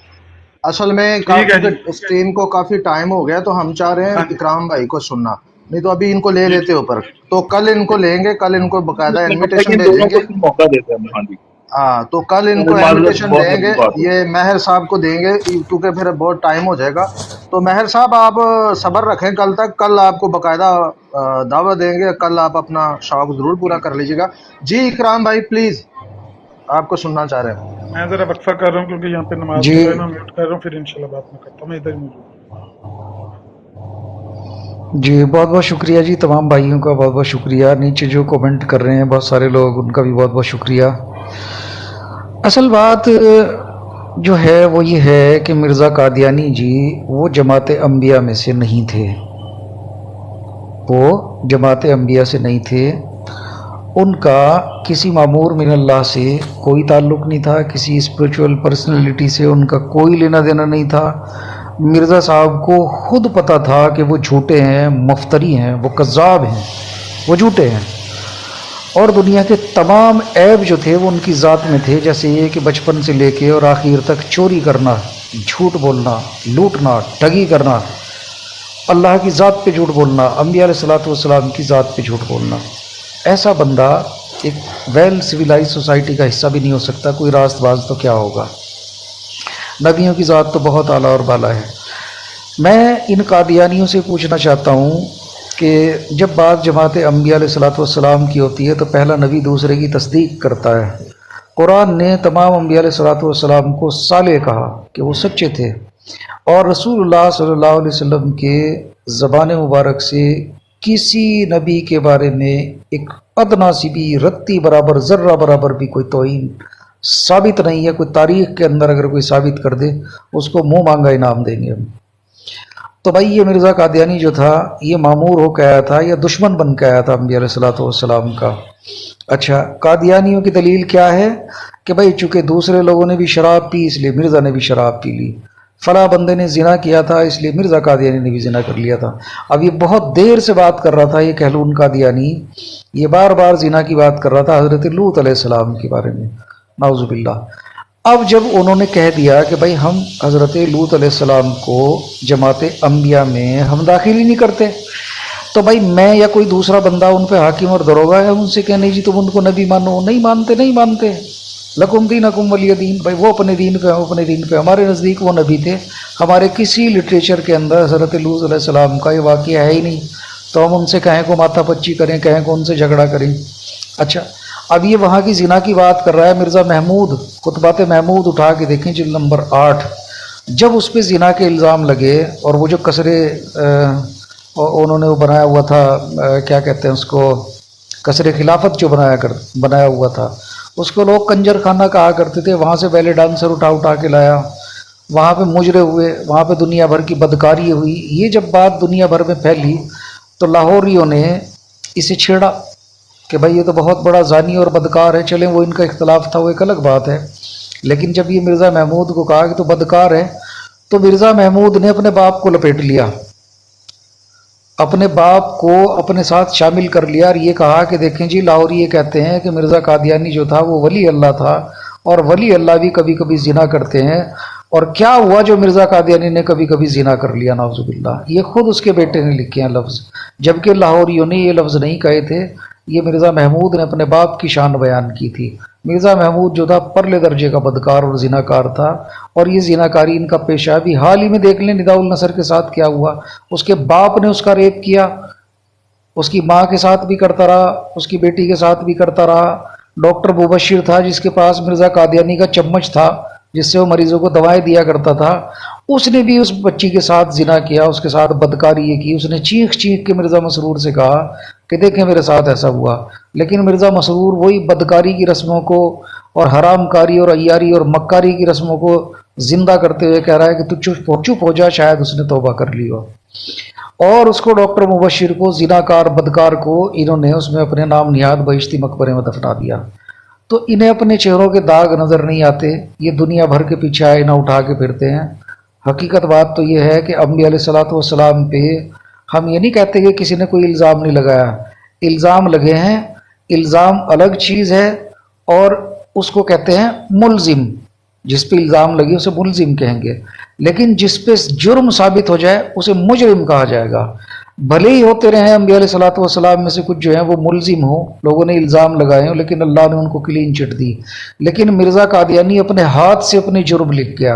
اصل میں اسٹریم کو کافی ٹائم ہو گیا تو ہم چاہ رہے ہیں اکرام بھائی کو سننا، نہیں تو ابھی ان کو لے لیتے اوپر، تو کل ان کو لیں گے، کل ان کو باقاعدہ انویٹیشن بھیجیں گے. موقع دیتے ہیں. ہاں جی، ہاں، تو کل ان کو انویٹیشن دیں گے، یہ مہر صاحب کو دیں گے کیونکہ پھر بہت ٹائم ہو جائے گا. تو مہر صاحب آپ صبر رکھیں کل تک، کل آپ کو باقاعدہ دعوت دیں گے، کل آپ اپنا شوق ضرور پورا کر لیجیے گا. جی اکرام بھائی پلیز، آپ کو سننا چاہ رہے ہیں. میں ذرا وقفہ کر رہا ہوں کیونکہ یہاں پہ نماز جی پڑھ رہا ہوں، میوٹ کر رہا ہوں، پھر انشاءاللہ بات میں کرتا ہوں. میں ادھر ہی موجود ہوں. جی بہت بہت شکریہ جی، تمام بھائیوں کا بہت بہت شکریہ. نیچے جو کومنٹ کر رہے ہیں بہت سارے لوگ، ان کا بھی بہت بہت شکریہ. اصل بات جو ہے وہ یہ ہے کہ مرزا قادیانی جی وہ جماعت انبیاء میں سے نہیں تھے، وہ جماعت انبیاء سے نہیں تھے. ان کا کسی معمور من اللہ سے کوئی تعلق نہیں تھا، کسی اسپریچول پرسنالٹی سے ان کا کوئی لینا دینا نہیں تھا. مرزا صاحب کو خود پتہ تھا کہ وہ جھوٹے ہیں، مفتری ہیں، وہ کذاب ہیں، وہ جھوٹے ہیں. اور دنیا کے تمام عیب جو تھے وہ ان کی ذات میں تھے، جیسے یہ کہ بچپن سے لے کے اور آخر تک چوری کرنا، جھوٹ بولنا، لوٹنا، ٹھگی کرنا، اللہ کی ذات پہ جھوٹ بولنا، انبیاء علیہ الصلوۃ والسلام کی ذات پہ جھوٹ بولنا. ایسا بندہ ایک ویل سویلائز سوسائٹی کا حصہ بھی نہیں ہو سکتا. کوئی راست باز تو کیا ہوگا. نبیوں کی ذات تو بہت اعلیٰ اور بالا ہے. میں ان قادیانیوں سے پوچھنا چاہتا ہوں کہ جب بات جماعت انبیاء علیہ الصلوۃ والسلام کی ہوتی ہے تو پہلا نبی دوسرے کی تصدیق کرتا ہے. قرآن نے تمام انبیاء علیہ الصلوۃ والسلام کو صالح کہا کہ وہ سچے تھے، اور رسول اللہ صلی اللہ علیہ وسلم کے زبان مبارک سے کسی نبی کے بارے میں ایک ادنا سی بھی رتی برابر ذرہ برابر بھی کوئی توہین ثابت نہیں ہے. کوئی تاریخ کے اندر اگر کوئی ثابت کر دے اس کو منہ مانگا انعام دیں گے ہم. تو بھائی یہ مرزا قادیانی جو تھا یہ معمور ہو کے آیا تھا یا دشمن بن کے آیا تھا انبیاء علیہ الصلوۃ والسلام کا. اچھا، قادیانیوں کی دلیل کیا ہے کہ بھائی چونکہ دوسرے لوگوں نے بھی شراب پی اس لیے مرزا نے بھی شراب پی لی. फला बंदे ने जिना किया था इसलिए मिर्ज़ा कादियानी ने भी जिना कर लिया था। अब ये बहुत देर से बात कर रहा था ये कहलून कादियानी, ये बार बार जिना की बात कर रहा था हज़रत लूत अलैहिस्सलाम के बारे में, नाउज़ुबिल्लाह। अब जब उन्होंने कह दिया कि भाई हम हज़रत लूत अलैहिस्सलाम को जमात अंबिया में हम दाखिल ही नहीं करते, तो भाई मैं या कोई दूसरा बंदा उन पे हाकिम और दरोगा है, उनसे कहने जी तुम उनको नबी मानो, नहीं मानते, लकुम दीनकुम वलिय दीन। भाई वो अपने दीन पे, हम अपने दीन पे, हमारे नज़दीक वो नबी थे, हमारे किसी लिटरेचर के अंदर हज़रत लूत अलैहिस्सलाम का ये वाक़या है ही नहीं, तो हम उनसे कहें को माथा पच्ची करें, कहें को उनसे झगड़ा करें। अच्छा, अब ये वहाँ की जिना की बात कर रहा है मिर्ज़ा महमूद, खुतबात महमूद उठा के देखें जिल्द नंबर 8, जब उस पर जिना के इल्ज़ाम लगे और वो जो कसरे उन्होंने वो बनाया हुआ था, क्या कहते हैं उसको, कसरे खिलाफत जो बनाया हुआ था, उसको लोग कंजर खाना कहा करते थे। वहाँ से बैले डांसर उठा के लाया, वहाँ पे मुजरे हुए, वहाँ पे दुनिया भर की बदकारी हुई। ये जब बात दुनिया भर में फैली तो लाहौरियों ने इसे छेड़ा कि भाई ये तो बहुत बड़ा जानी और बदकार है। चलें वो इनका इख्तलाफ था, वो एक अलग बात है, लेकिन जब ये मिर्ज़ा महमूद को कहा कि तो बदकार है, तो मिर्ज़ा महमूद ने अपने बाप को लपेट लिया, अपने बाप को अपने साथ शामिल कर लिया और ये कहा कि देखें जी लाहौरी ये कहते हैं कि मिर्ज़ा कादियानी जो था वो वली अल्लाह था, और वली अल्लाह भी कभी कभी जिना करते हैं। और क्या हुआ जो मिर्ज़ा कादियानी ने कभी कभी जिना कर लिया, नाउज़ुबिल्लाह। ये खुद उसके बेटे ने लिखे हैं लफ्ज़, जबकि लाहौरियों ने ये लफ्ज़ नहीं कहे थे, ये मिर्ज़ा महमूद ने अपने बाप की शान बयान की थी। मिर्ज़ा महमूद जो था परले दर्जे का बदकार और जिनाकार था, और ये जिनाकारी इनका पेशा भी। हाल ही में देख लें निदाउल नसर के साथ क्या हुआ, उसके बाप ने उसका रेप किया, उसकी माँ के साथ भी करता रहा, उसकी बेटी के साथ भी करता रहा। डॉक्टर मुबशिर था जिसके पास मिर्ज़ा कादियानी का चम्मच था जिससे वो मरीजों को दवाएं दिया करता था, उसने भी उस बच्ची के साथ जिना किया, उसके साथ बदकारी ये की। उसने चीख के मिर्ज़ा मसरूर से कहा कि देखें मेरे साथ ऐसा हुआ, लेकिन मिर्ज़ा मसरूर वही बदकारी की रस्मों को और हरामकारी और अय्यारी और मक्कारी की रस्मों को जिंदा करते हुए कह रहा है कि तू चुप हो जा, शायद उसने तौबा कर ली हो। और उसको डॉक्टर मुबशिर को, जिनाकार बदकार को, इन्होंने उसमें अपने नाम निहाद बहिश्ती मकबरे में दफना दिया। तो इन्हें अपने चेहरों के दाग नज़र नहीं आते, ये दुनिया भर के पीछे आईना उठा के फिरते हैं। हकीकत बात तो ये है कि अंबिया अलैहिस्सलातु वस्सलाम पे हम ये नहीं कहते कि किसी ने कोई इल्ज़ाम नहीं लगाया, इल्ज़ाम लगे हैं। इल्ज़ाम अलग चीज़ है और उसको कहते हैं मुलजिम, जिस पे इल्ज़ाम लगे उसे मुलजिम कहेंगे, लेकिन जिस पे जुर्म साबित हो जाए उसे मुजरिम कहा जाएगा। भले ही होते रहे अंबिया अलैहिस्सलातु वस्सलाम में से कुछ जो है वो मुलजिम हो, लोगों ने इल्ज़ाम लगाए हो, लेकिन अल्लाह ने उनको क्लीन चिट दी। लेकिन मिर्ज़ा कादियानी अपने हाथ से अपने जुर्म लिख गया,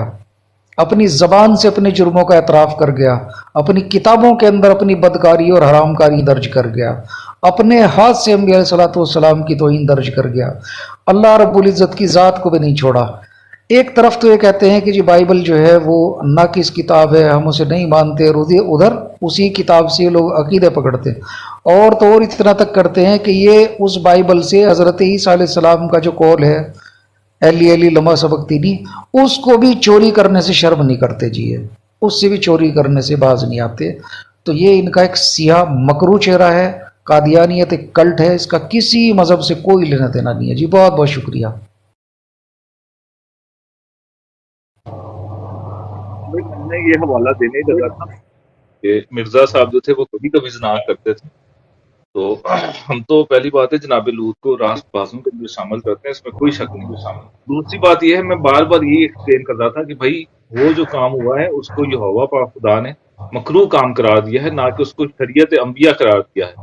अपनी ज़बान से अपने जुर्मों का एतराफ़ कर गया, अपनी किताबों के अंदर अपनी बदकारी और हरामकारी दर्ज कर गया, अपने हाथ से अंबिया अलैहिस्सलातु वस्सलाम की तौहीन दर्ज कर गया। अल्लाह रब्बुल इज़्ज़त की ज़ात को भी नहीं छोड़ा। एक तरफ तो ये कहते हैं कि जी बाइबल जो है वो नाकिस किताब है, हम उसे नहीं मानते, और उधर उसी किताब से लोग अकीदे पकड़ते हैं, और तो और इतना तक करते हैं कि ये उस बाइबल से हज़रत ईसा अलैहिस्सलाम का जो कौल है एली एली लमा सबक्तिनी, उसको भी चोरी करने से शर्म नहीं करते जी, ये उससे भी चोरी करने से बाज नहीं आते। तो ये इनका एक सियाह मकरू चेहरा है, कादियानियत एक कल्ट है, इसका किसी मजहब से कोई लेना देना नहीं है जी। बहुत बहुत शुक्रिया। मैंने ये हवाला देने ही लगा था कि मिर्जा साहब जो थे वो कभी कभी जना करते थे, तो हम तो पहली बात है जनाब लूत को रास्त बाजों के अंदर शामिल करते हैं, इसमें कोई शक नहीं है। दूसरी बात यह है, मैं बार बार ये एक्सप्लेन कर रहा था कि भाई वो जो काम हुआ है उसको यहोवा पाक खुदा ने मकरू काम करार दिया है, ना कि उसको शरीयत अंबिया करार दिया है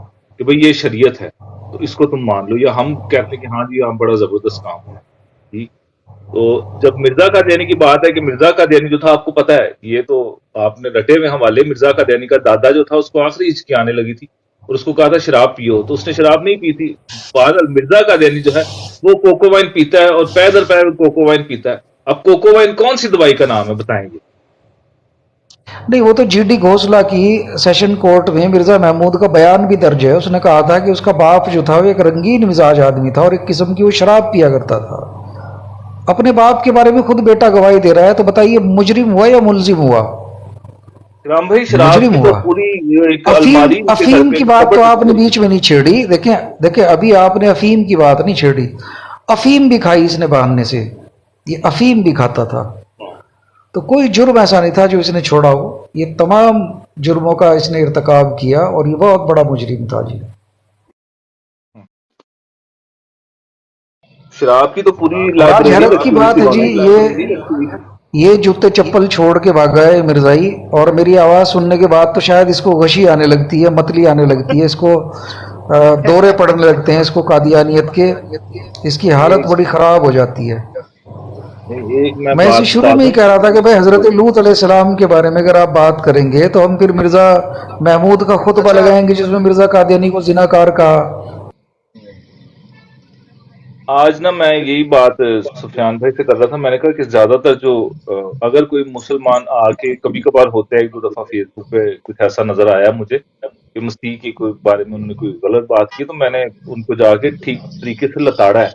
कि भाई ये शरीयत है तो इसको तुम मान लो, या हम कहते हैं कि हाँ जी हाँ बड़ा जबरदस्त काम है। ठीक, तो जब मिर्जा कादियानी की बात है कि मिर्जा कादियानी जो था, आपको पता है ये तो आपने रटे हुए हवाले, मिर्जा कादियानी का दादा जो था उसको आखिरी हिचकी आने लगी थी और उसको कहा था शराब पियो, तो उसने शराब नहीं पी थी। बहरहाल मिर्जा कादियानी जो है वो कोकोवाइन पीता है और पैदल पैदल कोकोवाइन पीता है। अब कोकोवाइन कौन सी दवाई का नाम है बताएंगे? नहीं, वो तो जीडी घोसला की सेशन कोर्ट में मिर्जा महमूद का बयान भी दर्ज है। उसने कहा था कि उसका बाप जो था वो एक रंगीन मिजाज आदमी था और एक किस्म की वो शराब पिया करता था। अपने बाप के बारे में खुद बेटा गवाही दे रहा है, तो बताइए मुजरिम हुआ या मुलजिम हुआ? राम भाई शराब की तो पूरी अफीम की बात तो आपने बीच में नहीं छेड़ी। देखें अभी आपने अफीम की बात नहीं छेड़ी, अफीम भी खाई इसने बहाने से, ये अफीम भी खाता था। तो कोई जुर्म ऐसा नहीं था जो इसने छोड़ा हो। ये तमाम जुर्मों का इसने इर्तकाब किया और ये बहुत बड़ा मुजरिम था जी। शराब की तो पूरी आज लाइब्रेरी हैरत की रखी हुई बात थी है जी, वहाँ। ये जूते चप्पल छोड़ के भागा है मिर्जाई, और मेरी आवाज़ सुनने के बाद तो शायद इसको गशी आने लगती है, मतली आने लगती है, इसको दौरे पड़ने लगते हैं इसको कादियानियत के, इसकी हालत बड़ी ख़राब हो जाती है। मैं इसी शुरू में ही कह रहा था कि भाई हज़रत लूत अलैहिस्सलाम के बारे में अगर आप बात करेंगे तो हम फिर मिर्ज़ा महमूद का खुतबा लगाएंगे जिसमें मिर्ज़ा कादियानी को जिनाकार कहा। आज ना मैं यही बात सुफियान भाई से कर रहा था, मैंने कहा कि ज्यादातर जो अगर कोई मुसलमान आके कभी कभार होता है, एक दो दफा फेसबुक पे कुछ ऐसा नजर आया मुझे कि मसीह के कोई बारे में उन्होंने कोई गलत बात की, तो मैंने उनको जाके ठीक तरीके से लताड़ा है,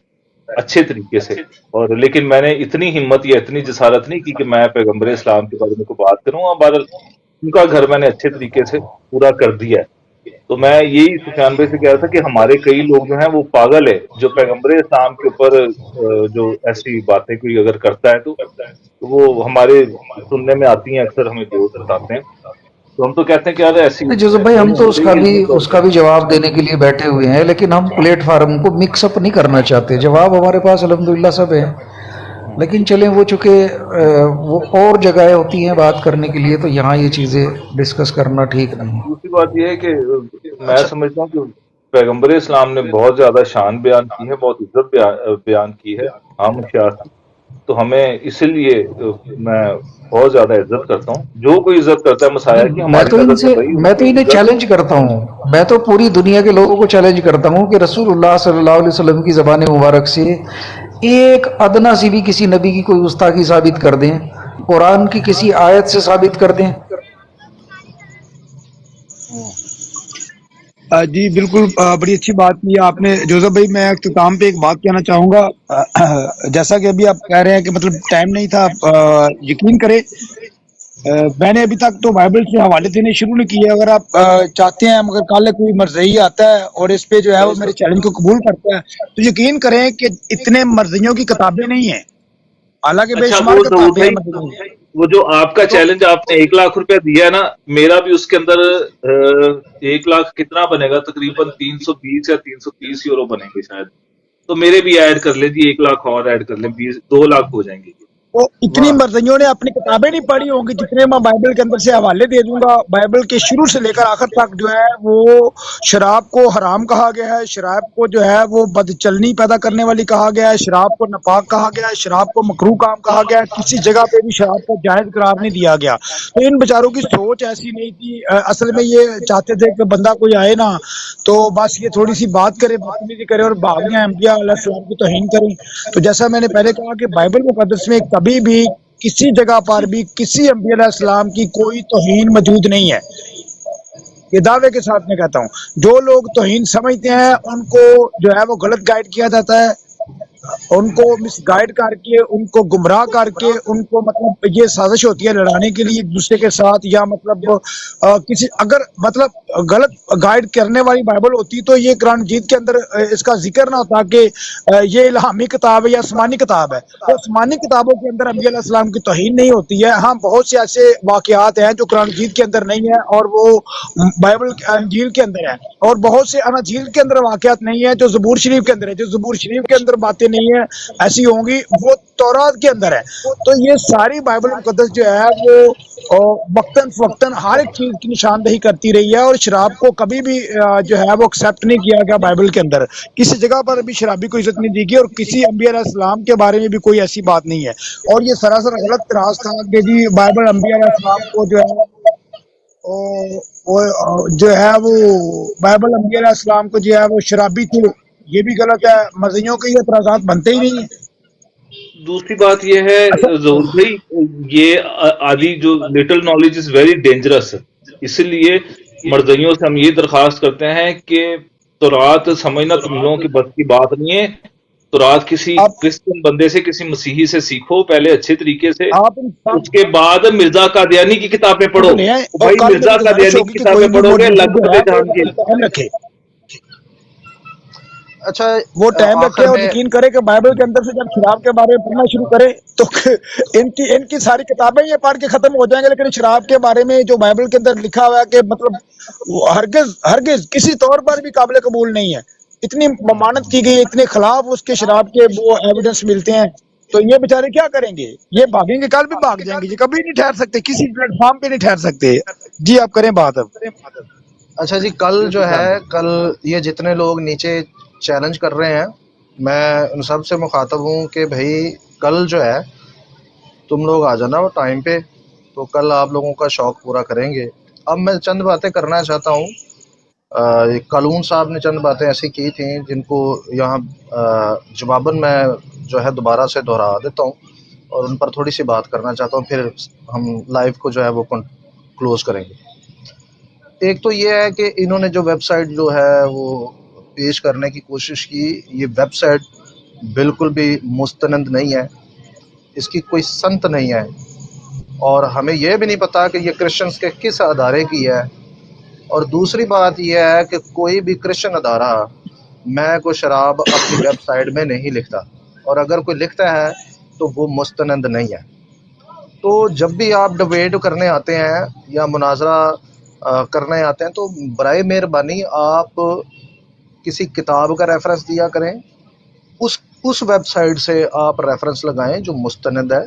अच्छे तरीके से। और लेकिन मैंने इतनी हिम्मत या इतनी जसारत नहीं की कि मैं पैगम्बर इस्लाम के बारे में कोई बात करूँ, और बहरहाल उनका घर मैंने अच्छे तरीके से पूरा कर दिया है। तो मैं यही सुफियान भाई से कह रहा था कि हमारे कई लोग जो हैं वो पागल है, जो पैगम्बर इस्लाम के ऊपर जो ऐसी बातें कोई अगर करता है तो वो हमारे सुनने में आती हैं, अक्सर हमें दोस्त बताते हैं, तो हम तो कहते हैं कि यार ऐसी जोसेफ भाई हम तो उसका भी जवाब देने के लिए बैठे हुए हैं, लेकिन हम प्लेटफार्म को मिक्सअप नहीं करना चाहते। जवाब हमारे पास अल्हम्दुलिल्लाह सब है, लेकिन चलें वो चूँकि वो और जगह होती हैं बात करने के लिए, तो यहाँ ये चीज़ें डिस्कस करना ठीक नहीं है। दूसरी बात ये है कि मैं समझता हूँ कि पैगम्बर इस्लाम ने बहुत ज्यादा शान बयान की है, बहुत इज्जत बयान की है हम शियार की, तो हमें इसीलिए मैं बहुत ज्यादा इज्जत करता हूँ। जो कोई इज्जत करता है मसाया की, मैं तो इन्हें चैलेंज करता हूँ, मैं तो पूरी दुनिया के लोगों को चैलेंज करता हूँ कि रसूलुल्लाह सल्लल्लाहु अलैहि वसल्लम की ज़बान मुबारक से एक अदना सी भी किसी नबी की कोई गुस्ताखी साबित कर दें, कुरान की किसी आयत से साबित कर दें। जी बिल्कुल, बड़ी अच्छी बात की आपने जोसेफ भाई। मैं इख्तिताम पे एक बात कहना चाहूँगा। जैसा कि अभी आप कह रहे हैं कि मतलब टाइम नहीं था, यकीन करें मैंने अभी तक तो बाइबल से हवाले देने शुरू नहीं किए। अगर आप चाहते हैं, मगर कल कोई मर्ज़ई आता है और इस पे जो है वो मेरे चैलेंज को कबूल करता है, तो यकीन करें कि इतने मर्ज़इयों की किताबें नहीं है, हालांकि बेशुमार किताबें हैं। वो जो आपका चैलेंज आपने 1 लाख रुपया दिया है ना, मेरा भी उसके अंदर 1 लाख कितना बनेगा, तकरीबन 320 या 330 यूरो बनेंगे शायद, तो मेरे भी ऐड कर ले जी, 1 लाख और ऐड कर ले, 2 लाख हो जाएंगे। वो इतनी मर्ज़इयों ने अपनी किताबें नहीं पढ़ी होंगी जितने मैं बाइबल के अंदर से हवाले दे दूंगा। बाइबल के शुरू से लेकर आखिर तक जो है वो शराब को हराम कहा गया है, शराब को जो है वो बदचलनी पैदा करने वाली कहा गया है, शराब को नापाक कहा गया है, शराब को मकरूह काम कहा गया है, किसी जगह पे भी शराब को जायज करार नहीं दिया गया। तो इन बेचारों की सोच ऐसी नहीं थी। असल में ये चाहते थे कि बंदा कोई आए ना तो बस ये थोड़ी सी बात करे, बदतमीजी करे और बागियां अंबिया अलैहिस्सलाम की तौहीन करें। तो जैसा मैंने पहले कहा कि बाइबल मुक़द्दस में कभी भी किसी जगह पर भी किसी अंबिया अलैहिस्सलाम की कोई तौहीन मौजूद नहीं है। ये दावे के साथ मैं कहता हूँ, जो लोग तौहीन समझते हैं उनको जो है वो गलत गाइड किया जाता है, उनको मिसगाइड करके, उनको गुमराह करके, उनको मतलब ये साजिश होती है लड़ाने के लिए एक दूसरे के साथ, या मतलब किसी अगर मतलब गलत गाइड करने वाली बाइबल होती तो ये कुरान मजीद के अंदर इसका जिक्र ना होता कि ये इल्हामी किताब है या आसमानी किताब है। तो आसमानी किताबों के अंदर अंबिया अलैहिस्सलाम की तौहीन नहीं होती है। हाँ, बहुत से ऐसे वाक़यात हैं जो कुरान मजीद के अंदर नहीं है और वो बाइबल अंजील के अंदर है, और बहुत से अनाजील के अंदर वाक़यात नहीं है जो ज़बूर शरीफ के अंदर है। जो ज़बूर शरीफ के अंदर बातें नहीं है ऐसी होंगी वो तौरात के अंदर है। तो ये सारी बाइबल मुकद्दस जो है वो वक्तन फवक्तन हर एक चीज की निशानदेही करती रही है, और शराब को कभी भी जो है वो एक्सेप्ट नहीं किया गया बाइबल के अंदर। किसी जगह पर भी शराबी को इज्जत नहीं दी गई, और किसी अंबिया अलैहिस्सलाम के बारे में भी कोई ऐसी बात नहीं है। और ये सरासर गलत तराज था कि जी बाइबल अंबिया अलैहिस्सलाम को जो है वो बाइबल अंबिया अलैहिस्सलाम को जो है वो शराबी थे, ये भी गलत है। मज़हबियों के ये एतराज़ात बनते ही नहीं है। दूसरी बात ये है ज़हूर भाई, ये आदि जो little knowledge is very dangerous, इसलिए मर्ज़इयों से हम ये दरख्वास्त करते हैं कि तौरात समझना तुम लोगों की बस की बात नहीं है। तौरात किसी क्रिश्चियन बंदे से, किसी मसीही से सीखो पहले अच्छे तरीके से, उसके बाद मिर्जा कादियानी की किताबें पढ़ो। भाई मिर्जा कादियानी की किताबें पढ़ोगे लग जान के। अच्छा वो टाइम रखे आखिर और में यकीन करे कि बाइबल के अंदर से जब शराब के बारे में पढ़ना शुरू करे तो इनकी सारी किताबें ये पढ़ के खत्म हो जाएंगे, लेकिन शराब के बारे में जो बाइबल के अंदर लिखा हुआ है कि मतलब वो हरगिज हरगिज किसी तौर पर भी काबिल कबूल नहीं है। इतनी ममानत की गई है, इतने खिलाफ उसके शराब के वो एविडेंस मिलते हैं, तो ये बेचारे क्या करेंगे? ये भागेंगे, कल भी भाग जाएंगे, ये कभी नहीं ठहर सकते, किसी प्लेटफॉर्म पे नहीं ठहर सकते। जी आप करें बात अब। अच्छा जी, कल जो है, कल ये जितने लोग नीचे चैलेंज कर रहे हैं, मैं उन सब से मुखातब हूँ कि भाई कल जो है तुम लोग आ जाना वो टाइम पे, तो कल आप लोगों का शौक पूरा करेंगे। अब मैं चंद बातें करना चाहता हूँ। कलून साहब ने चंद बातें ऐसी की थी जिनको यहाँ जवाबन मैं जो है दोबारा से दोहरा देता हूँ और उन पर थोड़ी सी बात करना चाहता हूँ, फिर हम लाइव को जो है वो क्लोज करेंगे। एक तो ये है कि इन्होंने जो वेबसाइट जो है वो पेश करने की कोशिश की, ये वेबसाइट बिल्कुल भी मुस्तनद नहीं है, इसकी कोई संत नहीं है, और हमें यह भी नहीं पता कि ये क्रिश्चियंस के किस अदारे की है। और दूसरी बात यह है कि कोई भी क्रिश्चियन अदारा मैं को शराब अपनी वेबसाइट में नहीं लिखता, और अगर कोई लिखता है तो वो मुस्तनद नहीं है। तो जब भी आप डिबेट करने आते हैं या मुनाजरा करने आते हैं तो बराए मेहरबानी आप किसी किताब का रेफरेंस दिया करें, उस वेबसाइट से आप रेफरेंस लगाएं जो मुस्तनद है,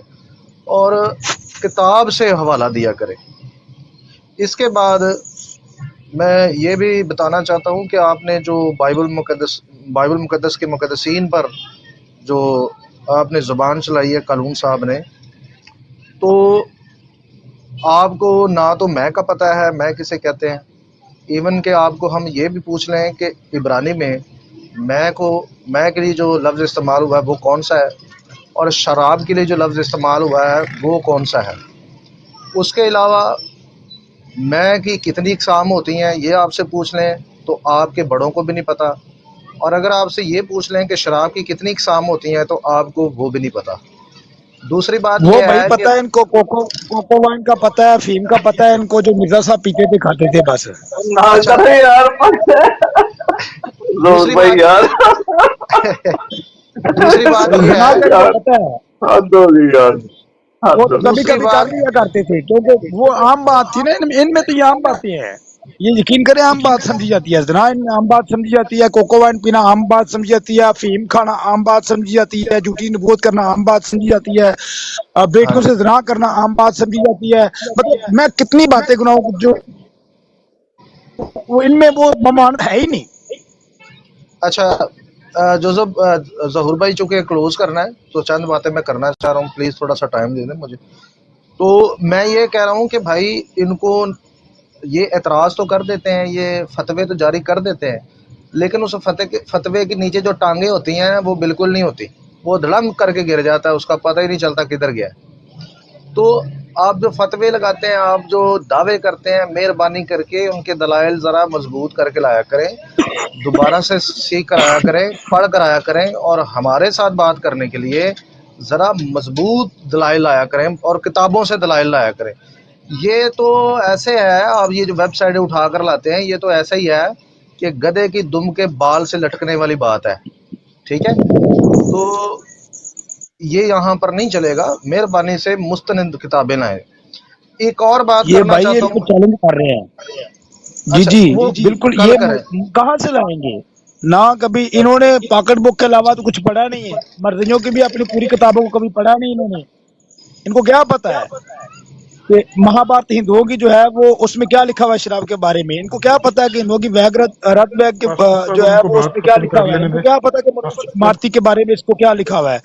और किताब से हवाला दिया करें। इसके बाद मैं ये भी बताना चाहता हूँ कि आपने जो बाइबल मुकद्दस के मुकद्दसीन पर जो आपने ज़ुबान चलाई है कलून साहब ने, तो आपको ना तो मैं का पता है मैं किसे कहते हैं, इवन कि आपको हम ये भी पूछ लें कि इब्रानी में मैं के लिए जो लफ्ज़ इस्तेमाल हुआ है वो कौन सा है, और शराब के लिए जो लफ्ज़ इस्तेमाल हुआ है वो कौन सा है। उसके अलावा मैं की कितनी इकसाम होती हैं ये आपसे पूछ लें तो आपके बड़ों को भी नहीं पता, और अगर आपसे ये पूछ लें कि शराब की कितनी इकसाम होती हैं तो आपको वो भी नहीं पता। दूसरी बात वो ये भाई है पता है इनको, कोको वाइन का पता है, फीम का पता है इनको, जो मिर्जा साहब पीते थे खाते थे बस। अच्छा, दूसरी बात यार दूसरी बात ये है पता है यार, वो तो कभी कभी कर लिया करते थे, क्योंकि वो आम बात थी ना, इनमें तो ये आम बातें हैं, ये यकीन करें आम बात समझी जाती है, जना इनमें आम बात समझी जाती है, कोको वाइन पीना आम बात समझी जाती है, फीम खाना आम बात समझी जाती है, झूठी नबूवत करना आम बात समझी जाती है, बेटियों से जना करना आम बात समझी जाती है। मतलब मैं कितनी बातें गुनाहूं जो वो इनमें वो ममानत है ही नहीं। अच्छा जोसेफ जहूर भाई, चूंकि क्लोज करना है तो चंद बातें मैं करना चाह रहा हूँ, प्लीज थोड़ा सा टाइम दे दें मुझे। तो मैं ये कह रहा हूँ कि भाई इनको ये एतराज़ तो कर देते हैं, ये फतवे तो जारी कर देते हैं, लेकिन उस फतवे के नीचे जो टांगे होती हैं वो बिल्कुल नहीं होती, वो धड़म करके गिर जाता है, उसका पता ही नहीं चलता किधर गया। तो आप जो फतवे लगाते हैं, आप जो दावे करते हैं, मेहरबानी करके उनके दलाइल ज़रा मजबूत करके लाया करें, दोबारा से सीख कराया करें, पढ़ कराया करें, और हमारे साथ बात करने के लिए ज़रा मजबूत दलाइल लाया करें और किताबों से दलाइल लाया करें। ये तो ऐसे है, आप ये जो वेबसाइटें उठा कर लाते हैं, ये तो ऐसा ही है कि गधे की दुम के बाल से लटकने वाली बात है, ठीक है। तो ये यहाँ पर नहीं चलेगा, मेहरबानी से मुस्तनद किताबें लाएं। एक और बात ये करना भाई चाहता इनको हूँ। चैलेंज कर रहे हैं। जी अच्छा, जी वो बिल्कुल, कल ये करें। कहाँ से लाएंगे ना, कभी इन्होंने पॉकेट बुक के अलावा तो कुछ पढ़ा नहीं है, मर्जियों की भी अपनी पूरी किताबों को कभी पढ़ा नहीं इन्होंने। इनको क्या पता है कि महाभारत हिंदुओं की जो है वो उसमें क्या लिखा हुआ है शराब के बारे में, इनको क्या पता है कि हिंदुओं की रत बैग के जो है वो उसमें क्या लिखा हुआ है, इनको क्या पता कि मारती के बारे में इसको क्या लिखा हुआ है,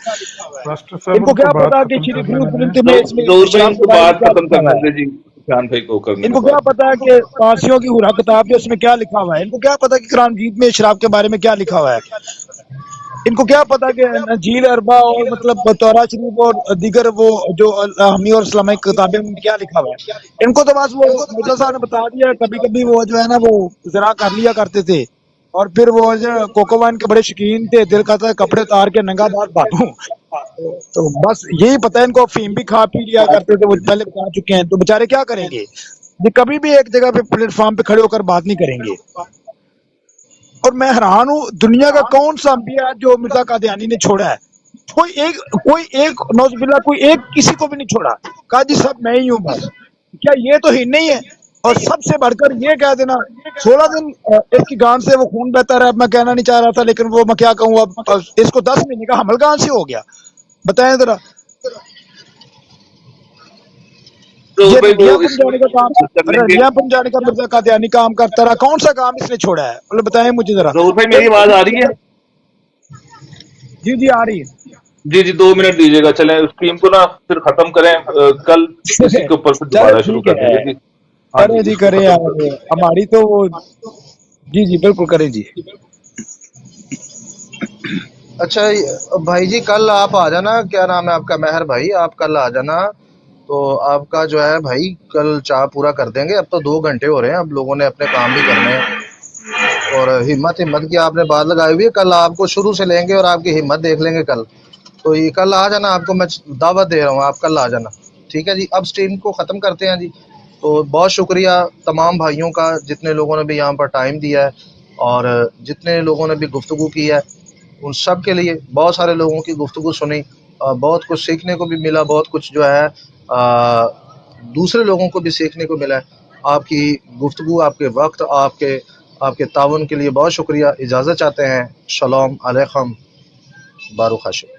इनको क्या पता कि श्री गुरु ग्रंथ में इसमें शराब के बारे में क्या लिखा हुआ है, इनको क्या पता है कि पारसियों की हुरा किताब जो उसमें क्या लिखा हुआ है, इनको क्या पता कि कुरान मजीद में शराब के बारे में क्या लिखा हुआ है, इनको क्या पता कि नजील अरबा और मतलब तौरा शरीफ और दीगर वो जो हमी और इस्लामिक किताबें में क्या लिखा हुआ है। इनको तो बस वो मिर्जा साहब ने बता दिया, कभी कभी वो जो है ना वो जरा कर लिया करते थे, और फिर वो जो कोको वाइन के बड़े शौकीन थे, दिल करता है कपड़े उतार के नंगा बात बांटूं, तो बस यही पता है इनको। फीम भी खा पी लिया करते थे, वो पहले बता चुके हैं, तो बेचारे क्या करेंगे, ये कभी भी एक जगह पे प्लेटफॉर्म पे खड़े होकर बात नहीं करेंगे। اور میں حیران ہوں دنیا کا کون سا انبیاء جو مرزا قادیانی نے چھوڑا ہے؟ کوئی ایک نوز باللہ کوئی ایک کسی کو بھی نہیں چھوڑا، کہا جی سب میں ہی ہوں بس۔ کیا یہ تو ہی نہیں ہے؟ اور سب سے بڑھ کر یہ کہہ دینا 16 دن اس کی گان سے وہ خون بہتا رہا، میں کہنا نہیں چاہ رہا تھا لیکن وہ میں کیا کہوں، اب اس کو 10 مہینے کا حمل کہاں سے ہو گیا بتائیں ذرا؟ یہ رڈیاں پنجانے کا کام، رڈیاں پنجانے کا مرزا قادیانی کام کرتا رہا، کون سا کام اس نے چھوڑا ہے؟ مطلب بتائیں مجھے ذرا۔ ظہور بھائی میری آواز آ رہی ہے؟ جی جی آ رہی ہے۔ جی 2 منٹ دیجیے گا، چلیں اسٹریم کو نا پھر ختم کریں، کل اسی کے اوپر پھر دوبارہ شروع کر دیں گے جی۔ ہاں کریں جی اس کو کریں ختم یار، کر دیں۔ ہماری تو وہ جی بالکل کریں جی۔ اچھا بھائی جی کل آپ آ جانا، کیا نام ہے آپ کا، مہر بھائی، آپ کل آ جانا تو آپ کا جو ہے بھائی کل چاہ پورا کر دیں گے۔ اب تو 2 گھنٹے ہو رہے ہیں، اب لوگوں نے اپنے کام بھی کرنے ہیں، اور ہمت کی آپ نے بات لگائی ہوئی ہے، کل آپ کو شروع سے لیں گے اور آپ کی ہمت دیکھ لیں گے کل۔ تو یہ کل آ جانا، آپ کو میں دعوت دے رہا ہوں، آپ کل آ جانا، ٹھیک ہے جی۔ اب سٹریم کو ختم کرتے ہیں جی۔ تو بہت شکریہ تمام بھائیوں کا جتنے لوگوں نے بھی یہاں پر ٹائم دیا ہے، اور جتنے لوگوں نے بھی گفتگو کی ہے ان سب کے لیے، بہت سارے لوگوں کی گفتگو سنی، بہت کچھ سیکھنے کو بھی ملا، بہت کچھ جو ہے دوسرے لوگوں کو بھی سیکھنے کو ملا ہے۔ آپ کی گفتگو، آپ کے وقت، آپ کے تعاون کے لیے بہت شکریہ۔ اجازت چاہتے ہیں، شلوم علیکم، بارو خاشم۔